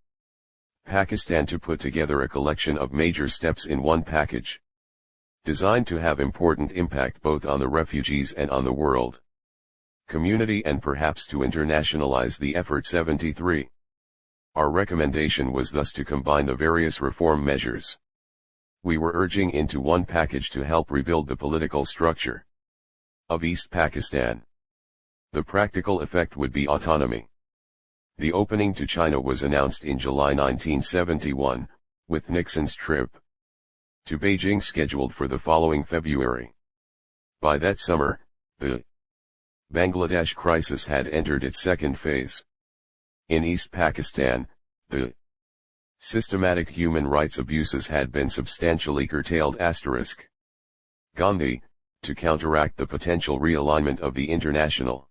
Pakistan to put together a collection of major steps in one package, designed to have important impact both on the refugees and on the world community and perhaps to internationalize the effort. 73. Our recommendation was thus to combine the various reform measures we were urging into one package to help rebuild the political structure of East Pakistan. The practical effect would be autonomy. The opening to China was announced in July 1971, with Nixon's trip to Beijing scheduled for the following February. By that summer, the Bangladesh crisis had entered its second phase. In East Pakistan, the systematic human rights abuses had been substantially curtailed. Gandhi, to counteract the potential realignment of the international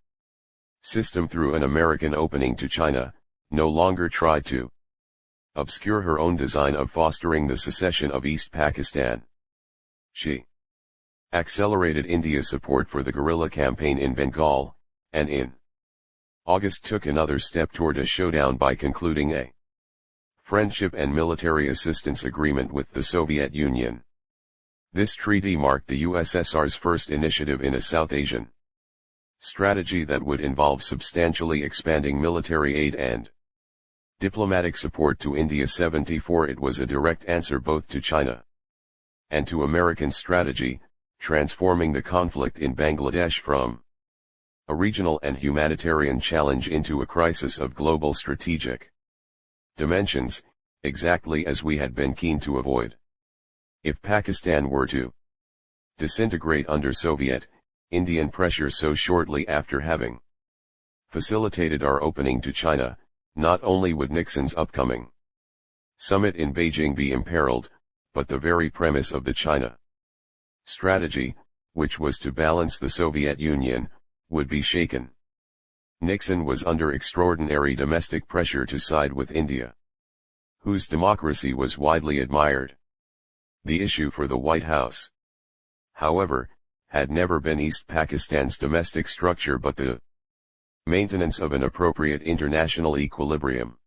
system through an American opening to China, no longer tried to obscure her own design of fostering the secession of East Pakistan. She accelerated India's support for the guerrilla campaign in Bengal, and in August took another step toward a showdown by concluding a friendship and military assistance agreement with the Soviet Union. This treaty marked the USSR's first initiative in a South Asian strategy that would involve substantially expanding military aid and diplomatic support to India. 74 It was a direct answer both to China and to American strategy, transforming the conflict in Bangladesh from a regional and humanitarian challenge into a crisis of global strategic dimensions, exactly as we had been keen to avoid. If Pakistan were to disintegrate under Soviet, Indian pressure so shortly after having facilitated our opening to China, not only would Nixon's upcoming summit in Beijing be imperiled, but the very premise of the China strategy, which was to balance the Soviet Union, would be shaken. Nixon was under extraordinary domestic pressure to side with India, whose democracy was widely admired. The issue for the White House, however, had never been East Pakistan's domestic structure but the maintenance of an appropriate international equilibrium.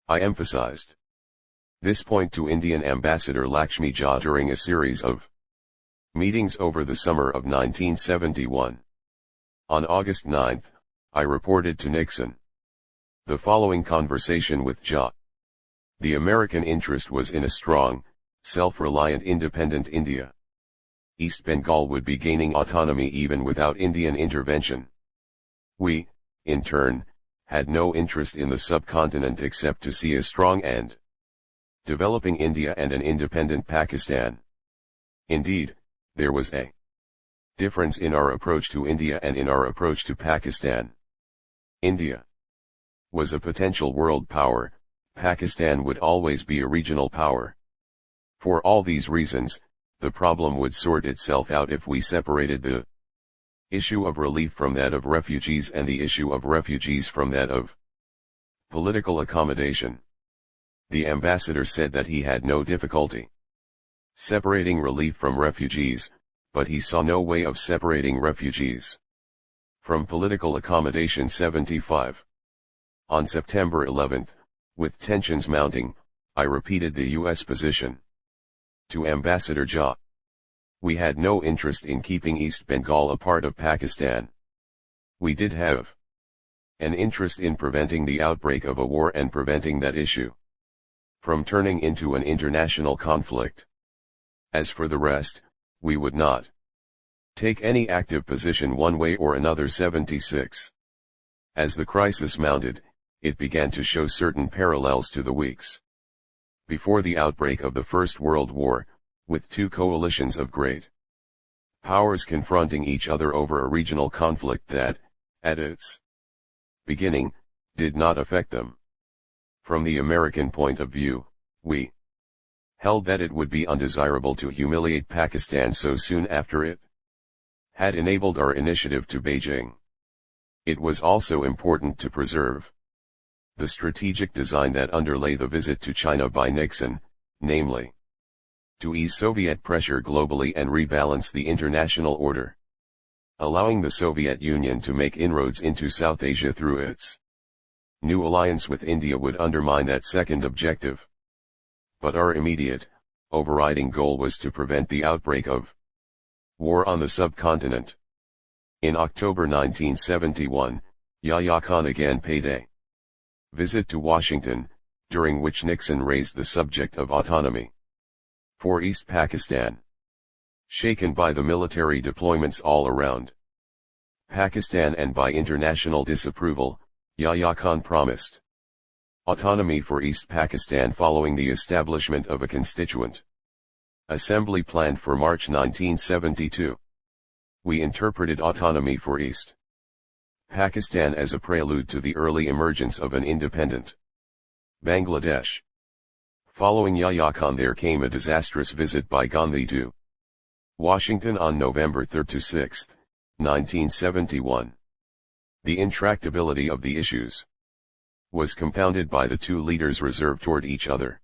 I emphasized this point to Indian Ambassador Lakshmi Jha during a series of meetings over the summer of 1971. On August 9, I reported to Nixon the following conversation with Jha. The American interest was in a strong, self-reliant independent India. East Bengal would be gaining autonomy even without Indian intervention. We, in turn, had no interest in the subcontinent except to see a strong and developing India and an independent Pakistan. Indeed, there was a difference in our approach to India and in our approach to Pakistan. India was a potential world power, Pakistan would always be a regional power. For all these reasons, the problem would sort itself out if we separated the issue of relief from that of refugees and the issue of refugees from that of political accommodation. The ambassador said that he had no difficulty separating relief from refugees, but he saw no way of separating refugees from political accommodation. 75. On September 11, with tensions mounting, I repeated the U.S. position to Ambassador Jha. We had no interest in keeping East Bengal a part of Pakistan. We did have an interest in preventing the outbreak of a war and preventing that issue from turning into an international conflict. As for the rest, we would not take any active position one way or another. 76. As the crisis mounted, it began to show certain parallels to the weeks before the outbreak of the First World War, with two coalitions of great powers confronting each other over a regional conflict that, at its beginning, did not affect them. From the American point of view, we held that it would be undesirable to humiliate Pakistan so soon after it had enabled our initiative to Beijing. It was also important to preserve the strategic design that underlay the visit to China by Nixon, namely, to ease Soviet pressure globally and rebalance the international order. Allowing the Soviet Union to make inroads into South Asia through its new alliance with India would undermine that second objective. But our immediate, overriding goal was to prevent the outbreak of war on the subcontinent. In October 1971, Yahya Khan again paid a visit to Washington, during which Nixon raised the subject of autonomy for East Pakistan. Shaken by the military deployments all around Pakistan and by international disapproval, Yahya Khan promised autonomy for East Pakistan following the establishment of a constituent assembly planned for March 1972. We interpreted autonomy for East Pakistan as a prelude to the early emergence of an independent Bangladesh. Following Yahya Khan, there came a disastrous visit by Gandhi to Washington on November 3–6, 1971. The intractability of the issues was compounded by the two leaders' reserve toward each other.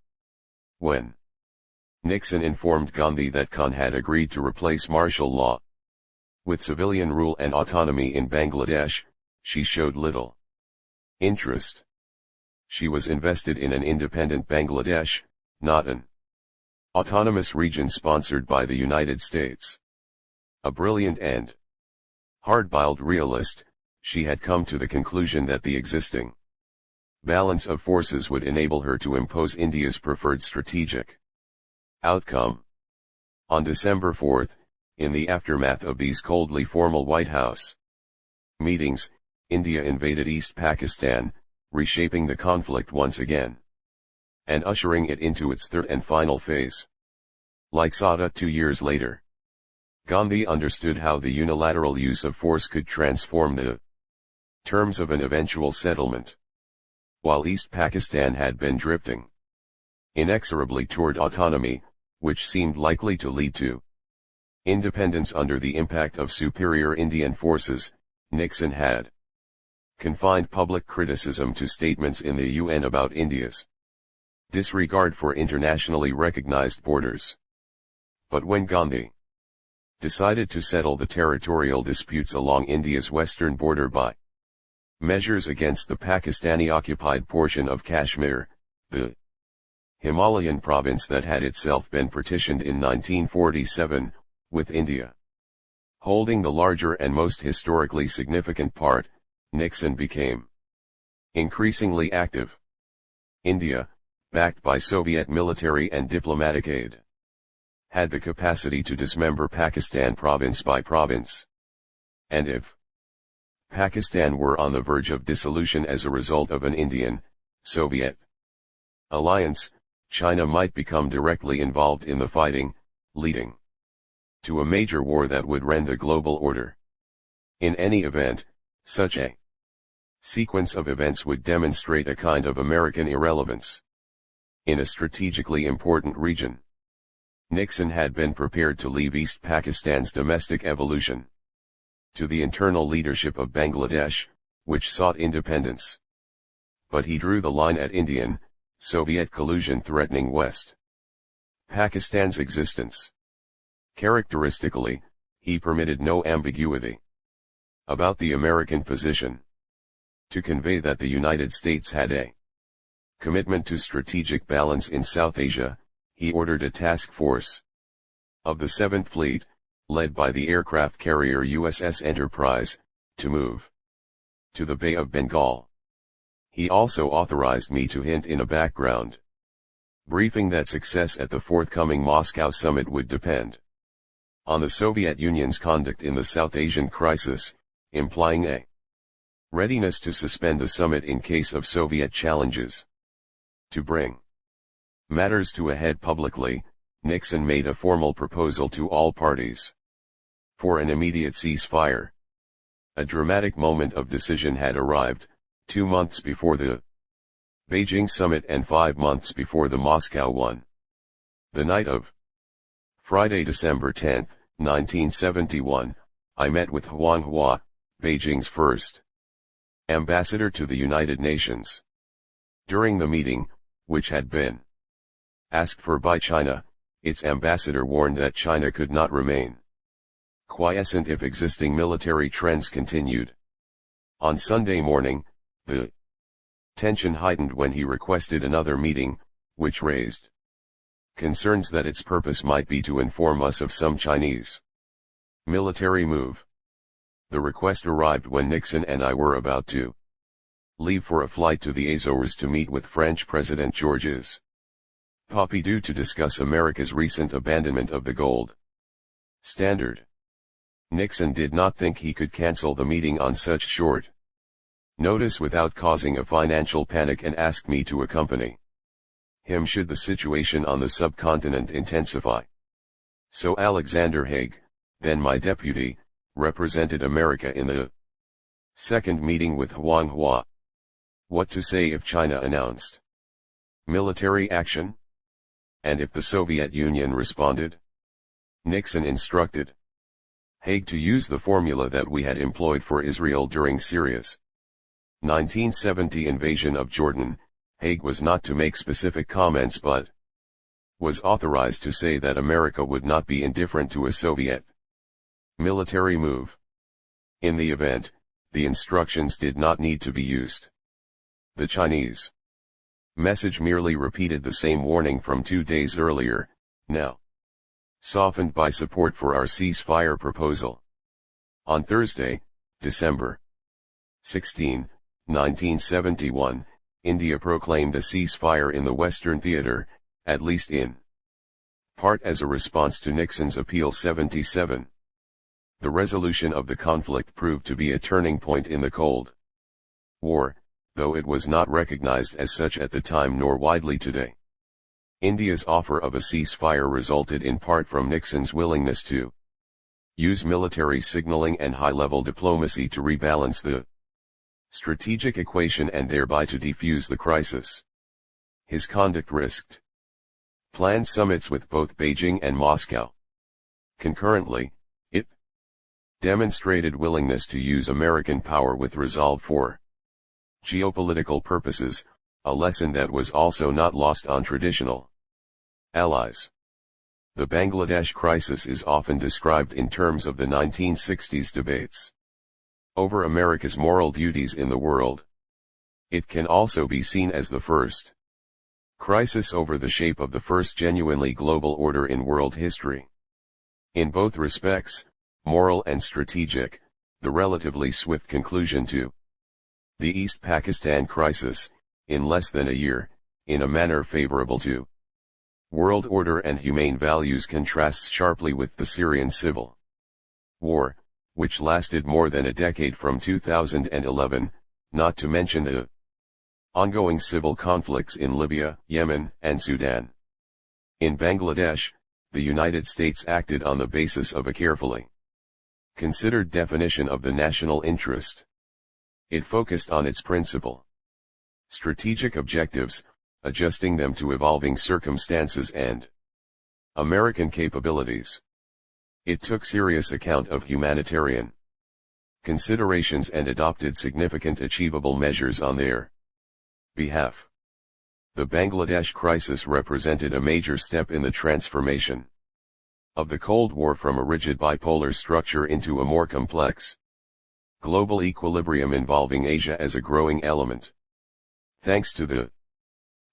When Nixon informed Gandhi that Khan had agreed to replace martial law with civilian rule and autonomy in Bangladesh, she showed little interest. She was invested in an independent Bangladesh, not an autonomous region sponsored by the United States. A brilliant and hard-boiled realist, she had come to the conclusion that the existing balance of forces would enable her to impose India's preferred strategic outcome. On December 4, in the aftermath of these coldly formal White House meetings, India invaded East Pakistan, reshaping the conflict once again, and ushering it into its third and final phase. Like Sada 2 years later, Gandhi understood how the unilateral use of force could transform the terms of an eventual settlement. While East Pakistan had been drifting inexorably toward autonomy, which seemed likely to lead to independence under the impact of superior Indian forces, Nixon had confined public criticism to statements in the UN about India's disregard for internationally recognized borders. But when Gandhi decided to settle the territorial disputes along India's western border by measures against the Pakistani-occupied portion of Kashmir, the Himalayan province that had itself been partitioned in 1947, with India holding the larger and most historically significant part, Nixon became increasingly active. India, backed by Soviet military and diplomatic aid, had the capacity to dismember Pakistan province by province. And if Pakistan were on the verge of dissolution as a result of an Indian-Soviet alliance, China might become directly involved in the fighting, leading to a major war that would rend the global order. In any event, such a sequence of events would demonstrate a kind of American irrelevance in a strategically important region. Nixon had been prepared to leave East Pakistan's domestic evolution to the internal leadership of Bangladesh, which sought independence. But he drew the line at Indian-Soviet collusion threatening West Pakistan's existence. Characteristically, he permitted no ambiguity about the American position. To convey that the United States had a commitment to strategic balance in South Asia, he ordered a task force of the 7th Fleet, led by the aircraft carrier USS Enterprise, to move to the Bay of Bengal. He also authorized me to hint in a background briefing that success at the forthcoming Moscow summit would depend on the Soviet Union's conduct in the South Asian crisis, implying a readiness to suspend the summit in case of Soviet challenges. To bring matters to a head publicly, Nixon made a formal proposal to all parties for an immediate ceasefire. A dramatic moment of decision had arrived, 2 months before the Beijing summit and 5 months before the Moscow one. The night of Friday, December 10, 1971, I met with Huang Hua, Beijing's first ambassador to the United Nations. During the meeting, which had been asked for by China, its ambassador warned that China could not remain quiescent if existing military trends continued. On Sunday morning, the tension heightened when he requested another meeting, which raised concerns that its purpose might be to inform us of some Chinese military move. The request arrived when Nixon and I were about to leave for a flight to the Azores to meet with French President Georges Pompidou to discuss America's recent abandonment of the gold standard. Nixon did not think he could cancel the meeting on such short notice without causing a financial panic and asked me to accompany him should the situation on the subcontinent intensify. So Alexander Haig, then my deputy, represented America in the second meeting with Huang Hua. What to say if China announced military action? And if the Soviet Union responded? Nixon instructed Haig to use the formula that we had employed for Israel during Syria's 1970 invasion of Jordan, Haig was not to make specific comments but was authorized to say that America would not be indifferent to a Soviet military move. In the event, the instructions did not need to be used. The Chinese message merely repeated the same warning from 2 days earlier, now softened by support for our ceasefire proposal. On Thursday, December 16, 1971, India proclaimed a ceasefire in the Western Theater, at least in part as a response to Nixon's Appeal 77. The resolution of the conflict proved to be a turning point in the Cold War, though it was not recognized as such at the time nor widely today. India's offer of a ceasefire resulted in part from Nixon's willingness to use military signaling and high-level diplomacy to rebalance the strategic equation and thereby to defuse the crisis. His conduct risked planned summits with both Beijing and Moscow. Concurrently, it demonstrated willingness to use American power with resolve for geopolitical purposes, a lesson that was also not lost on traditional allies. The Bangladesh crisis is often described in terms of the 1960s debates over America's moral duties in the world. It can also be seen as the first crisis over the shape of the first genuinely global order in world history. In both respects, moral and strategic, the relatively swift conclusion to the East Pakistan crisis, in less than a year, in a manner favorable to world order and humane values, contrasts sharply with the Syrian civil war, which lasted more than a decade from 2011, not to mention the ongoing civil conflicts in Libya, Yemen, and Sudan. In Bangladesh, the United States acted on the basis of a carefully considered definition of the national interest. It focused on its principal strategic objectives, adjusting them to evolving circumstances and American capabilities. It took serious account of humanitarian considerations and adopted significant achievable measures on their behalf. The Bangladesh crisis represented a major step in the transformation of the Cold War from a rigid bipolar structure into a more complex global equilibrium involving Asia as a growing element. Thanks to the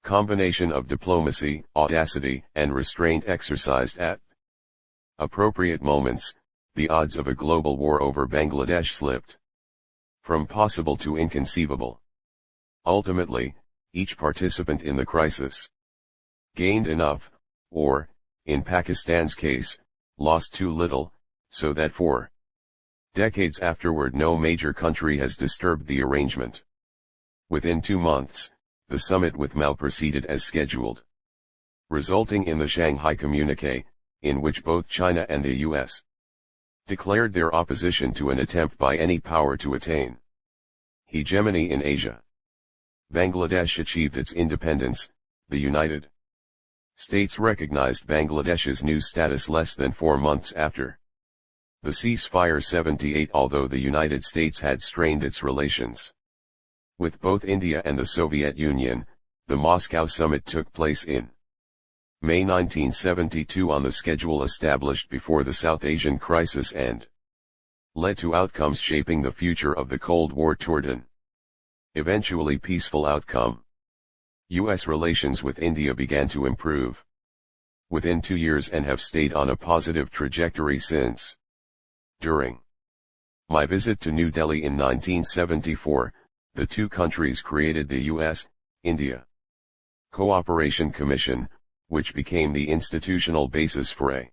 combination of diplomacy, audacity, and restraint exercised at appropriate moments, the odds of a global war over Bangladesh slipped from possible to inconceivable. Ultimately, each participant in the crisis gained enough, or, in Pakistan's case, lost too little, so that for decades afterward no major country has disturbed the arrangement. Within 2 months, the summit with Mao proceeded as scheduled, resulting in the Shanghai Communiqué, in which both China and the US declared their opposition to an attempt by any power to attain hegemony in Asia. Bangladesh achieved its independence. The United States recognized Bangladesh's new status less than 4 months after the ceasefire 78, although the United States had strained its relations with both India and the Soviet Union. The Moscow summit took place in May 1972 on the schedule established before the South Asian crisis and led to outcomes shaping the future of the Cold War toward an eventually peaceful outcome. U.S. relations with India began to improve within 2 years and have stayed on a positive trajectory since. During my visit to New Delhi in 1974, the two countries created the U.S.-India Cooperation Commission, which became the institutional basis for a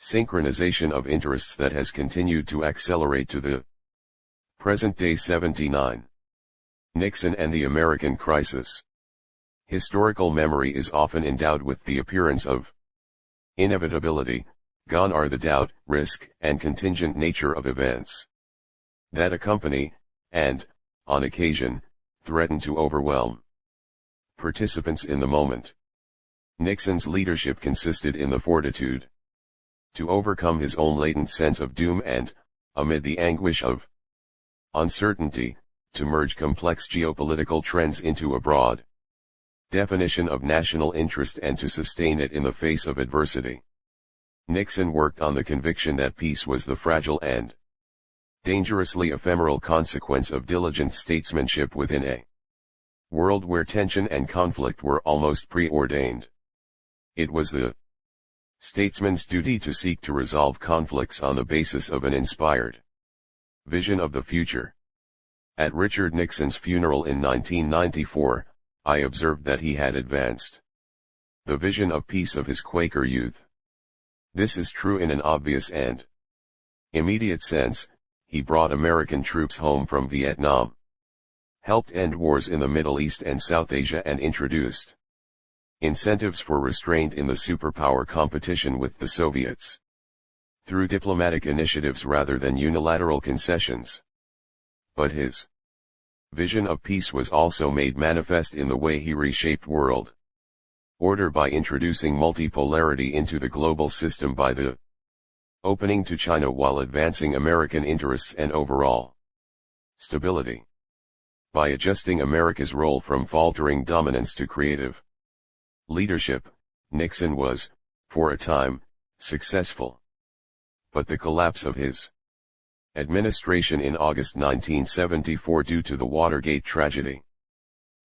synchronization of interests that has continued to accelerate to the present day. 79. Nixon and the American crisis. Historical memory is often endowed with the appearance of inevitability. Gone are the doubt, risk, and contingent nature of events that accompany, and, on occasion, threaten to overwhelm participants in the moment. Nixon's leadership consisted in the fortitude to overcome his own latent sense of doom and, amid the anguish of uncertainty, to merge complex geopolitical trends into a broad definition of national interest and to sustain it in the face of adversity. Nixon worked on the conviction that peace was the fragile and dangerously ephemeral consequence of diligent statesmanship within a world where tension and conflict were almost preordained. It was the statesman's duty to seek to resolve conflicts on the basis of an inspired vision of the future. At Richard Nixon's funeral in 1994, I observed that he had advanced the vision of peace of his Quaker youth. This is true in an obvious and immediate sense. He brought American troops home from Vietnam, helped end wars in the Middle East and South Asia, and introduced incentives for restraint in the superpower competition with the Soviets, through diplomatic initiatives rather than unilateral concessions. But his vision of peace was also made manifest in the way he reshaped world order by introducing multipolarity into the global system by the opening to China while advancing American interests and overall stability. By adjusting America's role from faltering dominance to creative leadership, Nixon was, for a time, successful. But the collapse of his administration in August 1974 due to the Watergate tragedy,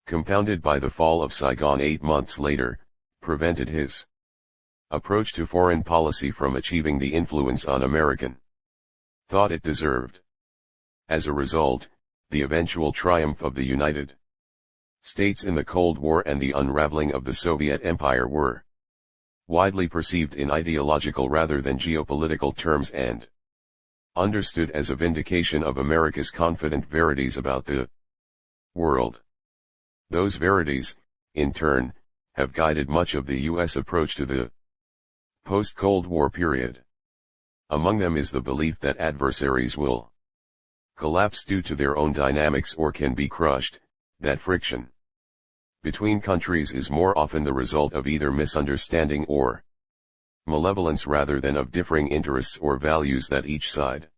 compounded by the fall of Saigon 8 months later, prevented his approach to foreign policy from achieving the influence on American thought it deserved. As a result, the eventual triumph of the United States in the Cold War and the unraveling of the Soviet Empire were widely perceived in ideological rather than geopolitical terms and understood as a vindication of America's confident verities about the world. Those verities, in turn, have guided much of the U.S. approach to the post-Cold War period. Among them is the belief that adversaries will collapse due to their own dynamics or can be crushed, that friction between countries is more often the result of either misunderstanding or malevolence rather than of differing interests or values that each side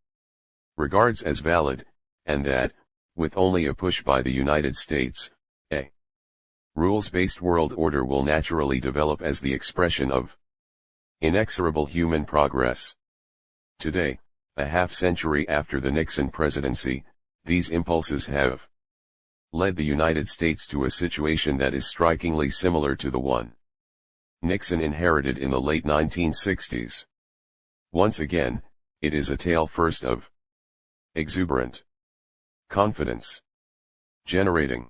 regards as valid, and that, with only a push by the United States, a rules-based world order will naturally develop as the expression of inexorable human progress. Today, a half-century after the Nixon presidency, these impulses have led the United States to a situation that is strikingly similar to the one Nixon inherited in the late 1960s. Once again, it is a tale first of exuberant confidence generating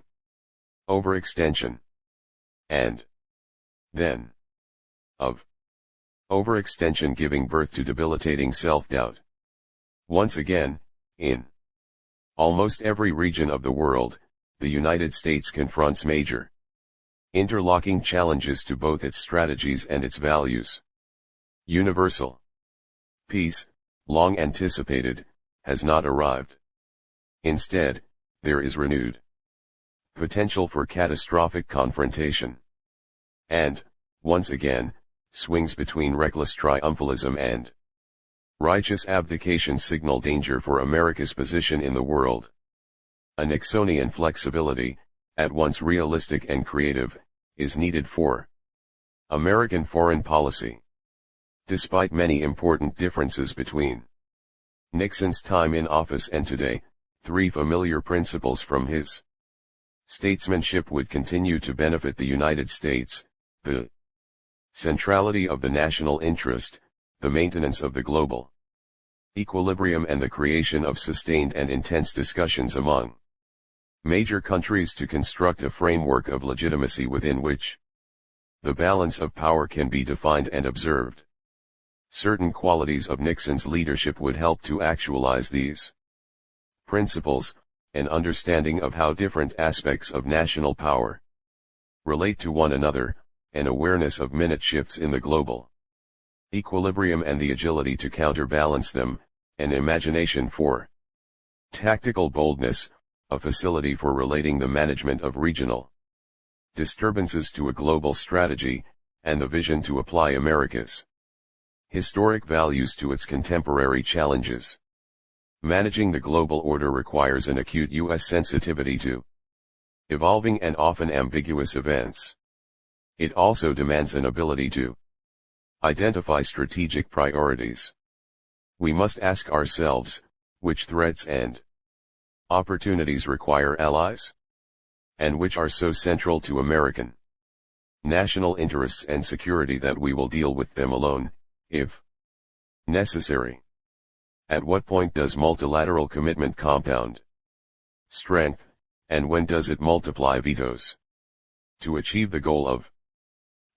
overextension, and then of overextension giving birth to debilitating self-doubt. Once again, in almost every region of the world, the United States confronts major interlocking challenges to both its strategies and its values. Universal peace, long anticipated, has not arrived. Instead, there is renewed potential for catastrophic confrontation. And, once again, swings between reckless triumphalism and righteous abdication signal danger for America's position in the world. A Nixonian flexibility, at once realistic and creative, is needed for American foreign policy. Despite many important differences between Nixon's time in office and today, three familiar principles from his statesmanship would continue to benefit the United States: the centrality of the national interest, the maintenance of the global equilibrium, and the creation of sustained and intense discussions among major countries to construct a framework of legitimacy within which the balance of power can be defined and observed. Certain qualities of Nixon's leadership would help to actualize these principles: an understanding of how different aspects of national power relate to one another, an awareness of minute shifts in the global equilibrium and the agility to counterbalance them, an imagination for tactical boldness, a facility for relating the management of regional disturbances to a global strategy, and the vision to apply America's historic values to its contemporary challenges. Managing the global order requires an acute U.S. sensitivity to evolving and often ambiguous events. It also demands an ability to identify strategic priorities. We must ask ourselves, which threats and opportunities require allies? And which are so central to American national interests and security that we will deal with them alone, if necessary? At what point does multilateral commitment compound strength, and when does it multiply vetoes? To achieve the goal of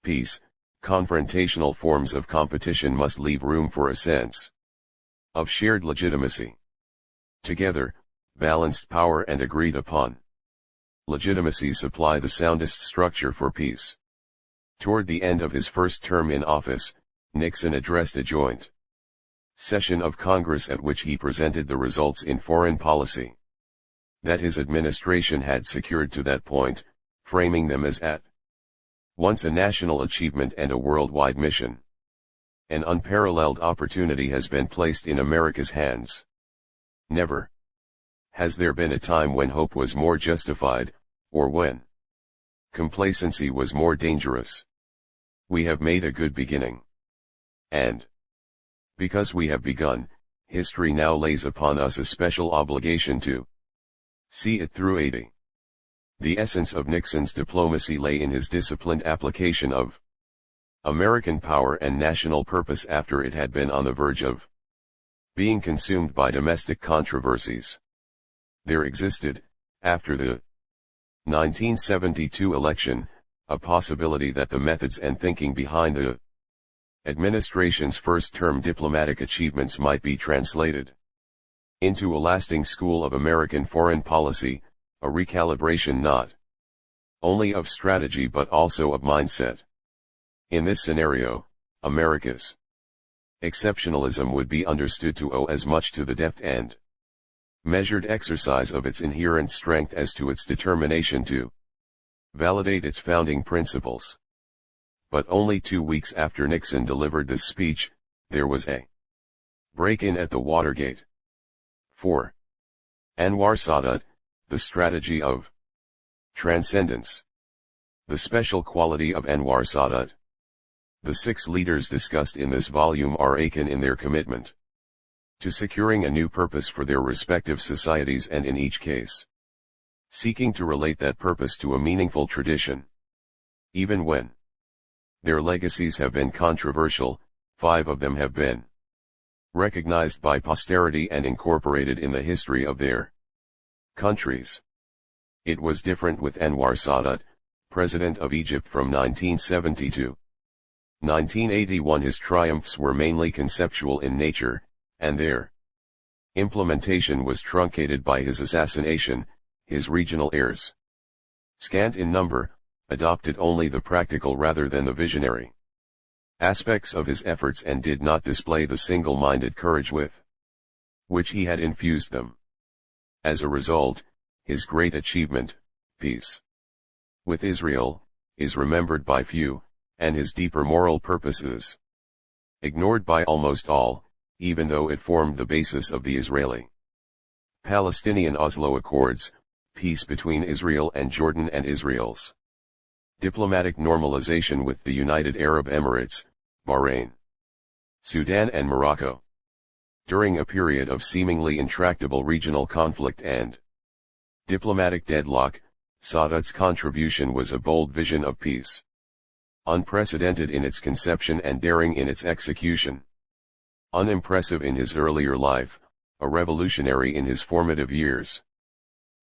peace, confrontational forms of competition must leave room for a sense of shared legitimacy. Together, balanced power and agreed upon legitimacy supply the soundest structure for peace. Toward the end of his first term in office, Nixon addressed a joint session of Congress at which he presented the results in foreign policy that his administration had secured to that point, framing them as at once a national achievement and a worldwide mission. An unparalleled opportunity has been placed in America's hands. Never has there been a time when hope was more justified, or when complacency was more dangerous. We have made a good beginning. And because we have begun, history now lays upon us a special obligation to see it through 80. The essence of Nixon's diplomacy lay in his disciplined application of American power and national purpose after it had been on the verge of being consumed by domestic controversies. There existed, after the 1972 election, a possibility that the methods and thinking behind the administration's first-term diplomatic achievements might be translated into a lasting school of American foreign policy, a recalibration not only of strategy but also of mindset. In this scenario, America's exceptionalism would be understood to owe as much to the deft and measured exercise of its inherent strength as to its determination to validate its founding principles. But only 2 weeks after Nixon delivered this speech, there was a break-in at the Watergate. 4. Anwar Sadat, the strategy of transcendence. The special quality of Anwar Sadat. The 6 leaders discussed in this volume are akin in their commitment to securing a new purpose for their respective societies, and in each case seeking to relate that purpose to a meaningful tradition. Even when their legacies have been controversial, 5 of them have been recognized by posterity and incorporated in the history of their countries. It was different with Anwar Sadat, President of Egypt from 1970 to 1981. His triumphs were mainly conceptual in nature, and their implementation was truncated by his assassination. His regional heirs, scant in number, adopted only the practical rather than the visionary aspects of his efforts and did not display the single-minded courage with which he had infused them. As a result, his great achievement, peace with Israel, is remembered by few, and his deeper moral purposes ignored by almost all, even though it formed the basis of the Israeli-Palestinian Oslo Accords, peace between Israel and Jordan, and Israel's diplomatic normalization with the United Arab Emirates, Bahrain, Sudan and Morocco. During a period of seemingly intractable regional conflict and diplomatic deadlock, Sadat's contribution was a bold vision of peace, unprecedented in its conception and daring in its execution. Unimpressive in his earlier life, a revolutionary in his formative years.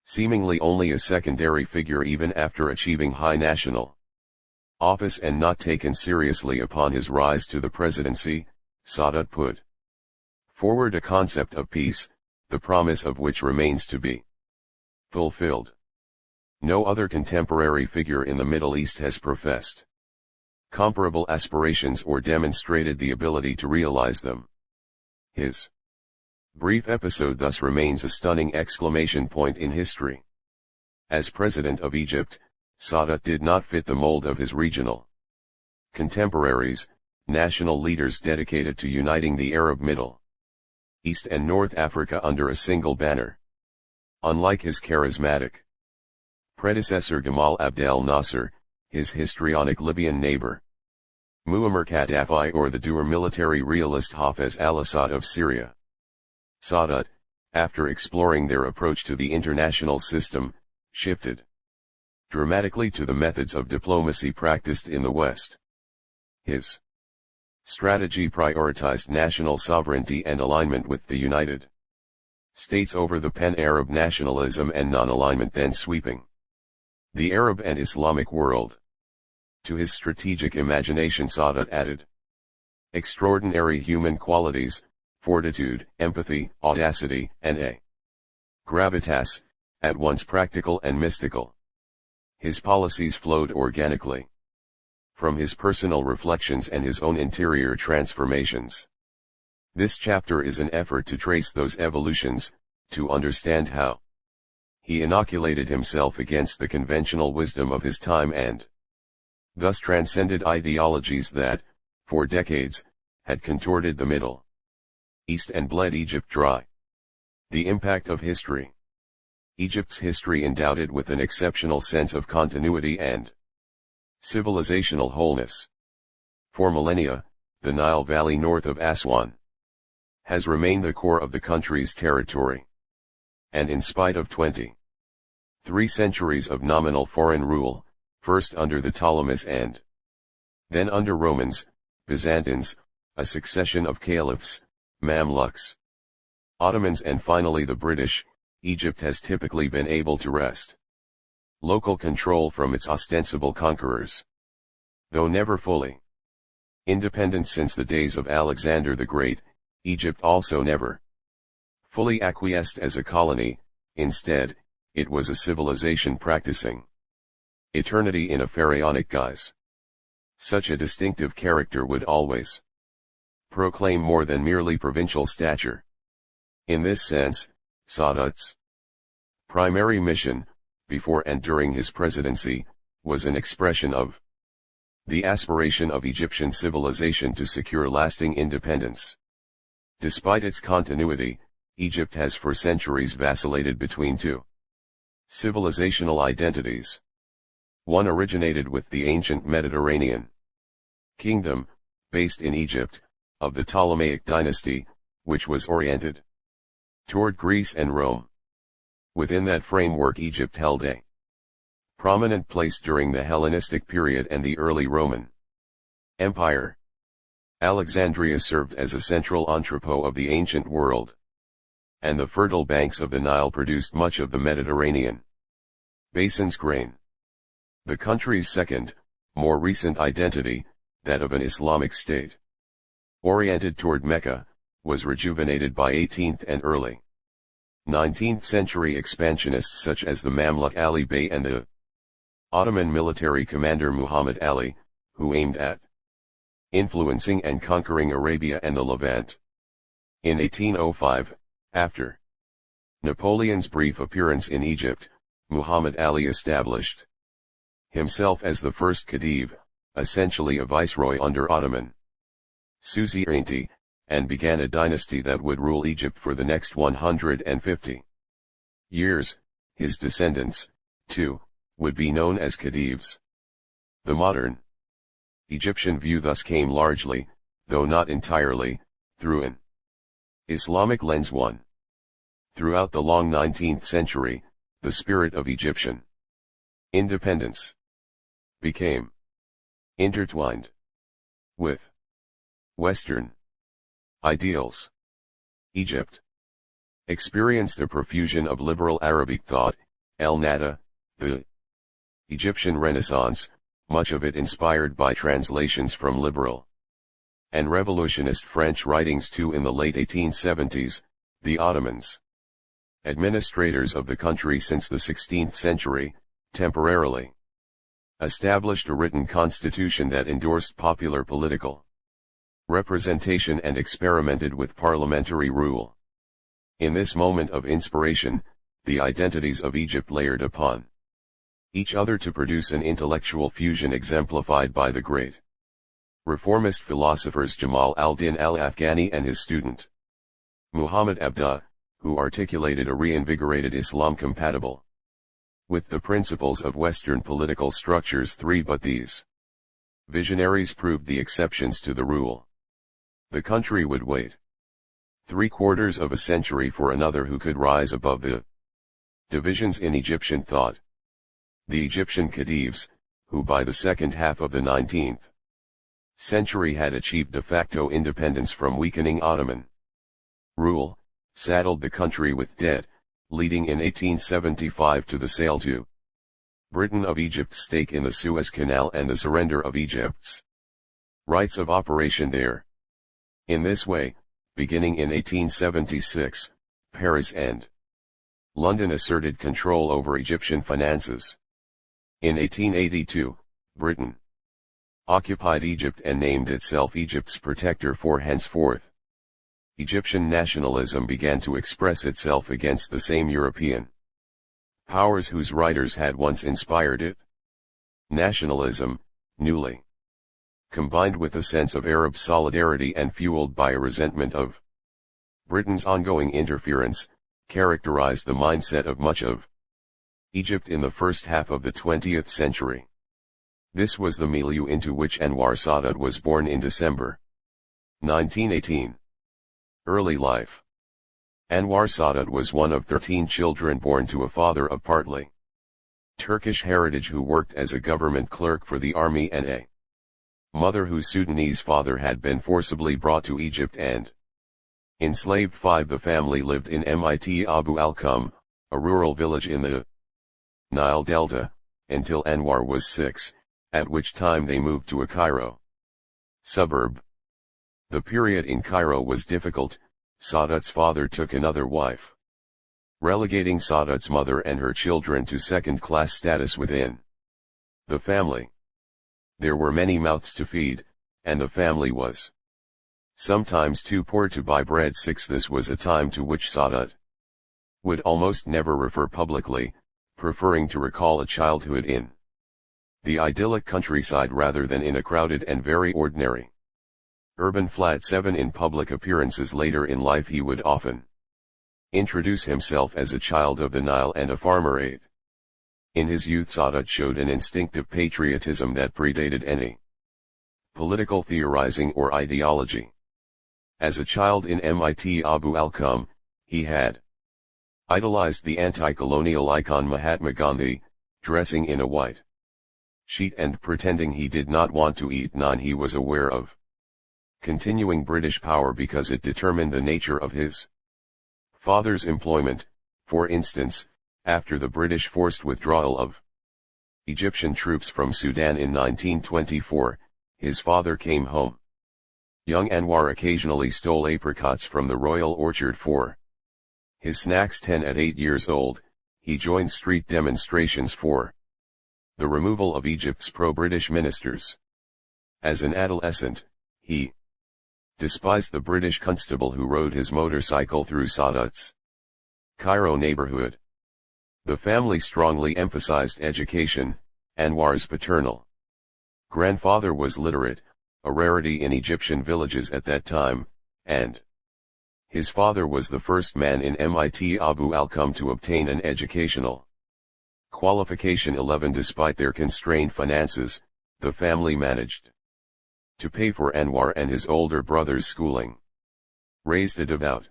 Seemingly only a secondary figure even after achieving high national office and not taken seriously upon his rise to the presidency, Sadat put forward a concept of peace, the promise of which remains to be fulfilled. No other contemporary figure in the Middle East has professed comparable aspirations or demonstrated the ability to realize them. His brief episode thus remains a stunning exclamation point in history. As President of Egypt, Sadat did not fit the mold of his regional contemporaries, national leaders dedicated to uniting the Arab Middle East and North Africa under a single banner. Unlike his charismatic predecessor Gamal Abdel Nasser, his histrionic Libyan neighbor Muammar Gaddafi, or the dour military realist Hafez al-Assad of Syria, Sadat, after exploring their approach to the international system, shifted dramatically to the methods of diplomacy practiced in the West. His strategy prioritized national sovereignty and alignment with the United States over the pan-Arab nationalism and non-alignment then sweeping the Arab and Islamic world. To his strategic imagination Sadat added extraordinary human qualities, fortitude, empathy, audacity, and a gravitas, at once practical and mystical. His policies flowed organically from his personal reflections and his own interior transformations. This chapter is an effort to trace those evolutions, to understand how he inoculated himself against the conventional wisdom of his time and thus transcended ideologies that, for decades, had contorted the Middle East and bled Egypt dry. The impact of history. Egypt's history endowed it with an exceptional sense of continuity and civilizational wholeness. For millennia, the Nile Valley north of Aswan has remained the core of the country's territory. And in spite of 23 centuries of nominal foreign rule, first under the Ptolemies and then under Romans, Byzantines, a succession of caliphs, Mamluks, Ottomans and finally the British, Egypt has typically been able to wrest local control from its ostensible conquerors. Though never fully independent since the days of Alexander the Great, Egypt also never fully acquiesced as a colony. Instead, it was a civilization practicing eternity in a pharaonic guise. Such a distinctive character would always proclaim more than merely provincial stature. In this sense, Sadat's primary mission, before and during his presidency, was an expression of the aspiration of Egyptian civilization to secure lasting independence. Despite its continuity, Egypt has for centuries vacillated between two civilizational identities. One originated with the ancient Mediterranean kingdom, based in Egypt, of the Ptolemaic dynasty, which was oriented toward Greece and Rome. Within that framework Egypt held a prominent place during the Hellenistic period and the early Roman Empire. Alexandria served as a central entrepot of the ancient world, and the fertile banks of the Nile produced much of the Mediterranean basin's grain. The country's second, more recent identity, that of an Islamic state oriented toward Mecca, was rejuvenated by 18th and early 19th century expansionists such as the Mamluk Ali Bey and the Ottoman military commander Muhammad Ali, who aimed at influencing and conquering Arabia and the Levant. In 1805, after Napoleon's brief appearance in Egypt, Muhammad Ali established himself as the first Khedive, essentially a viceroy under Ottoman suzerainty, and began a dynasty that would rule Egypt for the next 150 years. His descendants, too, would be known as Khedives. The modern Egyptian view thus came largely, though not entirely, through an Islamic lens. Throughout the long 19th century, the spirit of Egyptian independence became intertwined with Western ideals. Egypt experienced a profusion of liberal Arabic thought, El Nada, the Egyptian Renaissance, much of it inspired by translations from liberal and revolutionist French writings too. In the late 1870s, the Ottomans, administrators of the country since the 16th century, temporarily established a written constitution that endorsed popular political representation and experimented with parliamentary rule. In this moment of inspiration, the identities of Egypt layered upon each other to produce an intellectual fusion exemplified by the great reformist philosophers Jamal al-Din al-Afghani and his student Muhammad Abduh, who articulated a reinvigorated Islam compatible with the principles of Western political structures. But these visionaries proved the exceptions to the rule. The country would wait 3/4 of a century for another who could rise above the divisions in Egyptian thought. The Egyptian Khedives, who by the second half of the 19th century had achieved de facto independence from weakening Ottoman rule, saddled the country with debt, leading in 1875 to the sale to Britain of Egypt's stake in the Suez Canal and the surrender of Egypt's rights of operation there. In this way, beginning in 1876, Paris and London asserted control over Egyptian finances. In 1882, Britain occupied Egypt and named itself Egypt's protector for henceforth. Egyptian nationalism began to express itself against the same European powers whose writers had once inspired it. Nationalism, newly combined with a sense of Arab solidarity and fueled by a resentment of Britain's ongoing interference, characterized the mindset of much of Egypt in the first half of the 20th century. This was the milieu into which Anwar Sadat was born in December 1918. Early life. Anwar Sadat was one of 13 children born to a father of partly Turkish heritage who worked as a government clerk for the army and a mother whose Sudanese father had been forcibly brought to Egypt and enslaved. The family lived in Mit Abu al-Kum, a rural village in the Nile Delta, until Anwar was 6, at which time they moved to a Cairo suburb. The period in Cairo was difficult. Sadat's father took another wife, relegating Sadat's mother and her children to second-class status within the family. There were many mouths to feed, and the family was sometimes too poor to buy bread. This was a time to which Sadat would almost never refer publicly, preferring to recall a childhood in the idyllic countryside rather than in a crowded and very ordinary urban flat. 7 In public appearances later in life he would often introduce himself as a child of the Nile and a farmer aide. In his youth Sadat showed an instinctive patriotism that predated any political theorizing or ideology. As a child in Mit Abu al-Kum, he had idolized the anti-colonial icon Mahatma Gandhi, dressing in a white sheet and pretending he did not want to eat naan. He was aware of continuing British power because it determined the nature of his father's employment. For instance, after the British forced withdrawal of Egyptian troops from Sudan in 1924, his father came home. Young Anwar occasionally stole apricots from the royal orchard for his snacks. At 8 years old, he joined street demonstrations for the removal of Egypt's pro-British ministers. As an adolescent, he despised the British constable who rode his motorcycle through Sadat's Cairo neighborhood. The family strongly emphasized education. Anwar's paternal grandfather was literate, a rarity in Egyptian villages at that time, and his father was the first man in Mit Abu al-Kum to obtain an educational qualification. 11 Despite their constrained finances, the family managed to pay for Anwar and his older brother's schooling. Raised a devout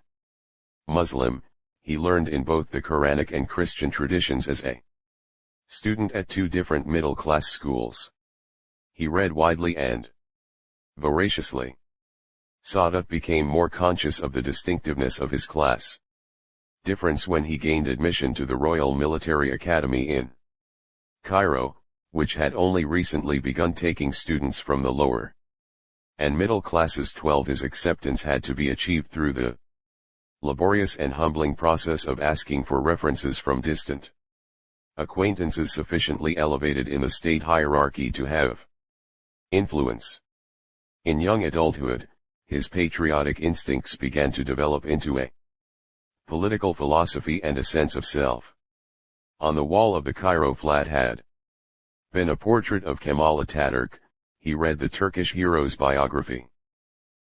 Muslim, he learned in both the Quranic and Christian traditions as a student at 2 different middle-class schools. He read widely and voraciously. Sadat became more conscious of the distinctiveness of his class difference when he gained admission to the Royal Military Academy in Cairo, which had only recently begun taking students from the lower and middle classes. 12 His acceptance had to be achieved through the laborious and humbling process of asking for references from distant acquaintances sufficiently elevated in the state hierarchy to have influence. In young adulthood, his patriotic instincts began to develop into a political philosophy and a sense of self. On the wall of the Cairo flat had been a portrait of Kemal Ataturk. He read the Turkish hero's biography.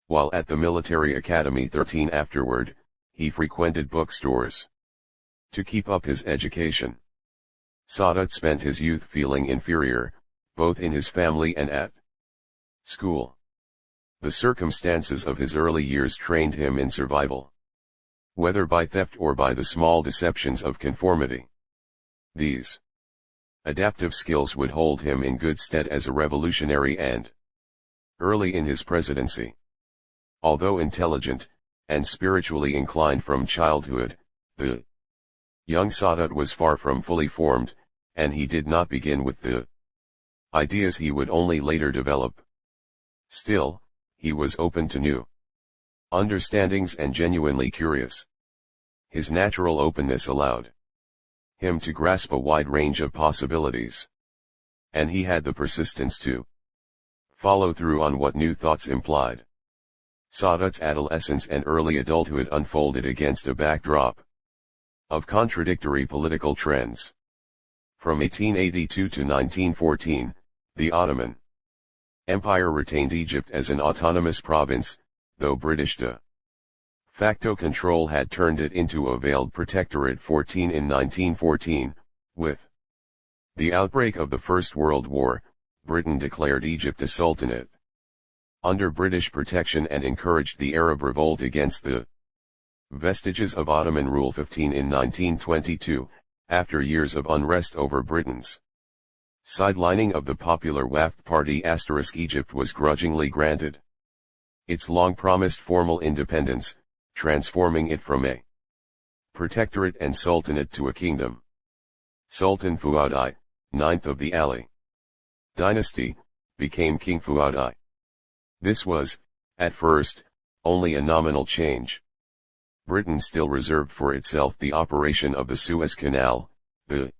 While at the military academy 13 afterward, he frequented bookstores to keep up his education. Sadat spent his youth feeling inferior, both in his family and at school. The circumstances of his early years trained him in survival, whether by theft or by the small deceptions of conformity. These adaptive skills would hold him in good stead as a revolutionary and early in his presidency. Although intelligent and spiritually inclined from childhood, the young Sadat was far from fully formed, and he did not begin with the ideas he would only later develop. Still, he was open to new understandings and genuinely curious. His natural openness allowed him to grasp a wide range of possibilities, and he had the persistence to follow through on what new thoughts implied. Sadat's adolescence and early adulthood unfolded against a backdrop of contradictory political trends. From 1882 to 1914, the Ottoman Empire retained Egypt as an autonomous province, though British de facto control had turned it into a veiled protectorate. In 1914, with the outbreak of the First World War, Britain declared Egypt a sultanate under British protection and encouraged the Arab revolt against the vestiges of Ottoman rule. In 1922, after years of unrest over Britain's sidelining of the popular Wafd Party, Egypt was grudgingly granted its long-promised formal independence, transforming it from a protectorate and sultanate to a kingdom. Sultan Fuad I, ninth of the Ali dynasty, became King Fuad I. This was, at first, only a nominal change. Britain still reserved for itself the operation of the Suez Canal, the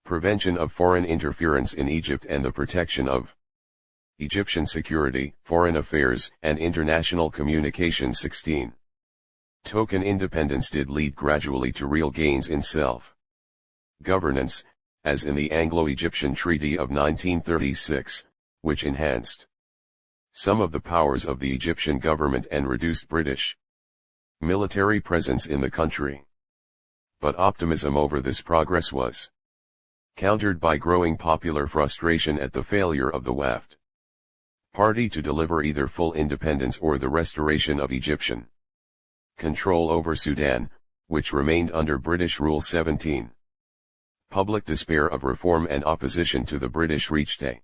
prevention of foreign interference in Egypt and the protection of Egyptian security, foreign affairs, and international communication. 16. Token independence did lead gradually to real gains in self-governance, as in the Anglo-Egyptian Treaty of 1936, which enhanced some of the powers of the Egyptian government and reduced British military presence in the country. But optimism over this progress was countered by growing popular frustration at the failure of the Wafd Party to deliver either full independence or the restoration of Egyptian control over Sudan, which remained under British rule. 17. Public despair of reform and opposition to the British reached a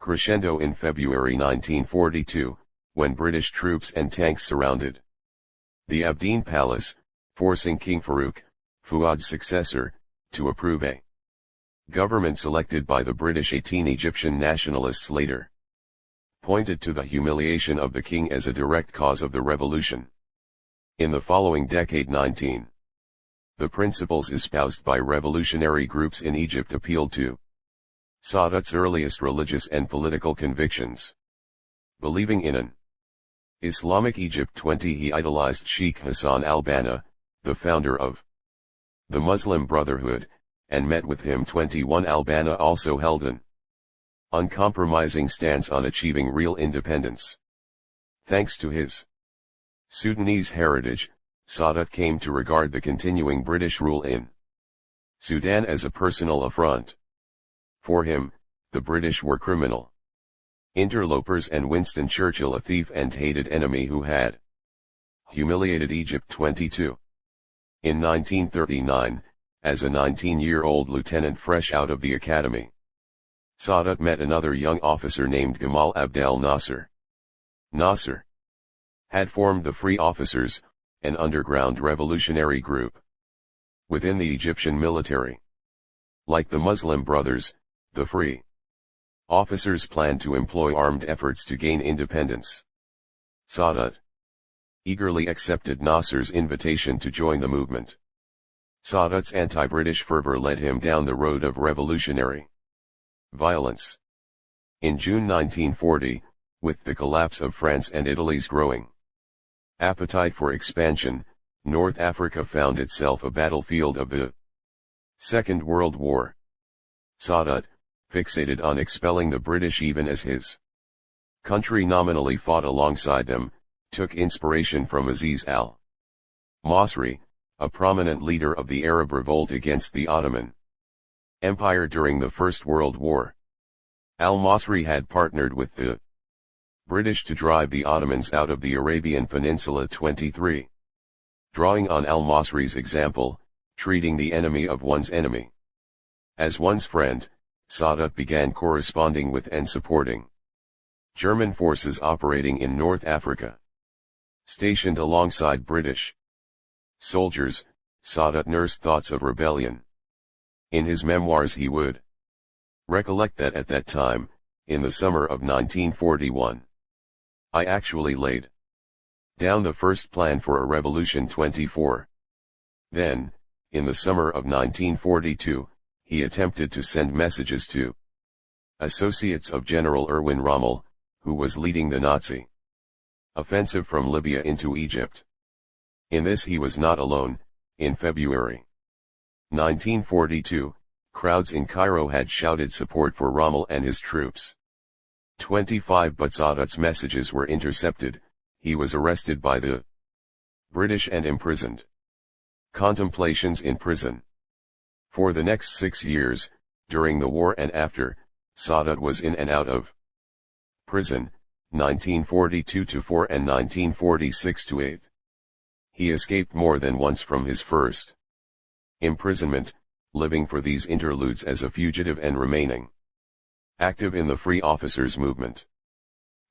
crescendo in February 1942, when British troops and tanks surrounded the Abdeen Palace, forcing King Farouk, Fuad's successor, to approve a government selected by the British. 18 Egyptian nationalists later pointed to the humiliation of the king as a direct cause of the revolution. In the following decade. 19. The principles espoused by revolutionary groups in Egypt appealed to Sadat's earliest religious and political convictions. Believing in an Islamic Egypt. 20 He idolized Sheikh Hassan al-Banna, the founder of the Muslim Brotherhood, and met with him. 21 Al-Banna also held an uncompromising stance on achieving real independence. Thanks to his Sudanese heritage, Sadat came to regard the continuing British rule in Sudan as a personal affront. For him, the British were criminal interlopers and Winston Churchill a thief and hated enemy who had humiliated Egypt. 22. In 1939, as a 19-year-old lieutenant fresh out of the academy, Sadat met another young officer named Gamal Abdel Nasser. Nasser had formed the Free Officers, an underground revolutionary group within the Egyptian military. Like the Muslim Brothers, the Free Officers planned to employ armed efforts to gain independence. Sadat eagerly accepted Nasser's invitation to join the movement. Sadat's anti-British fervor led him down the road of revolutionary violence. In June 1940, with the collapse of France and Italy's growing appetite for expansion, North Africa found itself a battlefield of the Second World War. Sadat, fixated on expelling the British even as his country nominally fought alongside them, took inspiration from Aziz al Masri, a prominent leader of the Arab revolt against the Ottoman Empire during the First World War. Al-Masri had partnered with the British to drive the Ottomans out of the Arabian Peninsula. 23. Drawing on al-Masri's example, treating the enemy of one's enemy as one's friend, Sadat began corresponding with and supporting German forces operating in North Africa. Stationed alongside British soldiers, Sadat nursed thoughts of rebellion. In his memoirs he would recollect that at that time, in the summer of 1941, I actually laid down the first plan for a revolution. 24. Then, in the summer of 1942, he attempted to send messages to associates of General Erwin Rommel, who was leading the Nazi offensive from Libya into Egypt. In this he was not alone. In February 1942, crowds in Cairo had shouted support for Rommel and his troops. 25. But Sadat's messages were intercepted, he was arrested by the British and imprisoned. Contemplations in prison. For the next 6 years, during the war and after, Sadat was in and out of prison, 1942-4 and 1946-8. He escaped more than once from his first imprisonment, living for these interludes as a fugitive and remaining active in the Free Officers movement.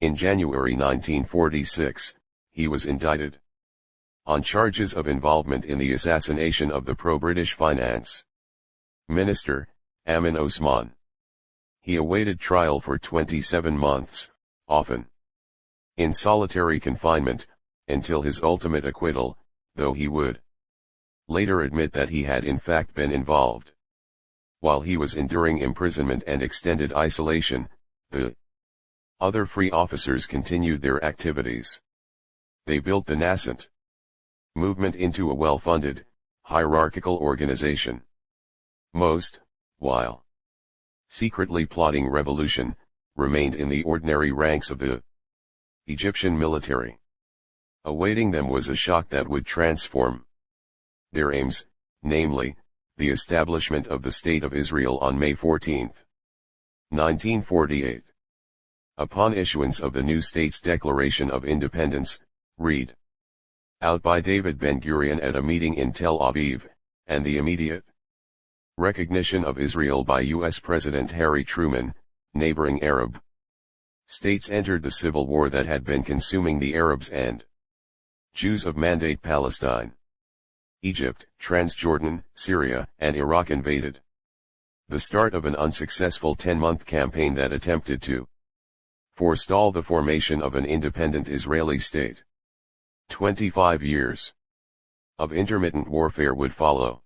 In January 1946, he was indicted on charges of involvement in the assassination of the pro-British finance minister, Amin Osman. He awaited trial for 27 months, often in solitary confinement, until his ultimate acquittal, though he would later admit that he had in fact been involved. While he was enduring imprisonment and extended isolation, the other free officers continued their activities. They built the nascent movement into a well-funded, hierarchical organization. Most, while secretly plotting revolution, remained in the ordinary ranks of the Egyptian military. Awaiting them was a shock that would transform their aims, namely, the establishment of the State of Israel on May 14, 1948. Upon issuance of the new state's Declaration of Independence, read out by David Ben-Gurion at a meeting in Tel Aviv, and the immediate recognition of Israel by U.S. President Harry Truman, neighboring Arab states entered the civil war that had been consuming the Arabs and Jews of Mandate Palestine. Egypt, Transjordan, Syria, and Iraq invaded. The start of an unsuccessful 10-month campaign that attempted to forestall the formation of an independent Israeli state. 25 years of intermittent warfare would follow.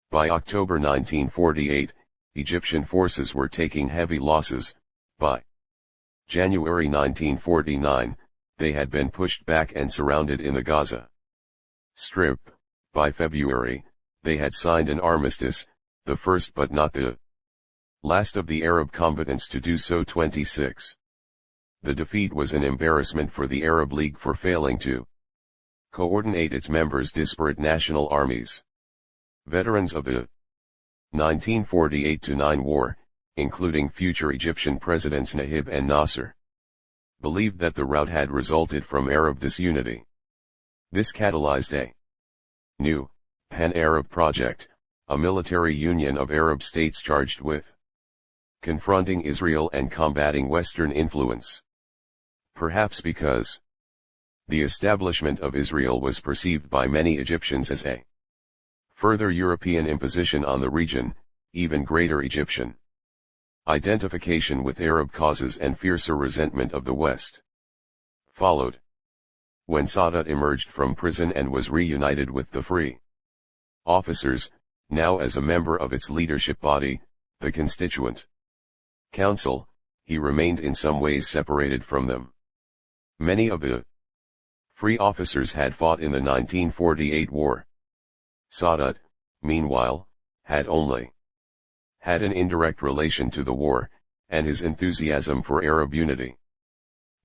By October 1948, Egyptian forces were taking heavy losses. By January 1949, they had been pushed back and surrounded in the Gaza Strip. By February, they had signed an armistice, the first but not the last of the Arab combatants to do so. 26. The defeat was an embarrassment for the Arab League for failing to coordinate its members' disparate national armies. Veterans of the 1948-9 war, including future Egyptian presidents Nahib and Nasser, believed that the rout had resulted from Arab disunity. This catalyzed a new pan-Arab project, a military union of Arab states charged with confronting Israel and combating Western influence. Perhaps because the establishment of Israel was perceived by many Egyptians as a further European imposition on the region, even greater Egyptian identification with Arab causes and fiercer resentment of the West followed. When Sadat emerged from prison and was reunited with the free officers, now as a member of its leadership body, the Constituent Council, he remained in some ways separated from them. Many of the free officers had fought in the 1948 war. Sadat, meanwhile, had only had an indirect relation to the war, and his enthusiasm for Arab unity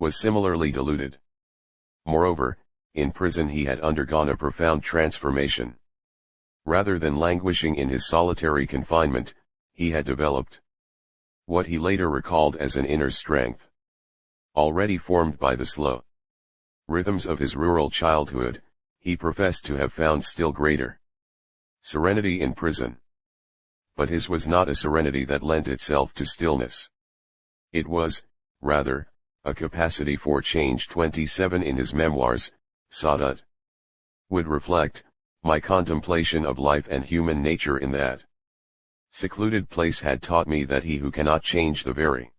was similarly diluted. Moreover, in prison he had undergone a profound transformation. Rather than languishing in his solitary confinement, he had developed what he later recalled as an inner strength, already formed by the slow rhythms of his rural childhood. He professed to have found still greater serenity in prison. But his was not a serenity that lent itself to stillness. It was, rather, a capacity for change. 27 In his memoirs, Sadat would reflect, "My contemplation of life and human nature in that secluded place had taught me that he who cannot change the very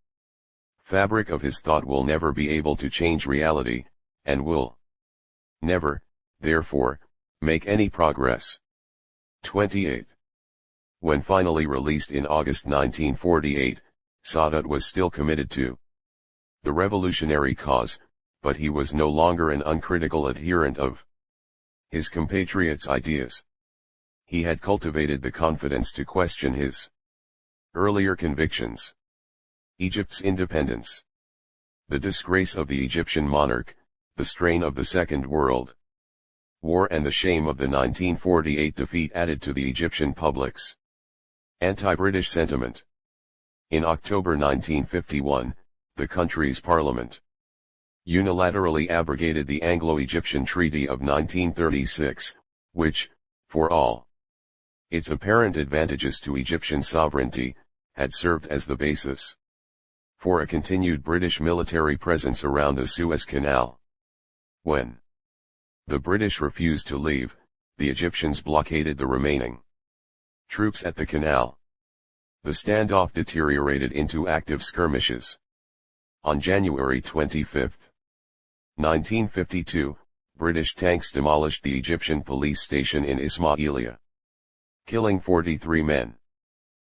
fabric of his thought will never be able to change reality, and will never, therefore, make any progress." 28. When finally released in August 1948, Sadat was still committed to the revolutionary cause, but he was no longer an uncritical adherent of his compatriots' ideas. He had cultivated the confidence to question his earlier convictions. Egypt's independence, the disgrace of the Egyptian monarch, the strain of the Second World War and the shame of the 1948 defeat added to the Egyptian public's anti-British sentiment. In October 1951, the country's parliament unilaterally abrogated the Anglo-Egyptian Treaty of 1936, which, for all its apparent advantages to Egyptian sovereignty, had served as the basis for a continued British military presence around the Suez Canal. When the British refused to leave, the Egyptians blockaded the remaining troops at the canal. The standoff deteriorated into active skirmishes. On January 25, 1952, British tanks demolished the Egyptian police station in Ismailia, killing 43 men.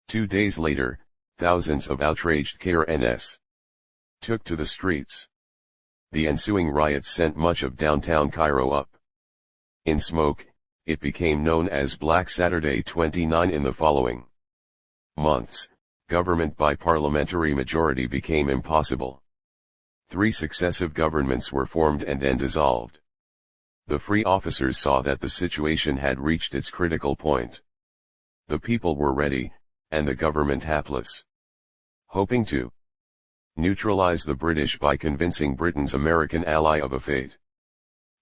2 days later, thousands of outraged KRNS took to the streets. The ensuing riots sent much of downtown Cairo up in smoke. It became known as Black Saturday. 29 In the following months, government by parliamentary majority became impossible. 3 successive governments were formed and then dissolved. The free officers saw that the situation had reached its critical point. The people were ready, and the government hapless. Hoping to neutralize the British by convincing Britain's American ally of a fait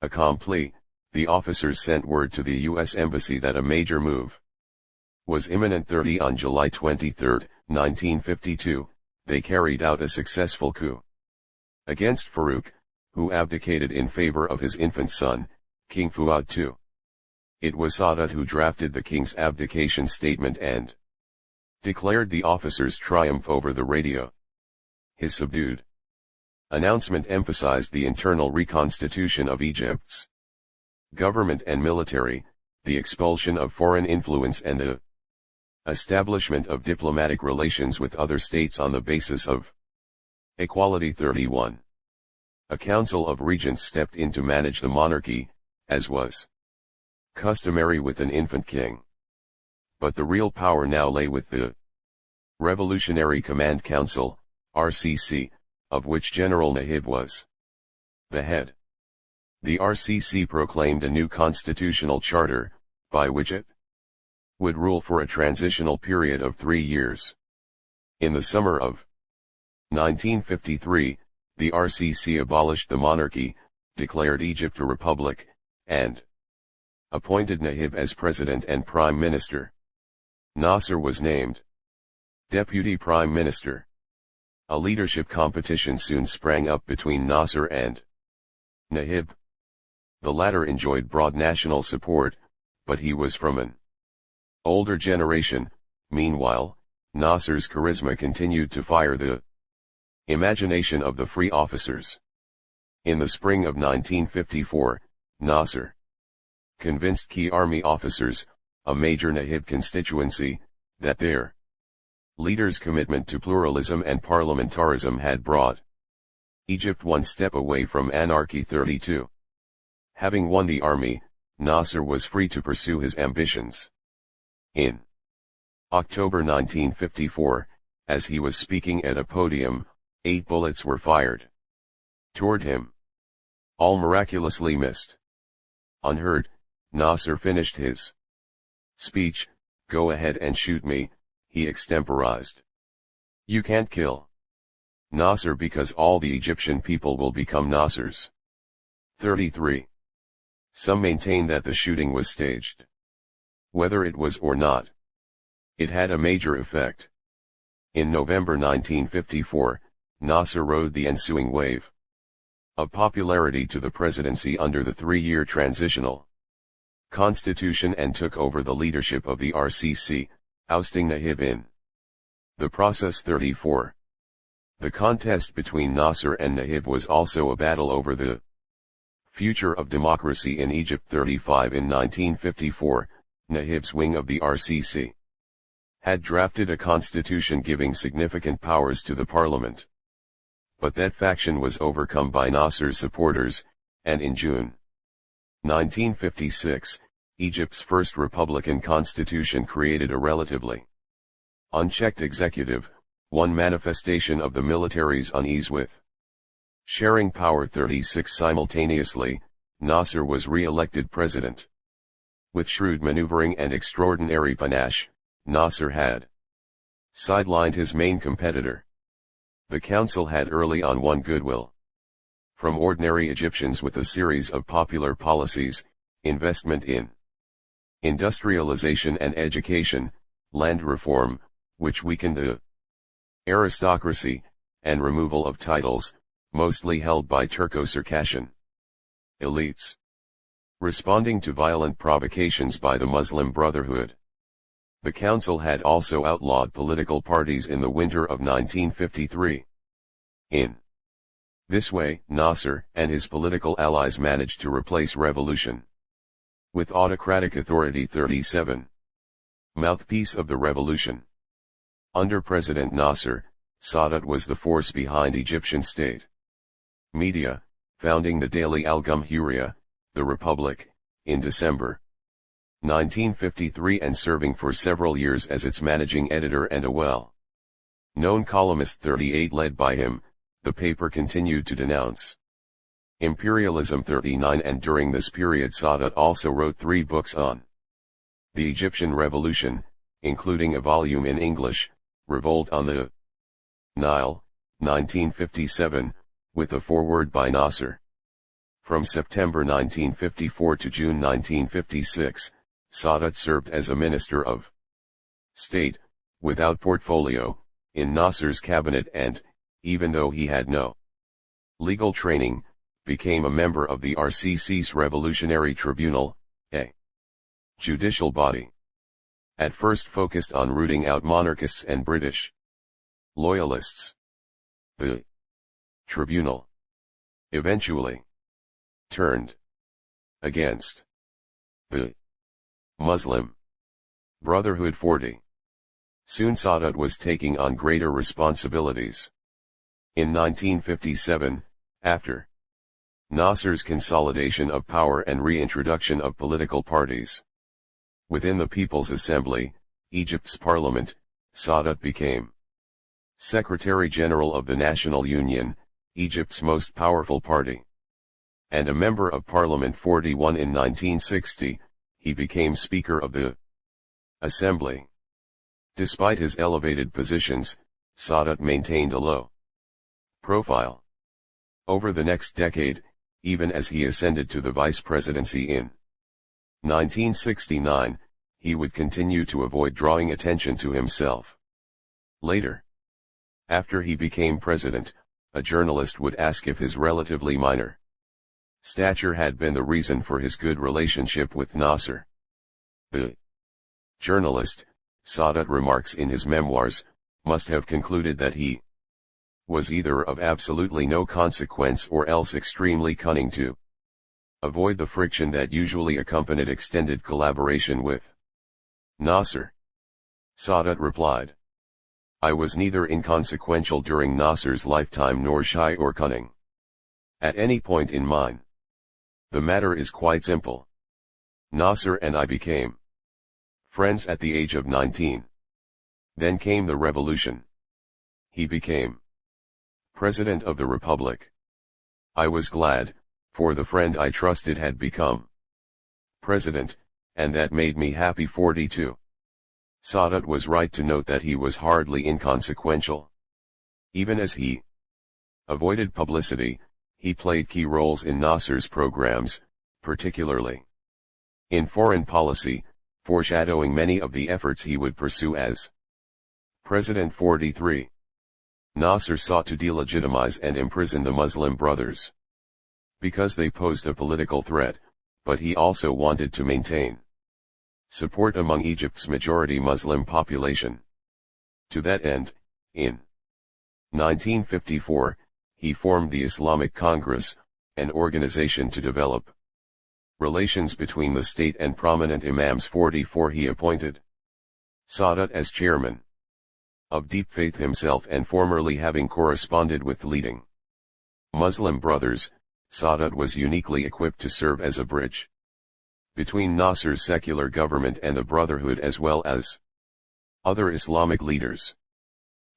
accompli, the officers sent word to the U.S. Embassy that a major move was imminent. 30 On July 23, 1952, they carried out a successful coup against Farouk, who abdicated in favor of his infant son, King Fuad II. It was Sadat who drafted the king's abdication statement and declared the officers' triumph over the radio. His subdued announcement emphasized the internal reconstitution of Egypt's government and military, the expulsion of foreign influence and the establishment of diplomatic relations with other states on the basis of equality. 31. A council of regents stepped in to manage the monarchy, as was customary with an infant king. But the real power now lay with the Revolutionary Command Council, RCC, of which General Nahib was the head. The RCC proclaimed a new constitutional charter, by which it would rule for a transitional period of 3 years. In the summer of 1953, the RCC abolished the monarchy, declared Egypt a republic, and appointed Nahib as president and prime minister. Nasser was named deputy prime minister. A leadership competition soon sprang up between Nasser and Nahib. The latter enjoyed broad national support, but he was from an older generation. Meanwhile, Nasser's charisma continued to fire the imagination of the free officers. In the spring of 1954, Nasser convinced key army officers, a major Nahib constituency, that their leaders' commitment to pluralism and parliamentarism had brought Egypt one step away from anarchy. 32. Having won the army, Nasser was free to pursue his ambitions. In October 1954, as he was speaking at a podium, 8 bullets were fired toward him. All miraculously missed. Unheard, Nasser finished his speech. "Go ahead and shoot me," he extemporized. "You can't kill Nasser because all the Egyptian people will become Nassers." 33. Some maintain that the shooting was staged. Whether it was or not, it had a major effect. In November 1954, Nasser rode the ensuing wave of popularity to the presidency under the three-year transitional constitution and took over the leadership of the RCC, ousting Nahib in the process. 34. The contest between Nasser and Nahib was also a battle over the future of democracy in Egypt. 35. In 1954, Nahib's wing of the RCC had drafted a constitution giving significant powers to the parliament. But that faction was overcome by Nasser's supporters, and in June 1956, Egypt's first republican constitution created a relatively unchecked executive, one manifestation of the military's unease with sharing power. 36. Simultaneously, Nasser was re-elected president. With shrewd maneuvering and extraordinary panache, Nasser had sidelined his main competitor. The council had early on won goodwill from ordinary Egyptians with a series of popular policies: investment in industrialization and education, land reform, which weakened the aristocracy, and removal of titles, mostly held by Turco-Circassian elites. Responding to violent provocations by the Muslim Brotherhood, the council had also outlawed political parties in the winter of 1953. In this way, Nasser and his political allies managed to replace revolution with autocratic authority. 37. Mouthpiece of the revolution. Under President Nasser, Sadat was the force behind Egyptian state media, founding the daily Al Jumhuriya, the Republic, in December 1953 and serving for several years as its managing editor and a well-known columnist. 38. Led by him, the paper continued to denounce imperialism. 39. And during this period Sadat also wrote 3 books on the Egyptian Revolution, including a volume in English, Revolt on the Nile, 1957, with a foreword by Nasser. From September 1954 to June 1956, Sadat served as a Minister of State, without portfolio, in Nasser's cabinet and, even though he had no legal training, became a member of the RCC's Revolutionary Tribunal, a judicial body at first focused on rooting out monarchists and British loyalists. The tribunal eventually turned against the Muslim Brotherhood. 40. Soon Sadat was taking on greater responsibilities. In 1957, after Nasser's consolidation of power and reintroduction of political parties within the People's Assembly, Egypt's parliament, Sadat became Secretary General of the National Union, Egypt's most powerful party, and a member of Parliament. 41. In 1960, he became Speaker of the Assembly. Despite his elevated positions, Sadat maintained a low profile over the next decade, even as he ascended to the vice presidency in 1969, he would continue to avoid drawing attention to himself. Later, after he became president, a journalist would ask if his relatively minor stature had been the reason for his good relationship with Nasser. The journalist, Sadat remarks in his memoirs, must have concluded that he was either of absolutely no consequence or else extremely cunning to avoid the friction that usually accompanied extended collaboration with Nasser. Sadat replied, "I was neither inconsequential during Nasser's lifetime nor shy or cunning at any point in mine. The matter is quite simple. Nasser and I became friends at the age of 19. Then came the revolution. He became President of the Republic. I was glad, for the friend I trusted had become president, and that made me happy. 42. Sadat was right to note that he was hardly inconsequential. Even as he avoided publicity, he played key roles in Nasser's programs, particularly in foreign policy, foreshadowing many of the efforts he would pursue as president. 43. Nasser sought to delegitimize and imprison the Muslim Brothers because they posed a political threat, but he also wanted to maintain support among Egypt's majority Muslim population. To that end, in 1954, he formed the Islamic Congress, an organization to develop relations between the state and prominent imams. 44. He appointed Sadat as chairman of Deep Faith himself, and formerly having corresponded with leading Muslim Brothers, Sadat was uniquely equipped to serve as a bridge between Nasser's secular government and the Brotherhood as well as other Islamic leaders.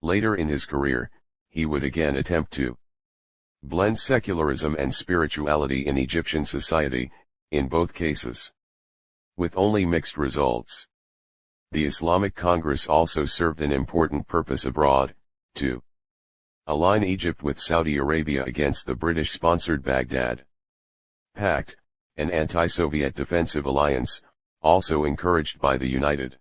Later in his career, he would again attempt to blend secularism and spirituality in Egyptian society, in both cases with only mixed results. The Islamic Congress also served an important purpose abroad, to align Egypt with Saudi Arabia against the British-sponsored Baghdad Pact, an anti-Soviet defensive alliance, also encouraged by the United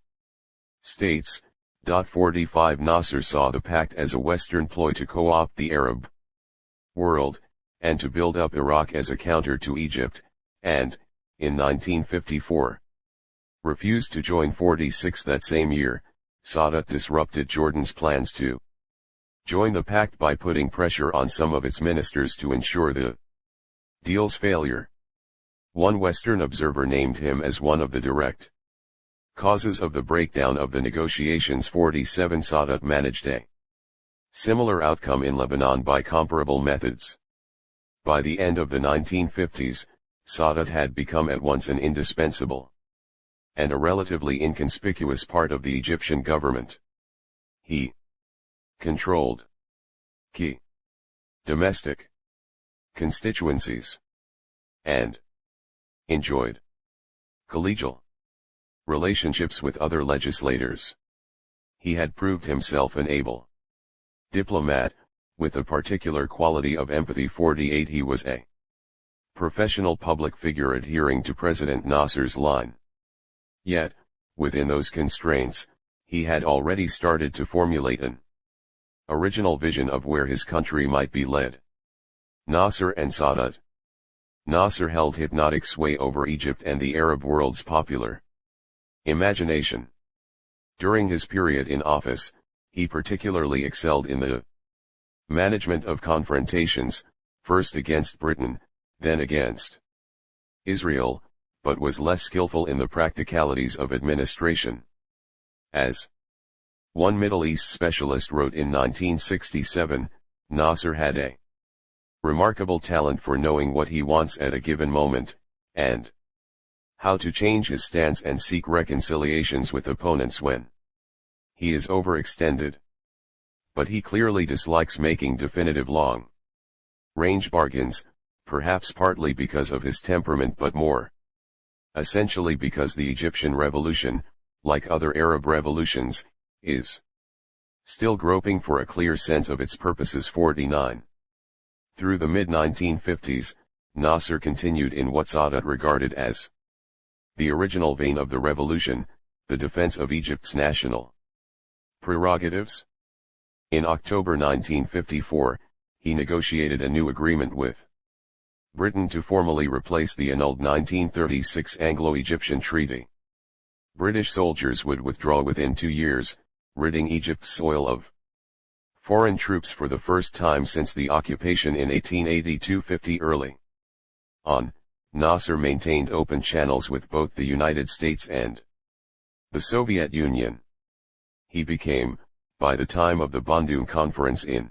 States. 45. Nasser saw the pact as a Western ploy to co-opt the Arab world, and to build up Iraq as a counter to Egypt, and, in 1954, refused to join. 46. That same year, Sadat disrupted Jordan's plans to join the pact by putting pressure on some of its ministers to ensure the deal's failure. One Western observer named him as one of the direct causes of the breakdown of the negotiations. 47. Sadat managed a similar outcome in Lebanon by comparable methods. By the end of the 1950s, Sadat had become at once an indispensable and a relatively inconspicuous part of the Egyptian government. He controlled key domestic constituencies and enjoyed collegial relationships with other legislators. He had proved himself an able diplomat, with a particular quality of empathy. 48. He was a professional public figure adhering to President Nasser's line. Yet, within those constraints, he had already started to formulate an original vision of where his country might be led. Nasser and Sadat. Nasser held hypnotic sway over Egypt and the Arab world's popular imagination. During his period in office, he particularly excelled in the management of confrontations, first against Britain, then against Israel, but was less skillful in the practicalities of administration. As one Middle East specialist wrote in 1967, Nasser had a remarkable talent for knowing what he wants at a given moment, and how to change his stance and seek reconciliations with opponents when he is overextended. But he clearly dislikes making definitive long-range bargains, perhaps partly because of his temperament but more essentially because the Egyptian revolution, like other Arab revolutions, is still groping for a clear sense of its purposes. 49. Through the mid-1950s, Nasser continued in what Sadat regarded as the original vein of the revolution, the defense of Egypt's national prerogatives. In October 1954, he negotiated a new agreement with Britain to formally replace the annulled 1936 Anglo-Egyptian Treaty. British soldiers would withdraw within 2 years, ridding Egypt's soil of foreign troops for the first time since the occupation in 1882. 50. Early on, Nasser maintained open channels with both the United States and the Soviet Union. He became, by the time of the Bandung Conference in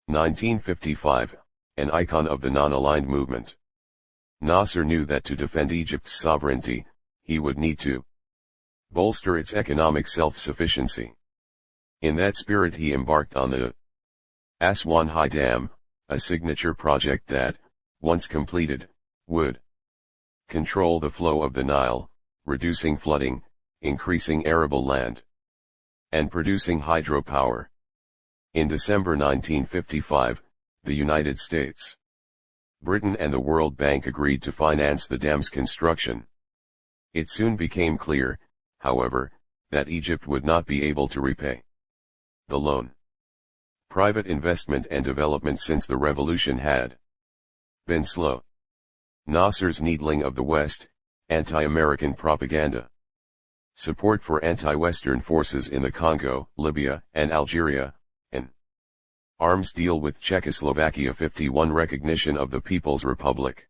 1955, an icon of the non-aligned movement. Nasser knew that to defend Egypt's sovereignty, he would need to bolster its economic self-sufficiency. In that spirit he embarked on the Aswan High Dam, a signature project that, once completed, would control the flow of the Nile, reducing flooding, increasing arable land, and producing hydropower. In December 1955, the United States, Britain and the World Bank agreed to finance the dam's construction. It soon became clear, however, that Egypt would not be able to repay the loan. Private investment and development since the revolution had been slow. Nasser's needling of the West, anti-American propaganda, support for anti-Western forces in the Congo, Libya, and Algeria, an arms deal with Czechoslovakia 51, recognition of the People's Republic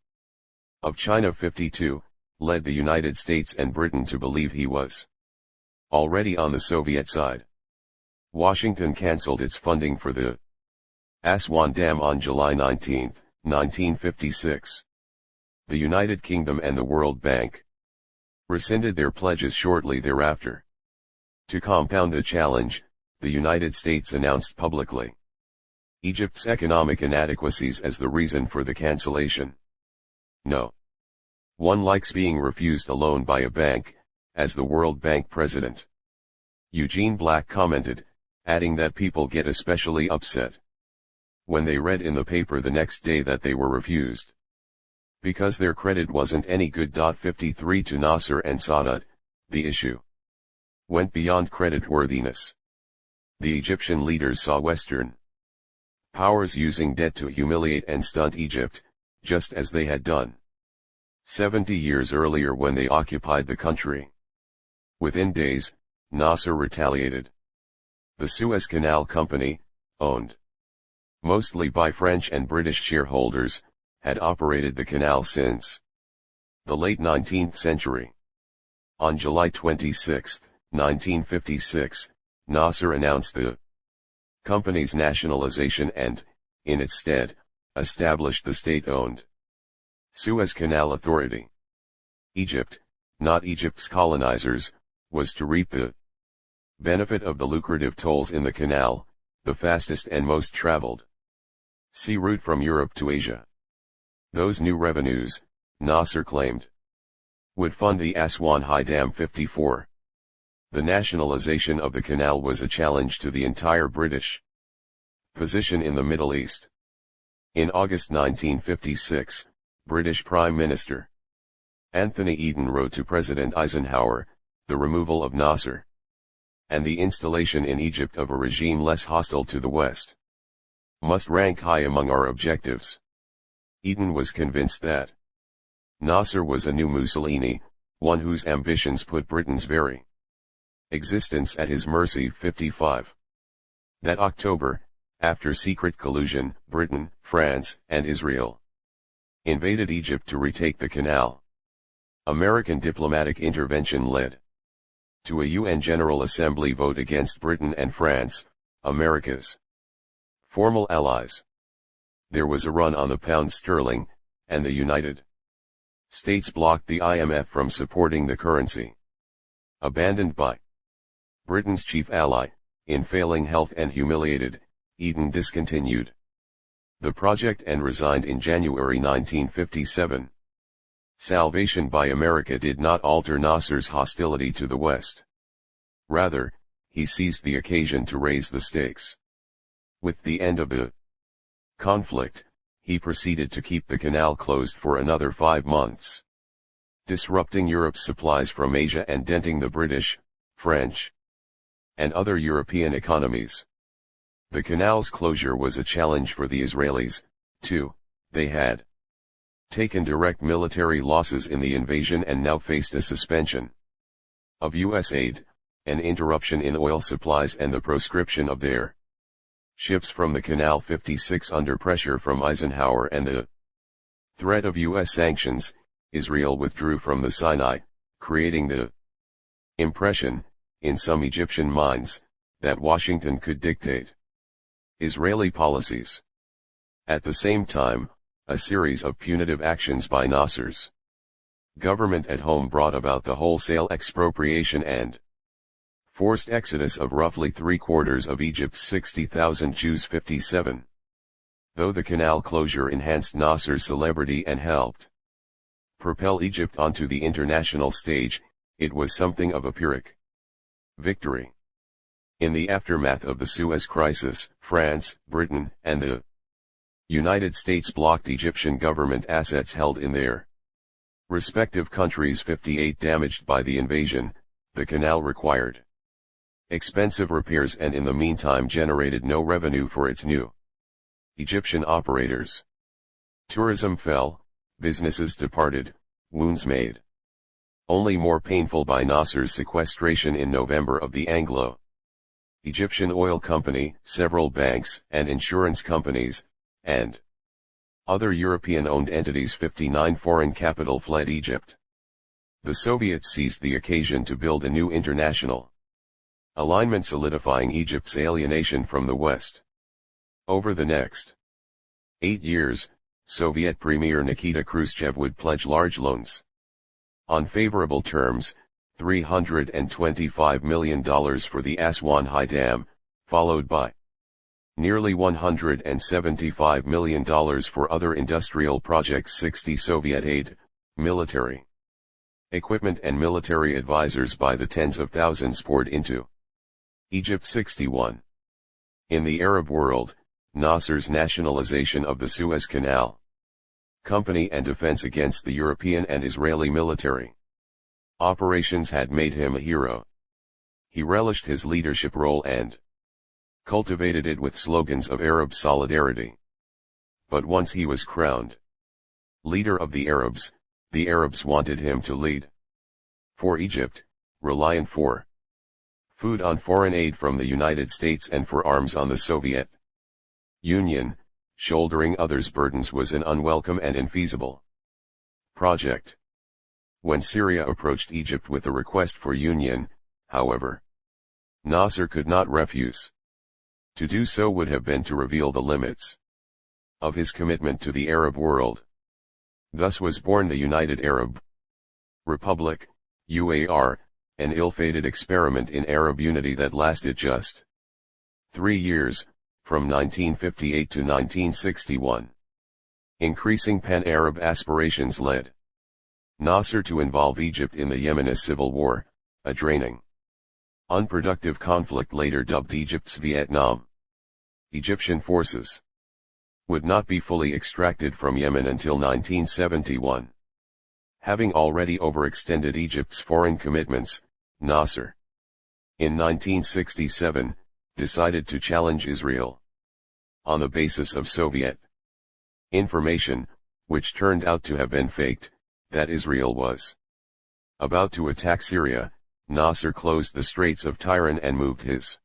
of China 52, led the United States and Britain to believe he was already on the Soviet side. Washington cancelled its funding for the Aswan Dam on July 19, 1956. The United Kingdom and the World Bank rescinded their pledges shortly thereafter. To compound the challenge, the United States announced publicly Egypt's economic inadequacies as the reason for the cancellation. No one likes being refused a loan by a bank, as the World Bank president, Eugene Black, commented, adding that people get especially upset when they read in the paper the next day that they were refused because their credit wasn't any good. 53 To Nasser and Sadat, the issue went beyond creditworthiness. The Egyptian leaders saw Western powers using debt to humiliate and stunt Egypt, just as they had done 70 years earlier when they occupied the country. Within days, Nasser retaliated. The Suez Canal Company, owned mostly by French and British shareholders, had operated the canal since the late 19th century. On July 26, 1956, Nasser announced the company's nationalization and, in its stead, established the state-owned Suez Canal Authority. Egypt, not Egypt's colonizers, was to reap the benefit of the lucrative tolls in the canal, the fastest and most traveled sea route from Europe to Asia. Those new revenues, Nasser claimed, would fund the Aswan High Dam 54. The nationalization of the canal was a challenge to the entire British position in the Middle East. In August 1956, British Prime Minister Anthony Eden wrote to President Eisenhower, the removal of Nasser and the installation in Egypt of a regime less hostile to the West must rank high among our objectives. Eden was convinced that Nasser was a new Mussolini, one whose ambitions put Britain's very existence at his mercy. 55. That October, after secret collusion, Britain, France, and Israel invaded Egypt to retake the canal. American diplomatic intervention led to a UN General Assembly vote against Britain and France, America's formal allies. There was a run on the pound sterling, and the United States blocked the IMF from supporting the currency. Abandoned by Britain's chief ally, in failing health and humiliated, Eden discontinued the project and resigned in January 1957. Salvation by America did not alter Nasser's hostility to the West. Rather, he seized the occasion to raise the stakes. With the end of the conflict, he proceeded to keep the canal closed for another 5 months, disrupting Europe's supplies from Asia and denting the British, French, and other European economies. The canal's closure was a challenge for the Israelis, too. They had taken direct military losses in the invasion and now faced a suspension of U.S. aid, an interruption in oil supplies and the proscription of their ships from the Canal. 56 Under pressure from Eisenhower and the threat of U.S. sanctions, Israel withdrew from the Sinai, creating the impression, in some Egyptian minds, that Washington could dictate Israeli policies. At the same time, a series of punitive actions by Nasser's government at home brought about the wholesale expropriation and forced exodus of roughly 3/4 of Egypt's 60,000 Jews. 57. Though the canal closure enhanced Nasser's celebrity and helped propel Egypt onto the international stage, it was something of a Pyrrhic victory. In the aftermath of the Suez Crisis, France, Britain, and the United States blocked Egyptian government assets held in their respective countries. 58 damaged by the invasion, the canal required expensive repairs and in the meantime generated no revenue for its new Egyptian operators. Tourism fell, businesses departed, wounds made only more painful by Nasser's sequestration in November of the Anglo-Egyptian Oil Company, several banks and insurance companies, and other European-owned entities. 59 foreign capital fled Egypt. The Soviets seized the occasion to build a new international alignment, solidifying Egypt's alienation from the West. Over the next 8 years, Soviet Premier Nikita Khrushchev would pledge large loans on favorable terms, $325 million for the Aswan High Dam, followed by nearly $175 million for other industrial projects. 60 Soviet aid, military equipment and military advisors by the tens of thousands poured into Egypt. 61. In the Arab world, Nasser's nationalization of the Suez Canal Company and defense against the European and Israeli military operations had made him a hero. He relished his leadership role and cultivated it with slogans of Arab solidarity. But once he was crowned leader of the Arabs wanted him to lead for Egypt, reliant for food on foreign aid from the United States and for arms on the Soviet Union. Shouldering others' burdens was an unwelcome and infeasible project. When Syria approached Egypt with a request for union, however, Nasser could not refuse. To do so would have been to reveal the limits of his commitment to the Arab world. Thus was born the United Arab Republic, UAR, an ill-fated experiment in Arab unity that lasted just 3 years, from 1958 to 1961. Increasing pan-Arab aspirations led Nasser to involve Egypt in the Yemeni civil war, a draining, unproductive conflict later dubbed Egypt's Vietnam. Egyptian forces would not be fully extracted from Yemen until 1971. Having already overextended Egypt's foreign commitments, Nasser, in 1967, decided to challenge Israel on the basis of Soviet information, which turned out to have been faked, that Israel was about to attack Syria. Nasser closed the Straits of Tiran and moved his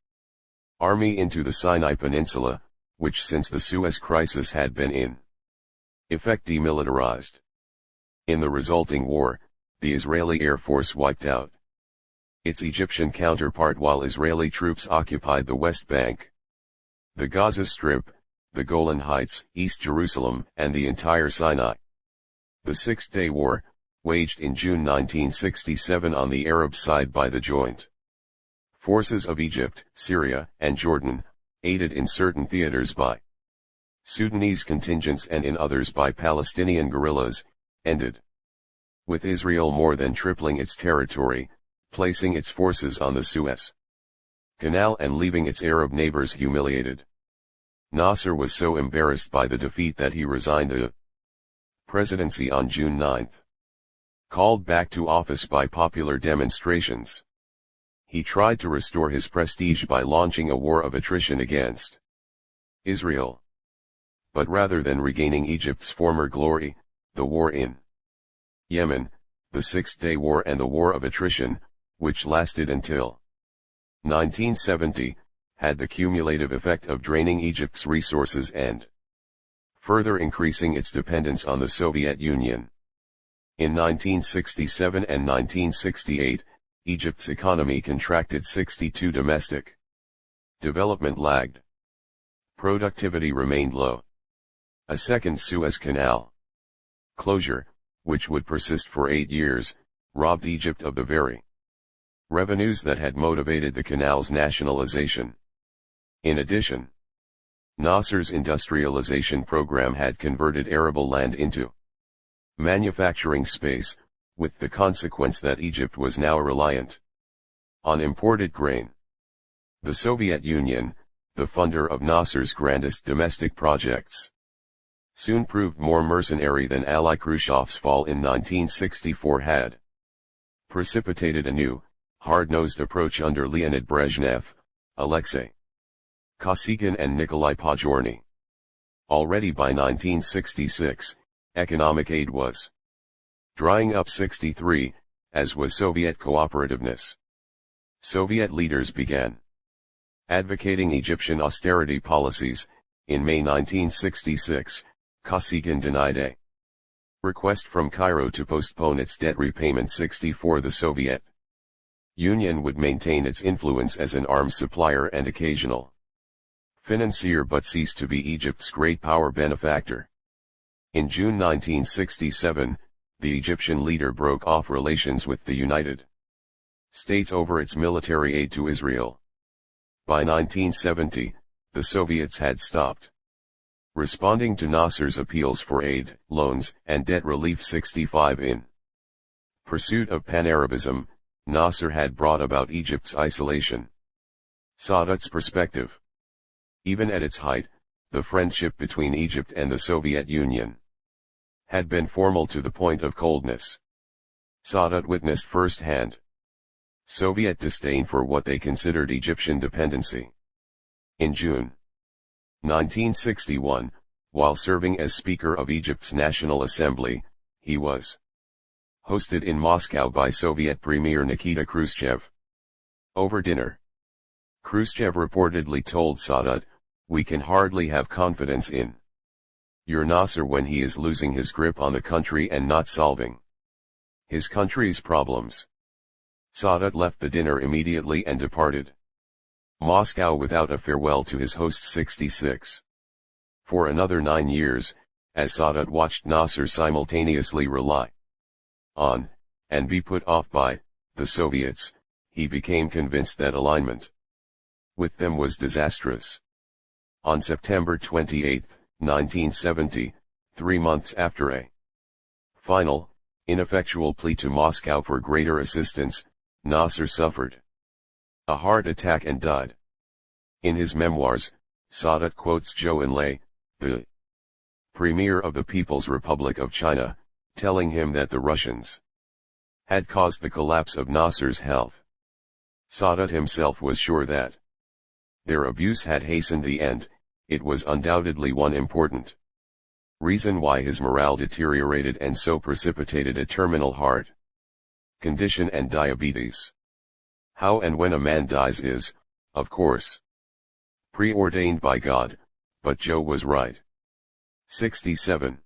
army into the Sinai Peninsula, which since the Suez Crisis had been in effect demilitarized. In the resulting war, the Israeli Air Force wiped out its Egyptian counterpart while Israeli troops occupied the West Bank, the Gaza Strip, the Golan Heights, East Jerusalem, and the entire Sinai. The Six-Day War, waged in June 1967 on the Arab side by the joint forces of Egypt, Syria, and Jordan, aided in certain theaters by Sudanese contingents and in others by Palestinian guerrillas, ended with Israel more than tripling its territory, placing its forces on the Suez Canal and leaving its Arab neighbors humiliated. Nasser was so embarrassed by the defeat that he resigned the presidency on June 9. Called back to office by popular demonstrations, he tried to restore his prestige by launching a war of attrition against Israel. But rather than regaining Egypt's former glory, the war in Yemen, the Six-Day War and the War of Attrition, which lasted until 1970, had the cumulative effect of draining Egypt's resources and further increasing its dependence on the Soviet Union. In 1967 and 1968, Egypt's economy contracted. 62 Domestic development lagged. Productivity remained low. A second Suez Canal closure, which would persist for 8 years, robbed Egypt of the very revenues that had motivated the canal's nationalization. In addition, Nasser's industrialization program had converted arable land into manufacturing space, with the consequence that Egypt was now reliant on imported grain. The Soviet Union, the funder of Nasser's grandest domestic projects, soon proved more mercenary than ally Khrushchev's fall in 1964 had precipitated a new, hard-nosed approach under Leonid Brezhnev, Alexei Kosygin and Nikolai Podgorny. Already by 1966, economic aid was drying up. 63, as was Soviet cooperativeness. Soviet leaders began advocating Egyptian austerity policies. In May 1966, Kosygin denied a request from Cairo to postpone its debt repayment. 64 The Soviet Union would maintain its influence as an arms supplier and occasional financier but cease to be Egypt's great power benefactor. In June 1967, the Egyptian leader broke off relations with the United States over its military aid to Israel. By 1970, the Soviets had stopped responding to Nasser's appeals for aid, loans, and debt relief. 65 In pursuit of Pan-Arabism, Nasser had brought about Egypt's isolation. Sadat's perspective. Even at its height, the friendship between Egypt and the Soviet Union had been formal to the point of coldness. Sadat witnessed firsthand Soviet disdain for what they considered Egyptian dependency. In June 1961, while serving as Speaker of Egypt's National Assembly, he was hosted in Moscow by Soviet Premier Nikita Khrushchev. Over dinner, Khrushchev reportedly told Sadat, "We can hardly have confidence in your Nasser when he is losing his grip on the country and not solving his country's problems." Sadat left the dinner immediately and departed Moscow without a farewell to his host. 66. For another 9 years, as Sadat watched Nasser simultaneously rely on, and be put off by, the Soviets, he became convinced that alignment with them was disastrous. On September 28, 1970, 3 months after a final, ineffectual plea to Moscow for greater assistance, Nasser suffered a heart attack and died. In his memoirs, Sadat quotes Zhou Enlai, the premier of the People's Republic of China, telling him that the Russians had caused the collapse of Nasser's health. Sadat himself was sure that their abuse had hastened the end. It was undoubtedly one important reason why his morale deteriorated and so precipitated a terminal heart condition and diabetes. How and when a man dies is, of course, preordained by God, but Zhou was right. 67.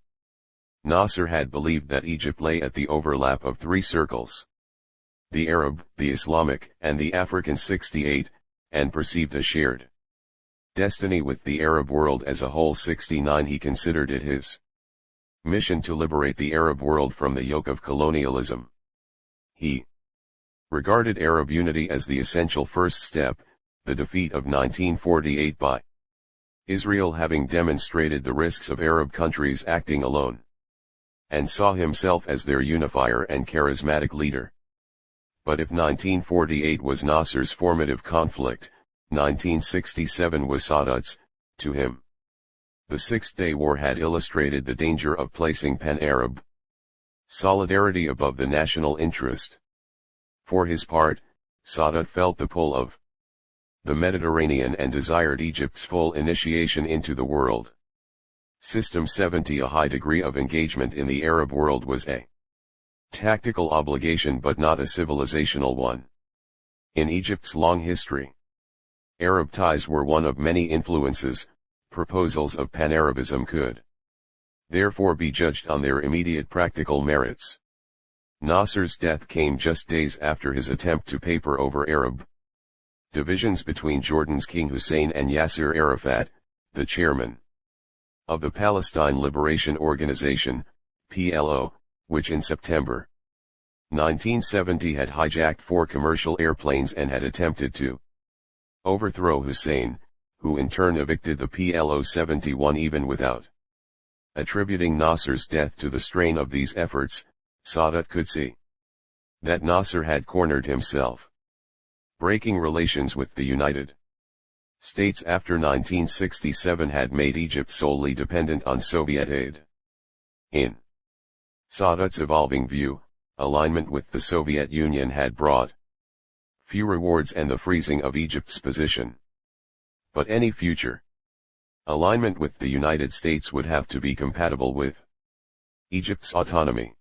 Nasser had believed that Egypt lay at the overlap of 3 circles: the Arab, the Islamic, and the African. 68, and perceived a shared destiny with the Arab world as a whole. 69. He considered it his mission to liberate the Arab world from the yoke of colonialism. He regarded Arab unity as the essential first step, the defeat of 1948 by Israel having demonstrated the risks of Arab countries acting alone, and saw himself as their unifier and charismatic leader. But if 1948 was Nasser's formative conflict, 1967 was Sadat's. To him, the Six-Day War had illustrated the danger of placing pan-Arab solidarity above the national interest. For his part, Sadat felt the pull of the Mediterranean and desired Egypt's full initiation into the world system. 70. A high degree of engagement in the Arab world was a tactical obligation but not a civilizational one. In Egypt's long history, Arab ties were one of many influences. Proposals of Pan-Arabism could therefore be judged on their immediate practical merits. Nasser's death came just days after his attempt to paper over Arab divisions between Jordan's King Hussein and Yasser Arafat, the chairman of the Palestine Liberation Organization, PLO, which in September 1970 had hijacked 4 commercial airplanes and had attempted to overthrow Hussein, who in turn evicted the PLO. 71. Even without Attributing Nasser's death to the strain of these efforts, Sadat could see that Nasser had cornered himself, breaking relations with the United States after 1967 had made Egypt solely dependent on Soviet aid. In Sadat's evolving view, alignment with the Soviet Union had brought few rewards and the freezing of Egypt's position. But any future alignment with the United States would have to be compatible with Egypt's autonomy.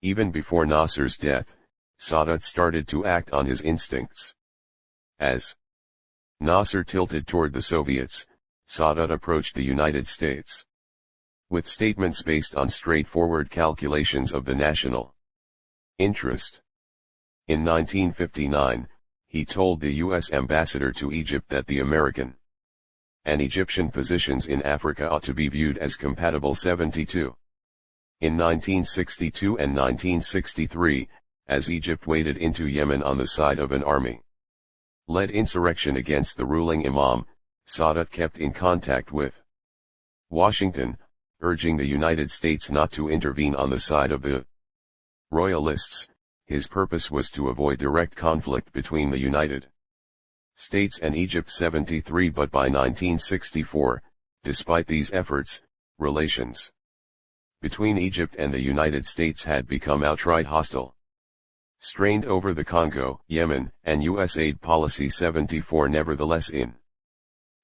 Even before Nasser's death, Sadat started to act on his instincts. As Nasser tilted toward the Soviets, Sadat approached the United States with statements based on straightforward calculations of the national interest. In 1959, he told the U.S. ambassador to Egypt that the American and Egyptian positions in Africa ought to be viewed as compatible. 72. In 1962 and 1963, as Egypt waded into Yemen on the side of an army-led insurrection against the ruling Imam, Sadat kept in contact with Washington, urging the United States not to intervene on the side of the royalists. His purpose was to avoid direct conflict between the United States and Egypt. 73. But by 1964, despite these efforts, relations between Egypt and the United States had become outright hostile, strained over the Congo, Yemen, and U.S. aid policy. 74. Nevertheless, in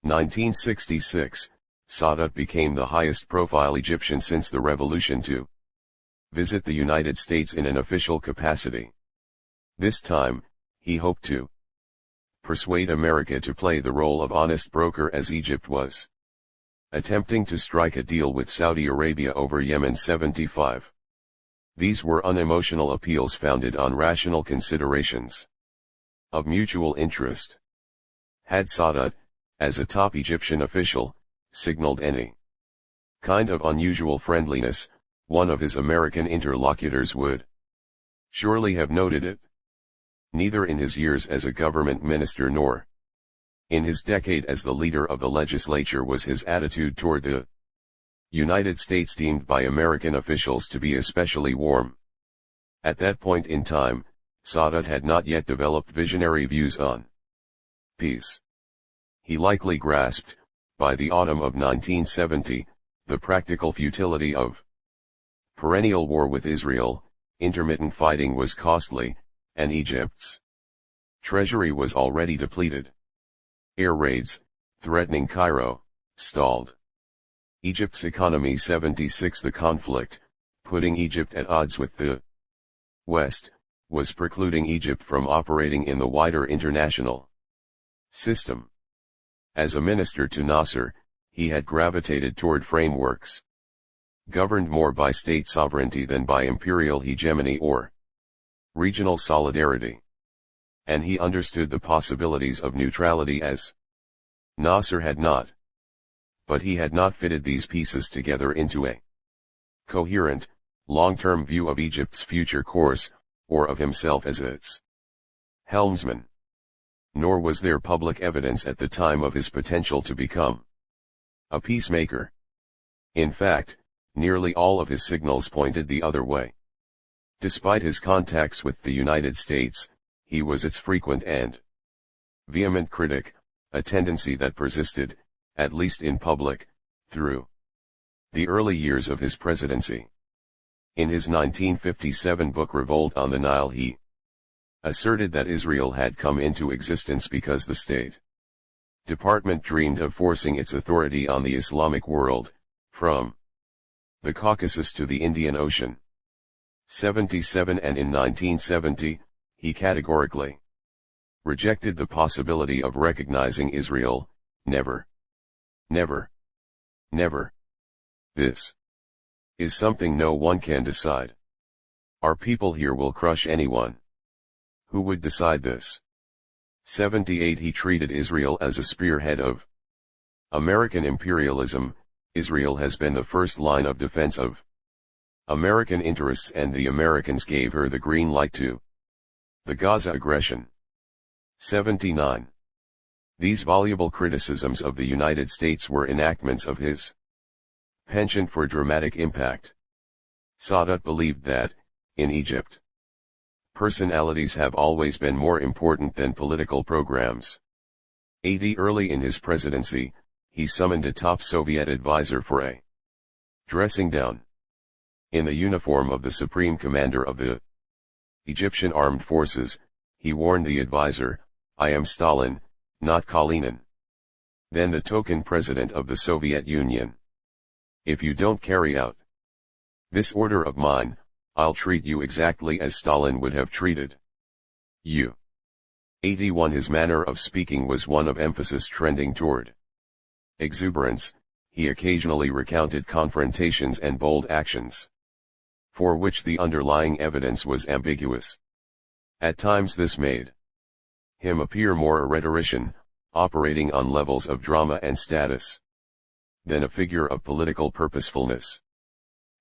1966, Sadat became the highest-profile Egyptian since the revolution to visit the United States in an official capacity. This time, he hoped to persuade America to play the role of honest broker as Egypt was attempting to strike a deal with Saudi Arabia over Yemen. 75. These were unemotional appeals founded on rational considerations of mutual interest. Had Sadat, as a top Egyptian official, signaled any kind of unusual friendliness, one of his American interlocutors would surely have noted it. Neither in his years as a government minister nor in his decade as the leader of the legislature was his attitude toward the United States deemed by American officials to be especially warm. At that point in time, Sadat had not yet developed visionary views on peace. He likely grasped, by the autumn of 1970, the practical futility of perennial war with Israel. Intermittent fighting was costly, and Egypt's treasury was already depleted. Air raids, threatening Cairo, stalled Egypt's economy. 76. The conflict, putting Egypt at odds with the West, was precluding Egypt from operating in the wider international system. As a minister to Nasser, he had gravitated toward frameworks governed more by state sovereignty than by imperial hegemony or regional solidarity. And he understood the possibilities of neutrality as Nasser had not. But he had not fitted these pieces together into a coherent, long-term view of Egypt's future course, or of himself as its helmsman. Nor was there public evidence at the time of his potential to become a peacemaker. In fact, nearly all of his signals pointed the other way. Despite his contacts with the United States, he was its frequent and vehement critic, a tendency that persisted, at least in public, through the early years of his presidency. In his 1957 book Revolt on the Nile, he asserted that Israel had come into existence because the State Department dreamed of forcing its authority on the Islamic world, from the Caucasus to the Indian Ocean. 77. And in 1970, he categorically rejected the possibility of recognizing Israel. Never. Never. Never. This is something no one can decide. Our people here will crush anyone who would decide this. 78. He treated Israel as a spearhead of American imperialism. Israel has been the first line of defense of American interests, and the Americans gave her the green light to the Gaza aggression. 79. These voluble criticisms of the United States were enactments of his Penchant for dramatic impact. Sadat believed that, in Egypt, personalities have always been more important than political programs. Early in his presidency, he summoned a top Soviet advisor for a dressing down. In the uniform of the supreme commander of the Egyptian armed forces, he warned the advisor, "I am Stalin, not Kalinin, then the token president of the Soviet Union. If you don't carry out this order of mine, I'll treat you exactly as Stalin would have treated you." 81 His manner of speaking was one of emphasis trending toward exuberance. He occasionally recounted confrontations and bold actions, for which the underlying evidence was ambiguous. At times this made him appear more a rhetorician, operating on levels of drama and status, than a figure of political purposefulness.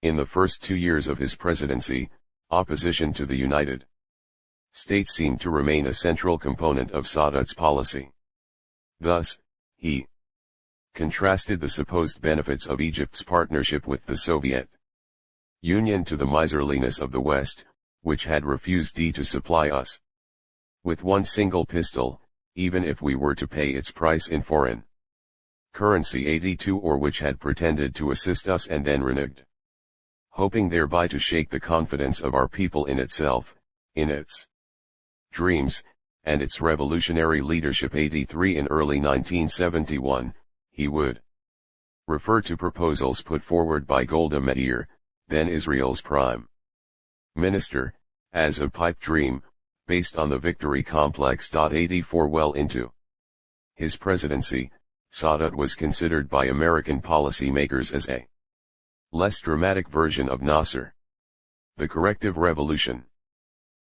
In the first 2 years of his presidency, opposition to the United States seemed to remain a central component of Sadat's policy. Thus, he contrasted the supposed benefits of Egypt's partnership with the Soviet Union to the miserliness of the West, which had refused to supply us with one single pistol, even if we were to pay its price in foreign currency 82, or which had pretended to assist us and then reneged, hoping thereby to shake the confidence of our people in itself, in its dreams, and its revolutionary leadership. 83 In early 1971, he would refer to proposals put forward by Golda Meir, then Israel's prime minister, as a pipe dream, based on the victory complex. 84 Well into his presidency, Sadat was considered by American policymakers as a less dramatic version of Nasser. The corrective revolution.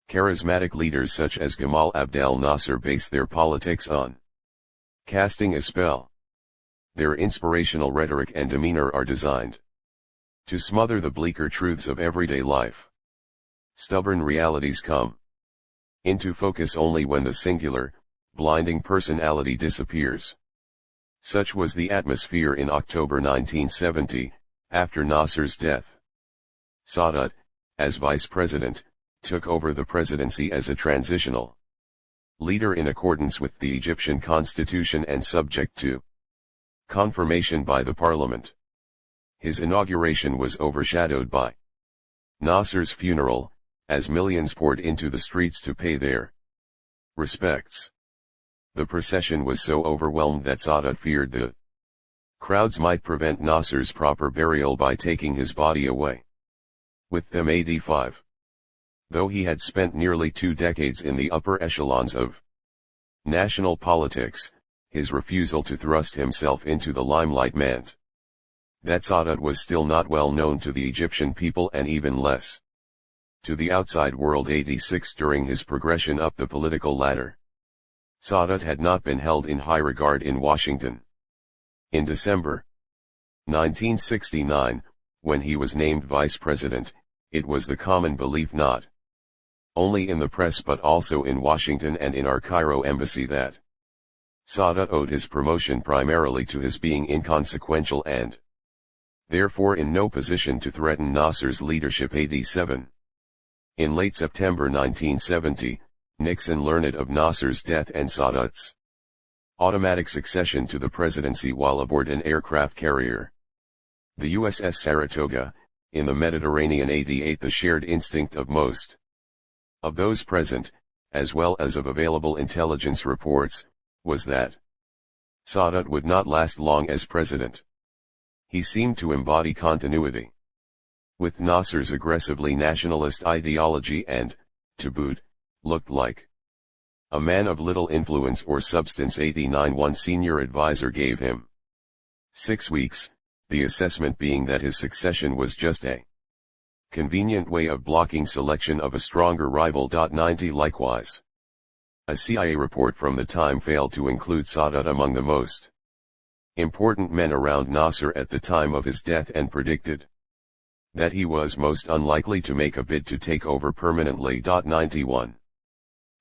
Charismatic leaders such as Gamal Abdel Nasser base their politics on casting a spell. Their inspirational rhetoric and demeanor are designed to smother the bleaker truths of everyday life. Stubborn realities come into focus only when the singular, blinding personality disappears. Such was the atmosphere in October 1970, after Nasser's death. Sadat, as vice president, took over the presidency as a transitional leader in accordance with the Egyptian constitution and subject to confirmation by the parliament. His inauguration was overshadowed by Nasser's funeral, as millions poured into the streets to pay their respects. The procession was so overwhelmed that Sadat feared the crowds might prevent Nasser's proper burial by taking his body away with them. 85 Though he had spent nearly 2 decades in the upper echelons of national politics, his refusal to thrust himself into the limelight meant that Sadat was still not well known to the Egyptian people and even less to the outside world. 86 During his progression up the political ladder, Sadat had not been held in high regard in Washington. In December 1969, when he was named vice president, it was the common belief not only in the press but also in Washington and in our Cairo embassy that Sadat owed his promotion primarily to his being inconsequential and therefore in no position to threaten Nasser's leadership. 87 In late September 1970, Nixon learned of Nasser's death and Sadat's automatic succession to the presidency while aboard an aircraft carrier, the USS Saratoga, in the Mediterranean. 88 The shared instinct of most of those present, as well as of available intelligence reports, was that Sadat would not last long as president. He seemed to embody continuity with Nasser's aggressively nationalist ideology and, to boot, looked like a man of little influence or substance. 89 One senior advisor gave him 6 weeks, the assessment being that his succession was just a convenient way of blocking selection of a stronger rival. 90 Likewise, a CIA report from the time failed to include Sadat among the most important men around Nasser at the time of his death and predicted that he was most unlikely to make a bid to take over permanently. 91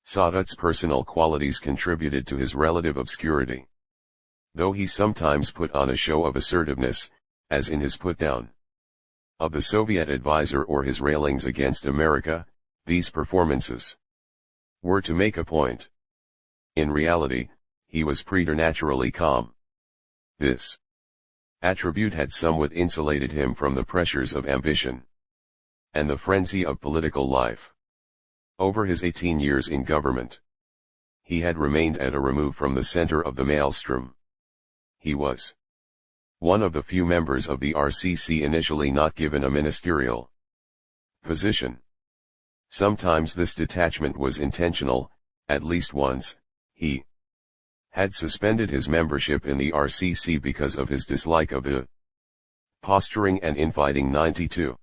Sadat's personal qualities contributed to his relative obscurity. Though he sometimes put on a show of assertiveness, as in his put-down of the Soviet advisor or his railings against America, these performances were to make a point. In reality, he was preternaturally calm. This attribute had somewhat insulated him from the pressures of ambition and the frenzy of political life. Over his 18 years in government, he had remained at a remove from the center of the maelstrom. He was one of the few members of the RCC initially not given a ministerial position. Sometimes this detachment was intentional. At least once, he had suspended his membership in the RCC because of his dislike of the posturing and infighting 92.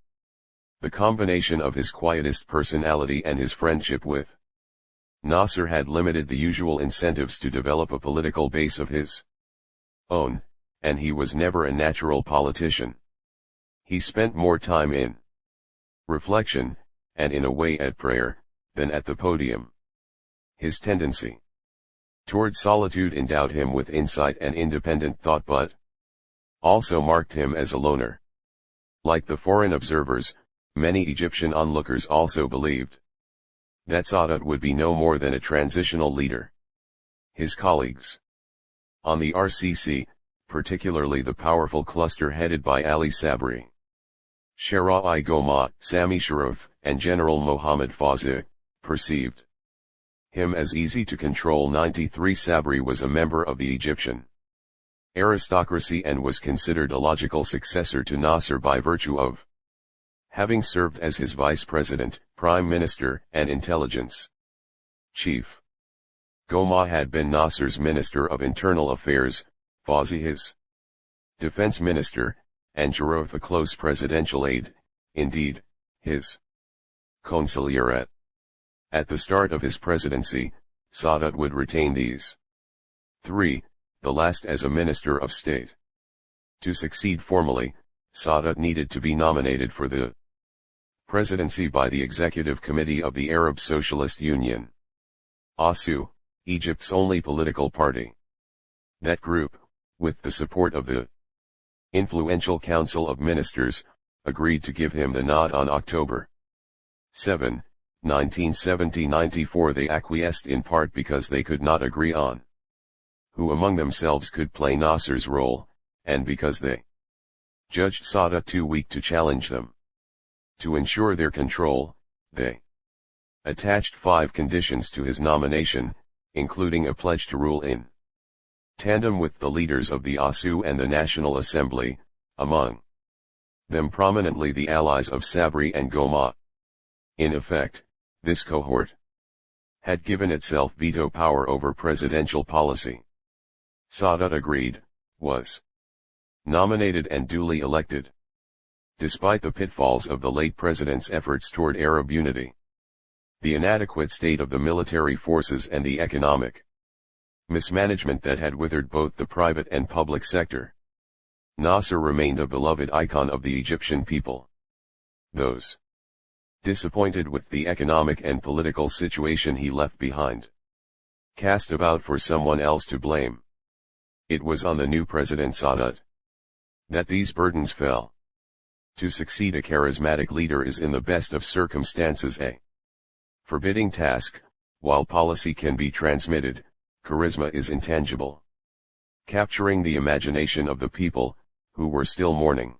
The combination of his quietist personality and his friendship with Nasser had limited the usual incentives to develop a political base of his own, and he was never a natural politician. He spent more time in reflection, and in a way at prayer, than at the podium. His tendency toward solitude endowed him with insight and independent thought, but also marked him as a loner. Like the foreign observers, many Egyptian onlookers also believed that Sadat would be no more than a transitional leader. His colleagues on the RCC, particularly the powerful cluster headed by Ali Sabri, Shara'i Goma, Sami Sharif, and General Mohammad Fawzi, perceived him as easy to control. 93 Sabri was a member of the Egyptian aristocracy and was considered a logical successor to Nasser by virtue of having served as his vice president, prime minister, and intelligence chief. Goma had been Nasser's Minister of Internal Affairs, Fawzi his defense minister, and Sharif a close presidential aide, indeed, his consigliere. At the start of his presidency, Sadat would retain these three, the last as a minister of state. To succeed formally, Sadat needed to be nominated for the presidency by the Executive Committee of the Arab Socialist Union, ASU, Egypt's only political party. That group, with the support of the influential Council of Ministers, agreed to give him the nod on October 7, 1970-94. They acquiesced in part because they could not agree on who among themselves could play Nasser's role, and because they judged Sadat too weak to challenge them. To ensure their control, they attached 5 conditions to his nomination, including a pledge to rule in tandem with the leaders of the ASU and the National Assembly, among them prominently the allies of Sabri and Goma. In effect, this cohort had given itself veto power over presidential policy. Sadat agreed, was nominated and duly elected. Despite the pitfalls of the late president's efforts toward Arab unity, the inadequate state of the military forces and the economic mismanagement that had withered both the private and public sector, Nasser remained a beloved icon of the Egyptian people. Those disappointed with the economic and political situation he left behind cast about for someone else to blame. It was on the new President Sadat that these burdens fell. To succeed a charismatic leader is in the best of circumstances a forbidding task. While policy can be transmitted, charisma is intangible. Capturing the imagination of the people, who were still mourning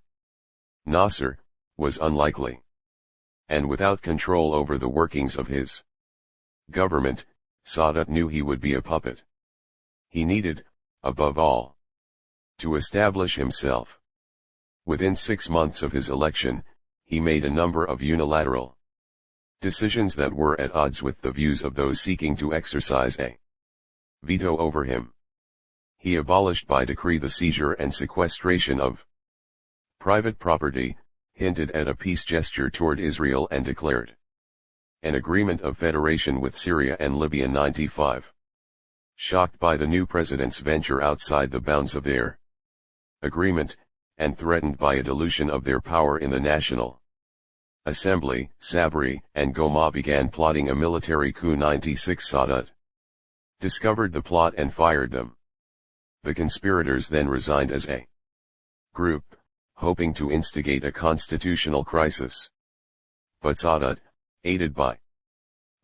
Nasser, was unlikely. And without control over the workings of his government, Sadat knew he would be a puppet. He needed, above all, to establish himself. Within 6 months of his election, he made a number of unilateral decisions that were at odds with the views of those seeking to exercise a veto over him. He abolished by decree the seizure and sequestration of private property, hinted at a peace gesture toward Israel, and declared an agreement of federation with Syria and Libya. 95. Shocked by the new president's venture outside the bounds of their agreement, and threatened by a dilution of their power in the National Assembly, Sabri and Goma began plotting a military coup. 96. Sadat discovered the plot and fired them. The conspirators then resigned as a group, hoping to instigate a constitutional crisis. But Sadat, aided by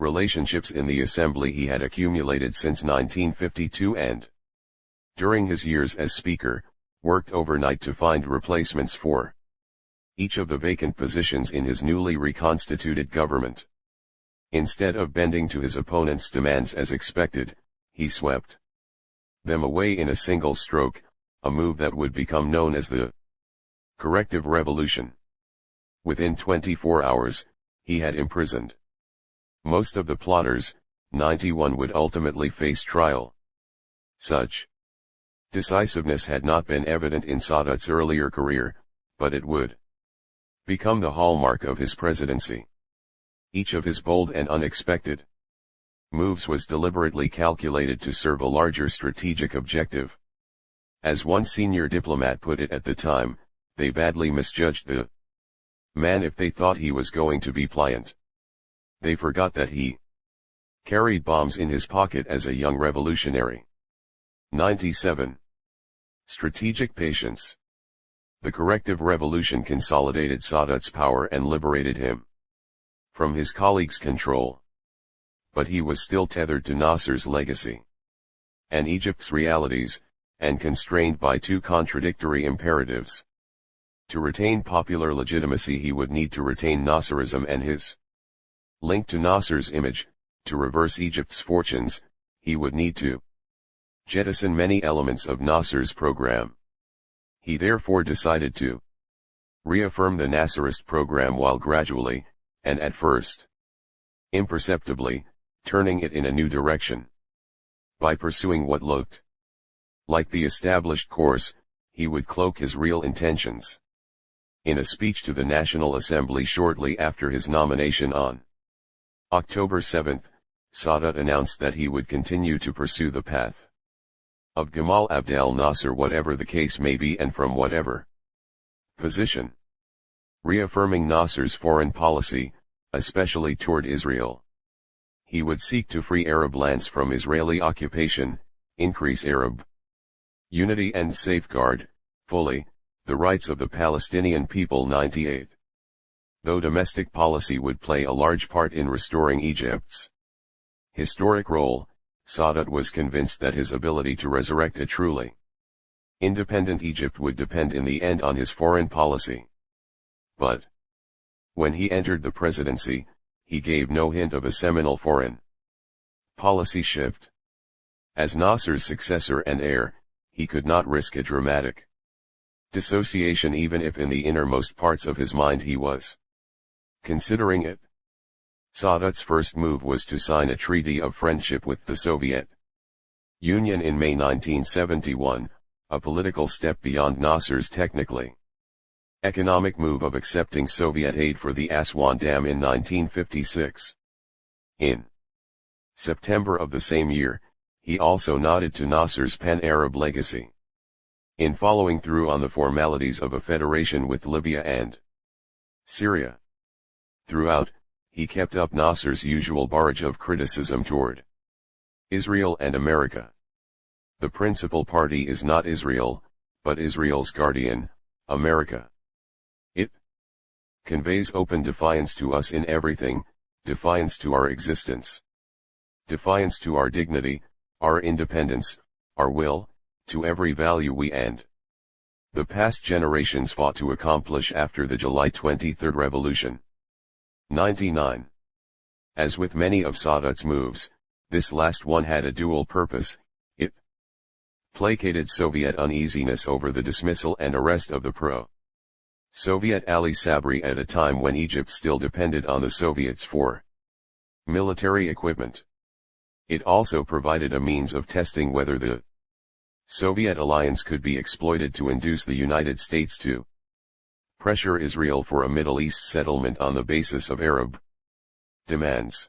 relationships in the assembly he had accumulated since 1952 and, during his years as speaker, worked overnight to find replacements for each of the vacant positions in his newly reconstituted government. Instead of bending to his opponent's demands as expected, he swept them away in a single stroke, a move that would become known as the corrective revolution. Within 24 hours, he had imprisoned most of the plotters. 91 would ultimately face trial. Such decisiveness had not been evident in Sadat's earlier career, but it would become the hallmark of his presidency. Each of his bold and unexpected moves was deliberately calculated to serve a larger strategic objective. As one senior diplomat put it at the time, they badly misjudged the man if they thought he was going to be pliant. They forgot that he carried bombs in his pocket as a young revolutionary. 97. Strategic patience. The corrective revolution consolidated Sadat's power and liberated him from his colleagues' control. But he was still tethered to Nasser's legacy and Egypt's realities, and constrained by two contradictory imperatives. To retain popular legitimacy he would need to retain Nasserism and his link to Nasser's image. To reverse Egypt's fortunes, he would need to jettison many elements of Nasser's program. He therefore decided to reaffirm the Nasserist program while gradually, and at first imperceptibly, turning it in a new direction. By pursuing what looked like the established course, he would cloak his real intentions. In a speech to the National Assembly shortly after his nomination on October 7, Sadat announced that he would continue to pursue the path of Gamal Abdel Nasser whatever the case may be and from whatever position, reaffirming Nasser's foreign policy, especially toward Israel. He would seek to free Arab lands from Israeli occupation, increase Arab unity and safeguard, fully, the rights of the Palestinian people. 98. Though domestic policy would play a large part in restoring Egypt's historic role, Sadat was convinced that his ability to resurrect a truly independent Egypt would depend in the end on his foreign policy. But when he entered the presidency, he gave no hint of a seminal foreign policy shift. As Nasser's successor and heir, he could not risk a dramatic dissociation even if in the innermost parts of his mind he was considering it. Sadat's first move was to sign a treaty of friendship with the Soviet Union in May 1971, a political step beyond Nasser's technically economic move of accepting Soviet aid for the Aswan Dam in 1956. In September of the same year, he also nodded to Nasser's pan-Arab legacy in following through on the formalities of a federation with Libya and Syria. Throughout, he kept up Nasser's usual barrage of criticism toward Israel and America. The principal party is not Israel, but Israel's guardian, America. It conveys open defiance to us in everything, defiance to our existence, defiance to our dignity, our independence, our will, to every value we and the past generations fought to accomplish after the July 23 revolution. 99. As with many of Sadat's moves, this last one had a dual purpose. It placated Soviet uneasiness over the dismissal and arrest of the pro-Soviet Ali Sabri at a time when Egypt still depended on the Soviets for military equipment. It also provided a means of testing whether the Soviet alliance could be exploited to induce the United States to pressure Israel for a Middle East settlement on the basis of Arab demands.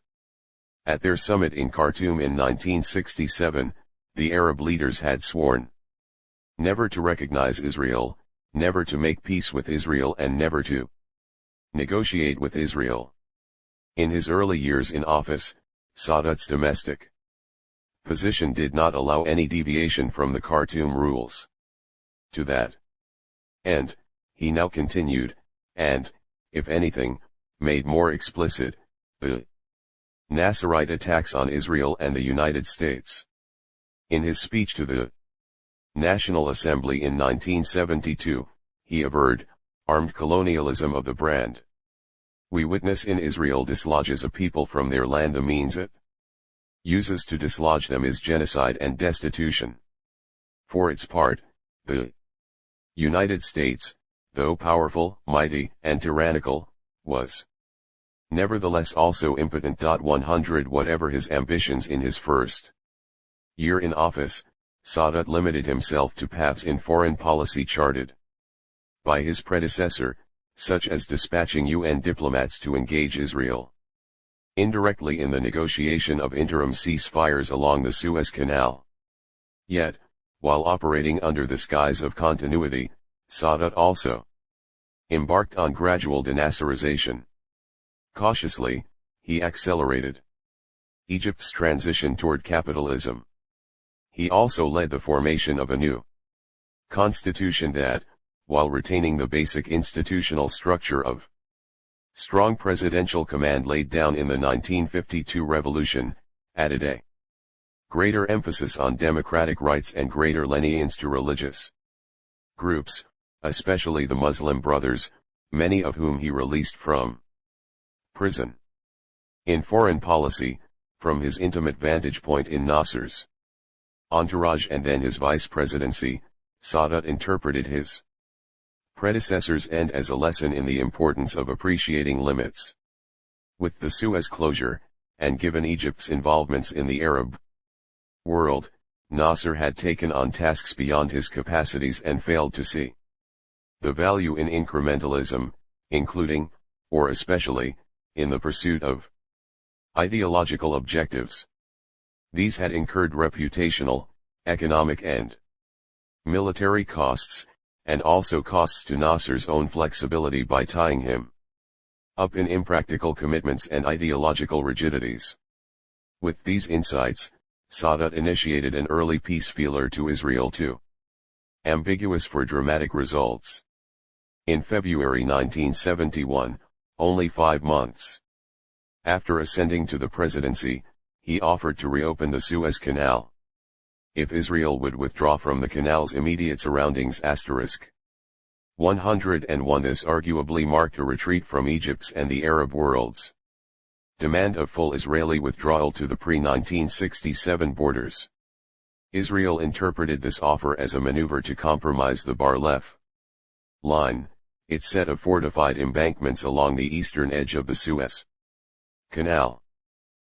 At their summit in Khartoum in 1967, the Arab leaders had sworn never to recognize Israel, never to make peace with Israel and never to negotiate with Israel. In his early years in office, Sadat's domestic position did not allow any deviation from the Khartoum rules. To that end, he now continued, and, if anything, made more explicit, the Nasserite attacks on Israel and the United States. In his speech to the National Assembly in 1972, he averred, armed colonialism of the brand we witness in Israel dislodges a people from their land. The means it uses to dislodge them is genocide and destitution. For its part, the United States, though powerful, mighty, and tyrannical, was nevertheless also impotent. 100 Whatever his ambitions in his first year in office, Sadat limited himself to paths in foreign policy charted by his predecessor, such as dispatching UN diplomats to engage Israel indirectly in the negotiation of interim ceasefires along the Suez Canal. Yet, while operating under the skies of continuity, Sadat also embarked on gradual denasserization. Cautiously, he accelerated Egypt's transition toward capitalism. He also led the formation of a new constitution that, while retaining the basic institutional structure of strong presidential command laid down in the 1952 revolution, added a greater emphasis on democratic rights and greater lenience to religious groups, especially the Muslim Brothers, many of whom he released from prison. In foreign policy, from his intimate vantage point in Nasser's entourage and then his vice presidency, Sadat interpreted his predecessor's end as a lesson in the importance of appreciating limits. With the Suez closure, and given Egypt's involvements in the Arab world, Nasser had taken on tasks beyond his capacities and failed to see the value in incrementalism, including, or especially, in the pursuit of ideological objectives. These had incurred reputational, economic and military costs, and also costs to Nasser's own flexibility by tying him up in impractical commitments and ideological rigidities. With these insights, Sadat initiated an early peace feeler to Israel too ambiguous for dramatic results. In February 1971, only 5 months after ascending to the presidency, he offered to reopen the Suez Canal if Israel would withdraw from the canal's immediate surroundings. 101 This arguably marked a retreat from Egypt's and the Arab world's demand of full Israeli withdrawal to the pre-1967 borders. Israel interpreted this offer as a maneuver to compromise the Bar-Lev line, its set of fortified embankments along the eastern edge of the Suez Canal.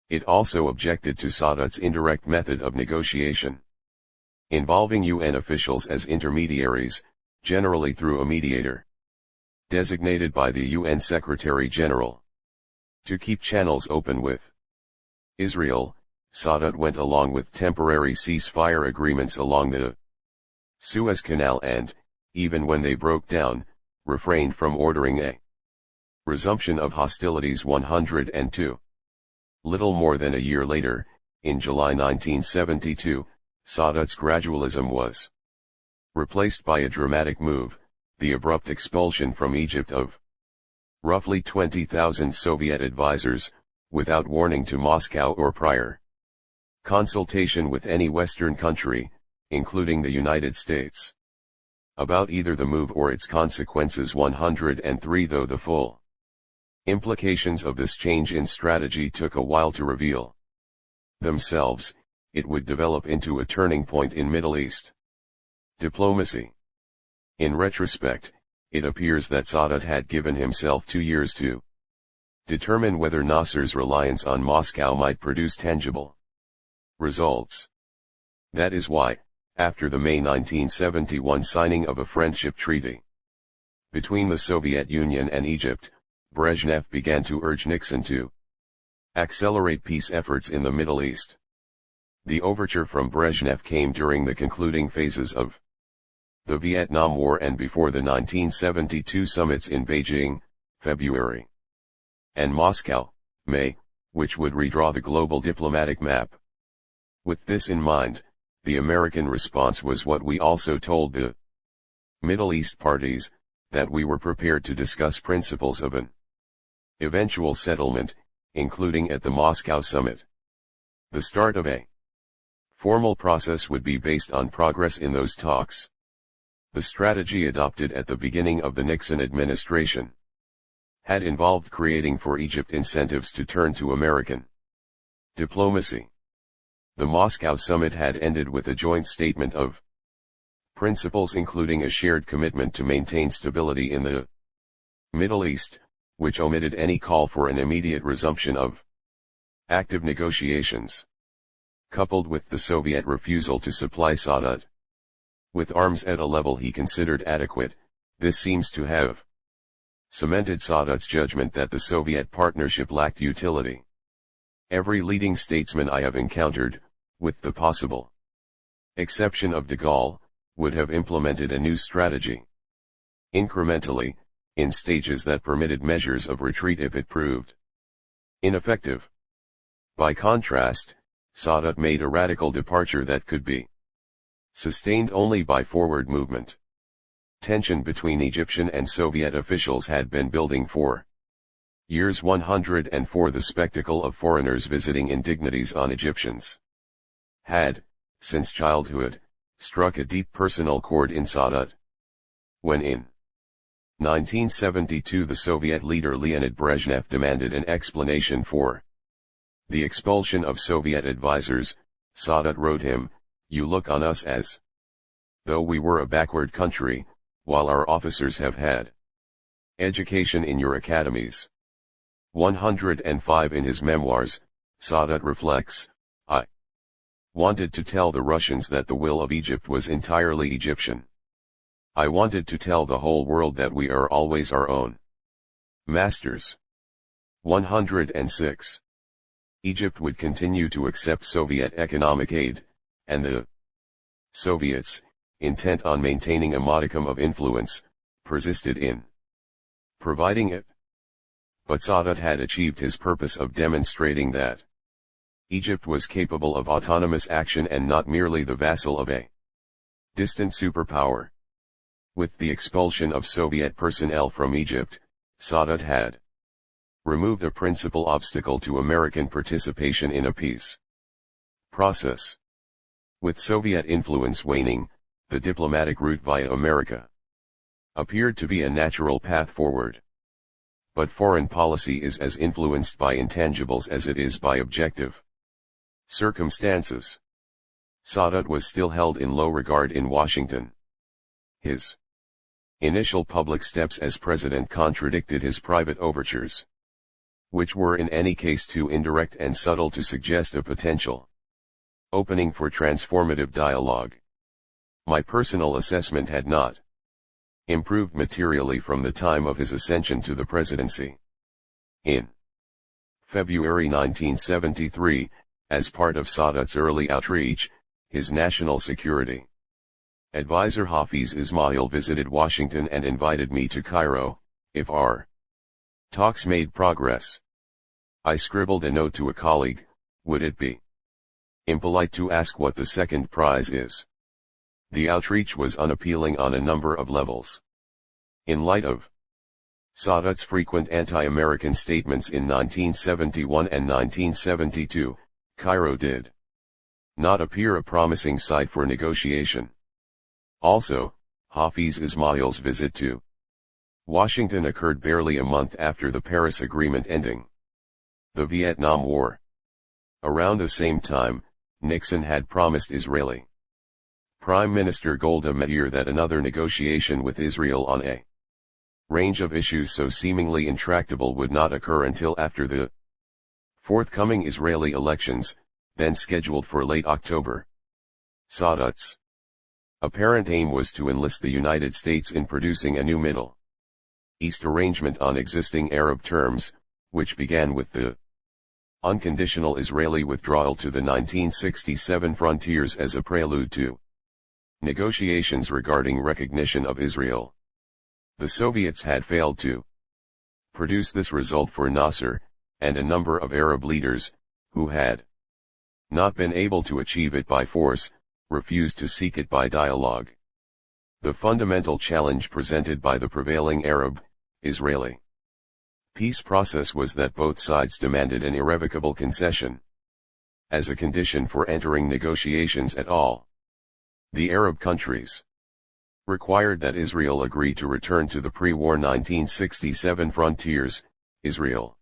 It also objected to Sadat's indirect method of negotiation, involving UN officials as intermediaries, generally through a mediator designated by the UN Secretary-General. To keep channels open with Israel, Sadat went along with temporary ceasefire agreements along the Suez Canal and, even when they broke down, refrained from ordering a resumption of hostilities. 102. Little more than a year later, in July 1972, Sadat's gradualism was replaced by a dramatic move, the abrupt expulsion from Egypt of roughly 20,000 Soviet advisors, without warning to Moscow or prior consultation with any Western country, including the United States, about either the move or its consequences. 103 Though the full implications of this change in strategy took a while to reveal themselves, it would develop into a turning point in Middle East diplomacy. In retrospect, it appears that Sadat had given himself 2 years to determine whether Nasser's reliance on Moscow might produce tangible results. That is why, after the May 1971 signing of a friendship treaty between the Soviet Union and Egypt, Brezhnev began to urge Nixon to accelerate peace efforts in the Middle East. The overture from Brezhnev came during the concluding phases of the Vietnam War and before the 1972 summits in Beijing, February, and Moscow, May, which would redraw the global diplomatic map. With this in mind, the American response was what we also told the Middle East parties, that we were prepared to discuss principles of an eventual settlement, including at the Moscow summit. The start of a formal process would be based on progress in those talks. The strategy adopted at the beginning of the Nixon administration had involved creating for Egypt incentives to turn to American diplomacy. The Moscow summit had ended with a joint statement of principles including a shared commitment to maintain stability in the Middle East, which omitted any call for an immediate resumption of active negotiations. Coupled with the Soviet refusal to supply Sadat with arms at a level he considered adequate, this seems to have cemented Sadat's judgment that the Soviet partnership lacked utility. Every leading statesman I have encountered, with the possible exception of de Gaulle, would have implemented a new strategy. Incrementally, in stages that permitted measures of retreat if it proved ineffective. By contrast, Sadat made a radical departure that could be sustained only by forward movement. Tension between Egyptian and Soviet officials had been building for years. 104 The spectacle of foreigners visiting indignities on Egyptians had, since childhood, struck a deep personal chord in Sadat. When in 1972 the Soviet leader Leonid Brezhnev demanded an explanation for the expulsion of Soviet advisors, Sadat wrote him, "You look on us as though we were a backward country, while our officers have had education in your academies." 105 In his memoirs, Sadat reflects, "I wanted to tell the Russians that the will of Egypt was entirely Egyptian. I wanted to tell the whole world that we are always our own masters." 106. Egypt would continue to accept Soviet economic aid, and the Soviets, intent on maintaining a modicum of influence, persisted in providing it. But Sadat had achieved his purpose of demonstrating that Egypt was capable of autonomous action and not merely the vassal of a distant superpower. With the expulsion of Soviet personnel from Egypt, Sadat had removed a principal obstacle to American participation in a peace process. With Soviet influence waning, the diplomatic route via America appeared to be a natural path forward. But foreign policy is as influenced by intangibles as it is by objective circumstances. Sadat was still held in low regard in Washington. His initial public steps as president contradicted his private overtures, which were in any case too indirect and subtle to suggest a potential opening for transformative dialogue. My personal assessment had not improved materially from the time of his ascension to the presidency. In February 1973, as part of Sadat's early outreach, his national security advisor Hafiz Ismail visited Washington and invited me to Cairo, if our talks made progress. I scribbled a note to a colleague, "Would it be impolite to ask what the second prize is?" The outreach was unappealing on a number of levels. In light of Sadat's frequent anti-American statements in 1971 and 1972, Cairo did not appear a promising site for negotiation. Also, Hafiz Ismail's visit to Washington occurred barely a month after the Paris Agreement ending the Vietnam War. Around the same time, Nixon had promised Israeli Prime Minister Golda Meir that another negotiation with Israel on a range of issues so seemingly intractable would not occur until after the forthcoming Israeli elections, then scheduled for late October. Sadat's apparent aim was to enlist the United States in producing a new Middle East arrangement on existing Arab terms, which began with the unconditional Israeli withdrawal to the 1967 frontiers as a prelude to negotiations regarding recognition of Israel. The Soviets had failed to produce this result for Nasser, and a number of Arab leaders, who had not been able to achieve it by force, refused to seek it by dialogue. The fundamental challenge presented by the prevailing Arab-Israeli peace process was that both sides demanded an irrevocable concession as a condition for entering negotiations at all. The Arab countries required that Israel agree to return to the pre-war 1967 frontiers. Israel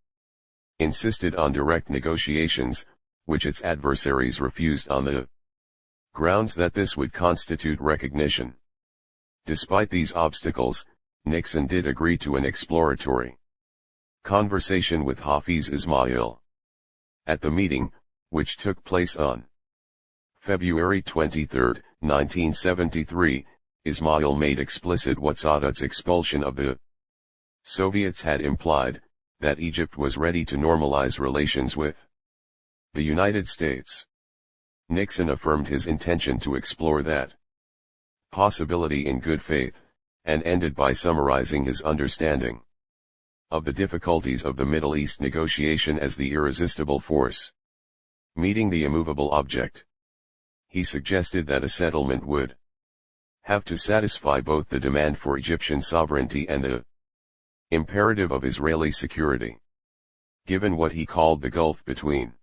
insisted on direct negotiations, which its adversaries refused on the grounds that this would constitute recognition. Despite these obstacles, Nixon did agree to an exploratory conversation with Hafiz Ismail. At the meeting, which took place on February 23, 1973, Ismail made explicit what Sadat's expulsion of the Soviets had implied, that Egypt was ready to normalize relations with the United States. Nixon affirmed his intention to explore that possibility in good faith, and ended by summarizing his understanding of the difficulties of the Middle East negotiation as the irresistible force meeting the immovable object. He suggested that a settlement would have to satisfy both the demand for Egyptian sovereignty and the imperative of Israeli security. Given what he called the gulf between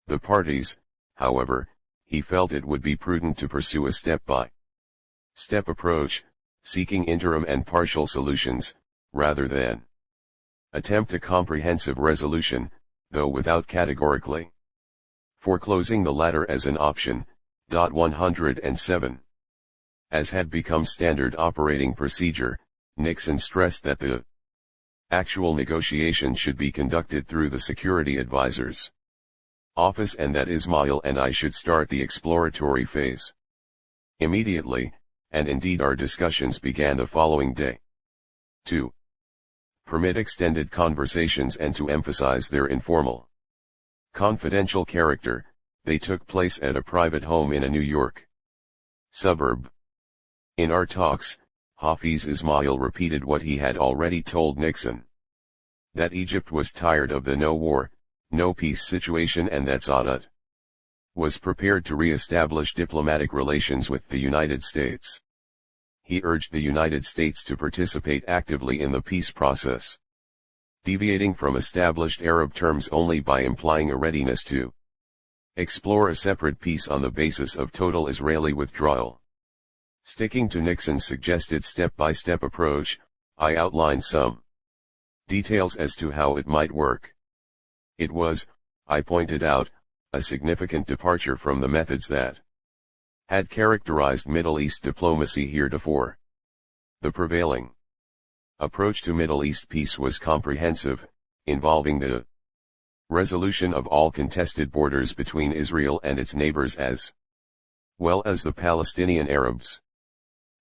the parties, however, he felt it would be prudent to pursue a step-by-step approach, seeking interim and partial solutions, rather than attempt a comprehensive resolution, though without categorically foreclosing the latter as an option. 107. As had become standard operating procedure, Nixon stressed that the actual negotiation should be conducted through the Security Advisor's office and that Ismail and I should start the exploratory phase immediately, and indeed our discussions began the following day. 2. Permit extended conversations and to emphasize their informal, confidential character, they took place at a private home in a New York suburb. In our talks, Hafiz Ismail repeated what he had already told Nixon, that Egypt was tired of the no war, no peace situation and that Sadat was prepared to re-establish diplomatic relations with the United States. He urged the United States to participate actively in the peace process, deviating from established Arab terms only by implying a readiness to explore a separate peace on the basis of total Israeli withdrawal. Sticking to Nixon's suggested step-by-step approach, I outlined some details as to how it might work. It was, I pointed out, a significant departure from the methods that had characterized Middle East diplomacy heretofore. The prevailing approach to Middle East peace was comprehensive, involving the resolution of all contested borders between Israel and its neighbors as well as the Palestinian Arabs.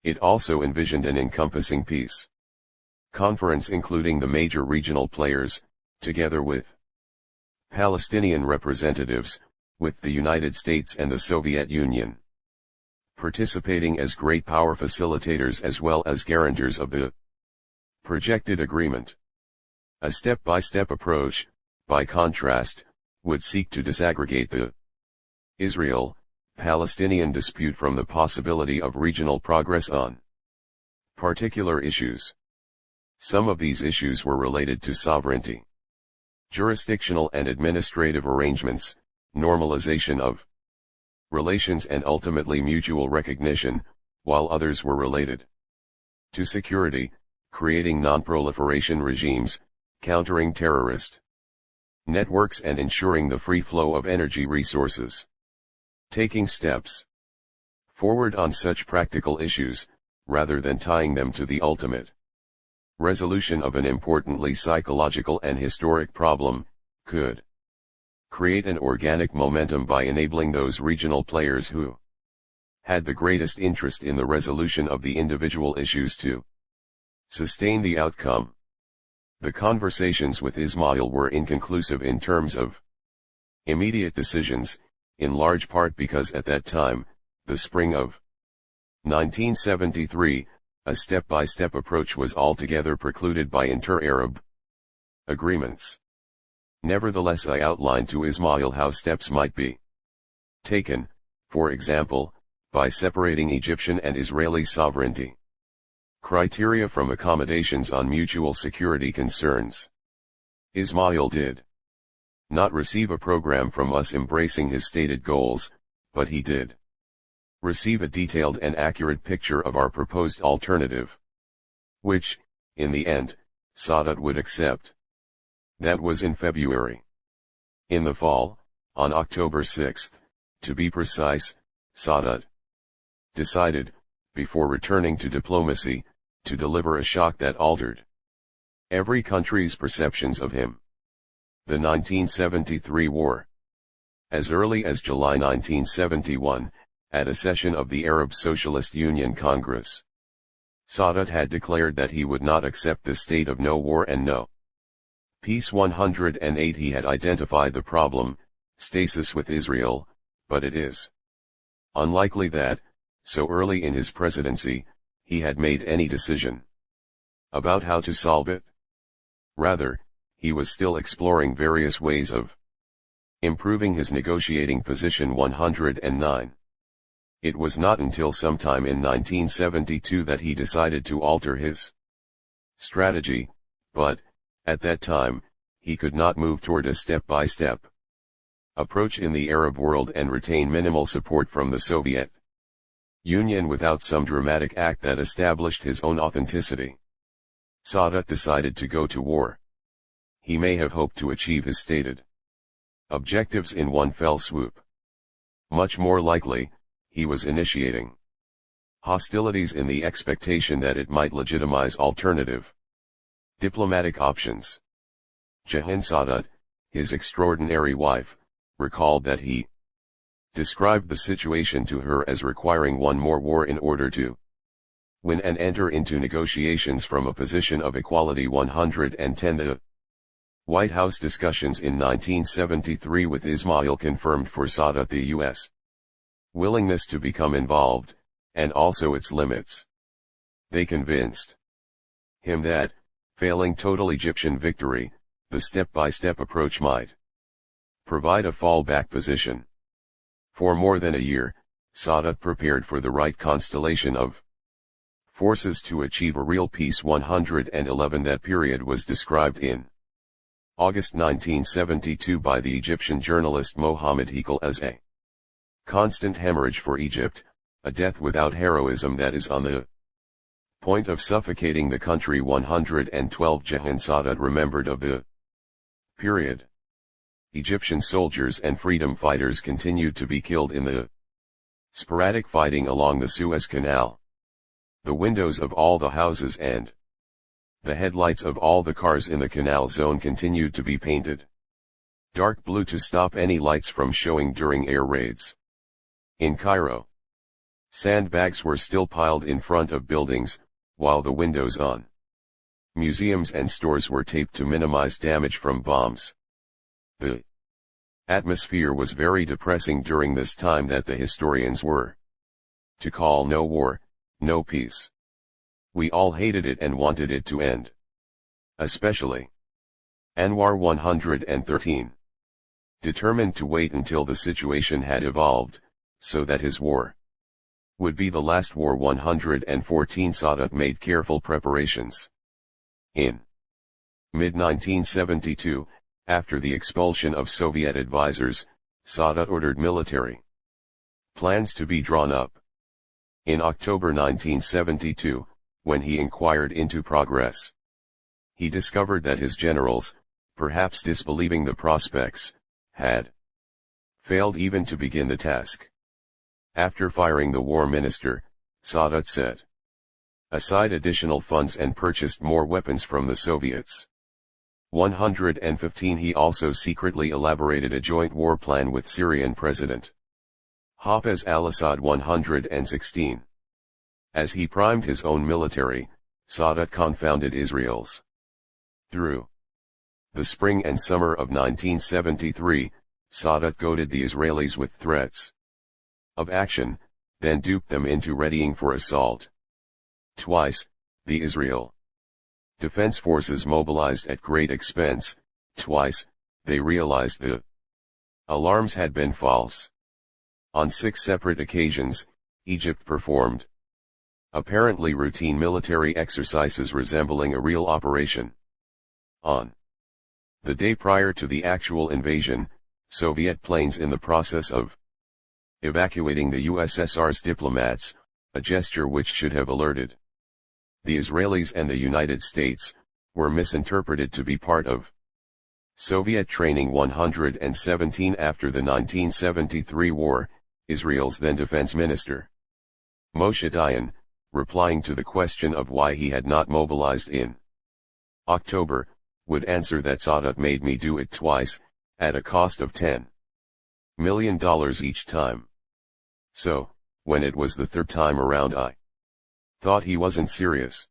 It also envisioned an encompassing peace conference including the major regional players, together with Palestinian representatives, with the United States and the Soviet Union participating as great power facilitators as well as guarantors of the projected agreement. A step-by-step approach, by contrast, would seek to disaggregate the Israel-Palestinian dispute from the possibility of regional progress on particular issues. Some of these issues were related to sovereignty, jurisdictional and administrative arrangements, normalization of relations and ultimately mutual recognition, while others were related to security, creating non-proliferation regimes, countering terrorist networks and ensuring the free flow of energy resources. Taking steps forward on such practical issues, rather than tying them to the ultimate resolution of an importantly psychological and historic problem, could create an organic momentum by enabling those regional players who had the greatest interest in the resolution of the individual issues to sustain the outcome. The conversations with Ismail were inconclusive in terms of immediate decisions, in large part because at that time, the spring of 1973, a step-by-step approach was altogether precluded by inter-Arab agreements. Nevertheless, I outlined to Ismail how steps might be taken, for example, by separating Egyptian and Israeli sovereignty criteria from accommodations on mutual security concerns. Ismail did not receive a program from us embracing his stated goals, but he did receive a detailed and accurate picture of our proposed alternative, which, in the end, Sadat would accept. That was in February. In the fall, on October 6, to be precise, Sadat decided, before returning to diplomacy, to deliver a shock that altered every country's perceptions of him. The 1973 war. As early as July 1971, at a session of the Arab Socialist Union Congress, Sadat had declared that he would not accept the state of no war and no peace. 108 He had identified the problem, stasis with Israel, but it is unlikely that, so early in his presidency, he had made any decision about how to solve it. Rather, he was still exploring various ways of improving his negotiating position. 109. It was not until sometime in 1972 that he decided to alter his strategy, but, at that time, he could not move toward a step-by-step approach in the Arab world and retain minimal support from the Soviet Union without some dramatic act that established his own authenticity. Sadat decided to go to war. He may have hoped to achieve his stated objectives in one fell swoop. Much more likely, he was initiating hostilities in the expectation that it might legitimize alternative diplomatic options. Jahan Sadat, his extraordinary wife, recalled that he described the situation to her as requiring one more war in order to win and enter into negotiations from a position of equality. 110 The White House discussions in 1973 with Ismail confirmed for Sadat the U.S. willingness to become involved, and also its limits. They convinced him that, failing total Egyptian victory, the step-by-step approach might provide a fallback position. For more than a year, Sadat prepared for the right constellation of forces to achieve a real peace. 111 That period was described in August 1972 by the Egyptian journalist Mohammed Hikal as a constant hemorrhage for Egypt, a death without heroism that is on the point of suffocating the country. 112 Jahan Sadat remembered of the period. Egyptian soldiers and freedom fighters continued to be killed in the sporadic fighting along the Suez Canal. The windows of all the houses and the headlights of all the cars in the canal zone continued to be painted dark blue to stop any lights from showing during air raids. In Cairo, sandbags were still piled in front of buildings, while the windows on museums and stores were taped to minimize damage from bombs. The atmosphere was very depressing during this time that the historians were to call no war, no peace. We all hated it and wanted it to end. Especially Anwar. 113. Determined to wait until the situation had evolved, so that his war would be the last war. 114 Sadat made careful preparations. In mid-1972, after the expulsion of Soviet advisors, Sadat ordered military plans to be drawn up. In October 1972, when he inquired into progress, he discovered that his generals, perhaps disbelieving the prospects, had failed even to begin the task. After firing the war minister, Sadat set aside additional funds and purchased more weapons from the Soviets. 115 He also secretly elaborated a joint war plan with Syrian President Hafez al-Assad. 116. As he primed his own military, Sadat confounded Israel's. Through the spring and summer of 1973, Sadat goaded the Israelis with threats of action, then duped them into readying for assault. Twice, the Israel Defense Forces mobilized at great expense. Twice, they realized the alarms had been false. On 6 separate occasions, Egypt performed apparently routine military exercises resembling a real operation. On the day prior to the actual invasion, Soviet planes in the process of evacuating the USSR's diplomats, a gesture which should have alerted the Israelis and the United States, were misinterpreted to be part of Soviet Training 117. After the 1973 war, Israel's then defense minister, Moshe Dayan, replying to the question of why he had not mobilized in October, would answer that Sadat made me do it twice, at a cost of $10 million each time. So, when it was the third time around I thought he wasn't serious.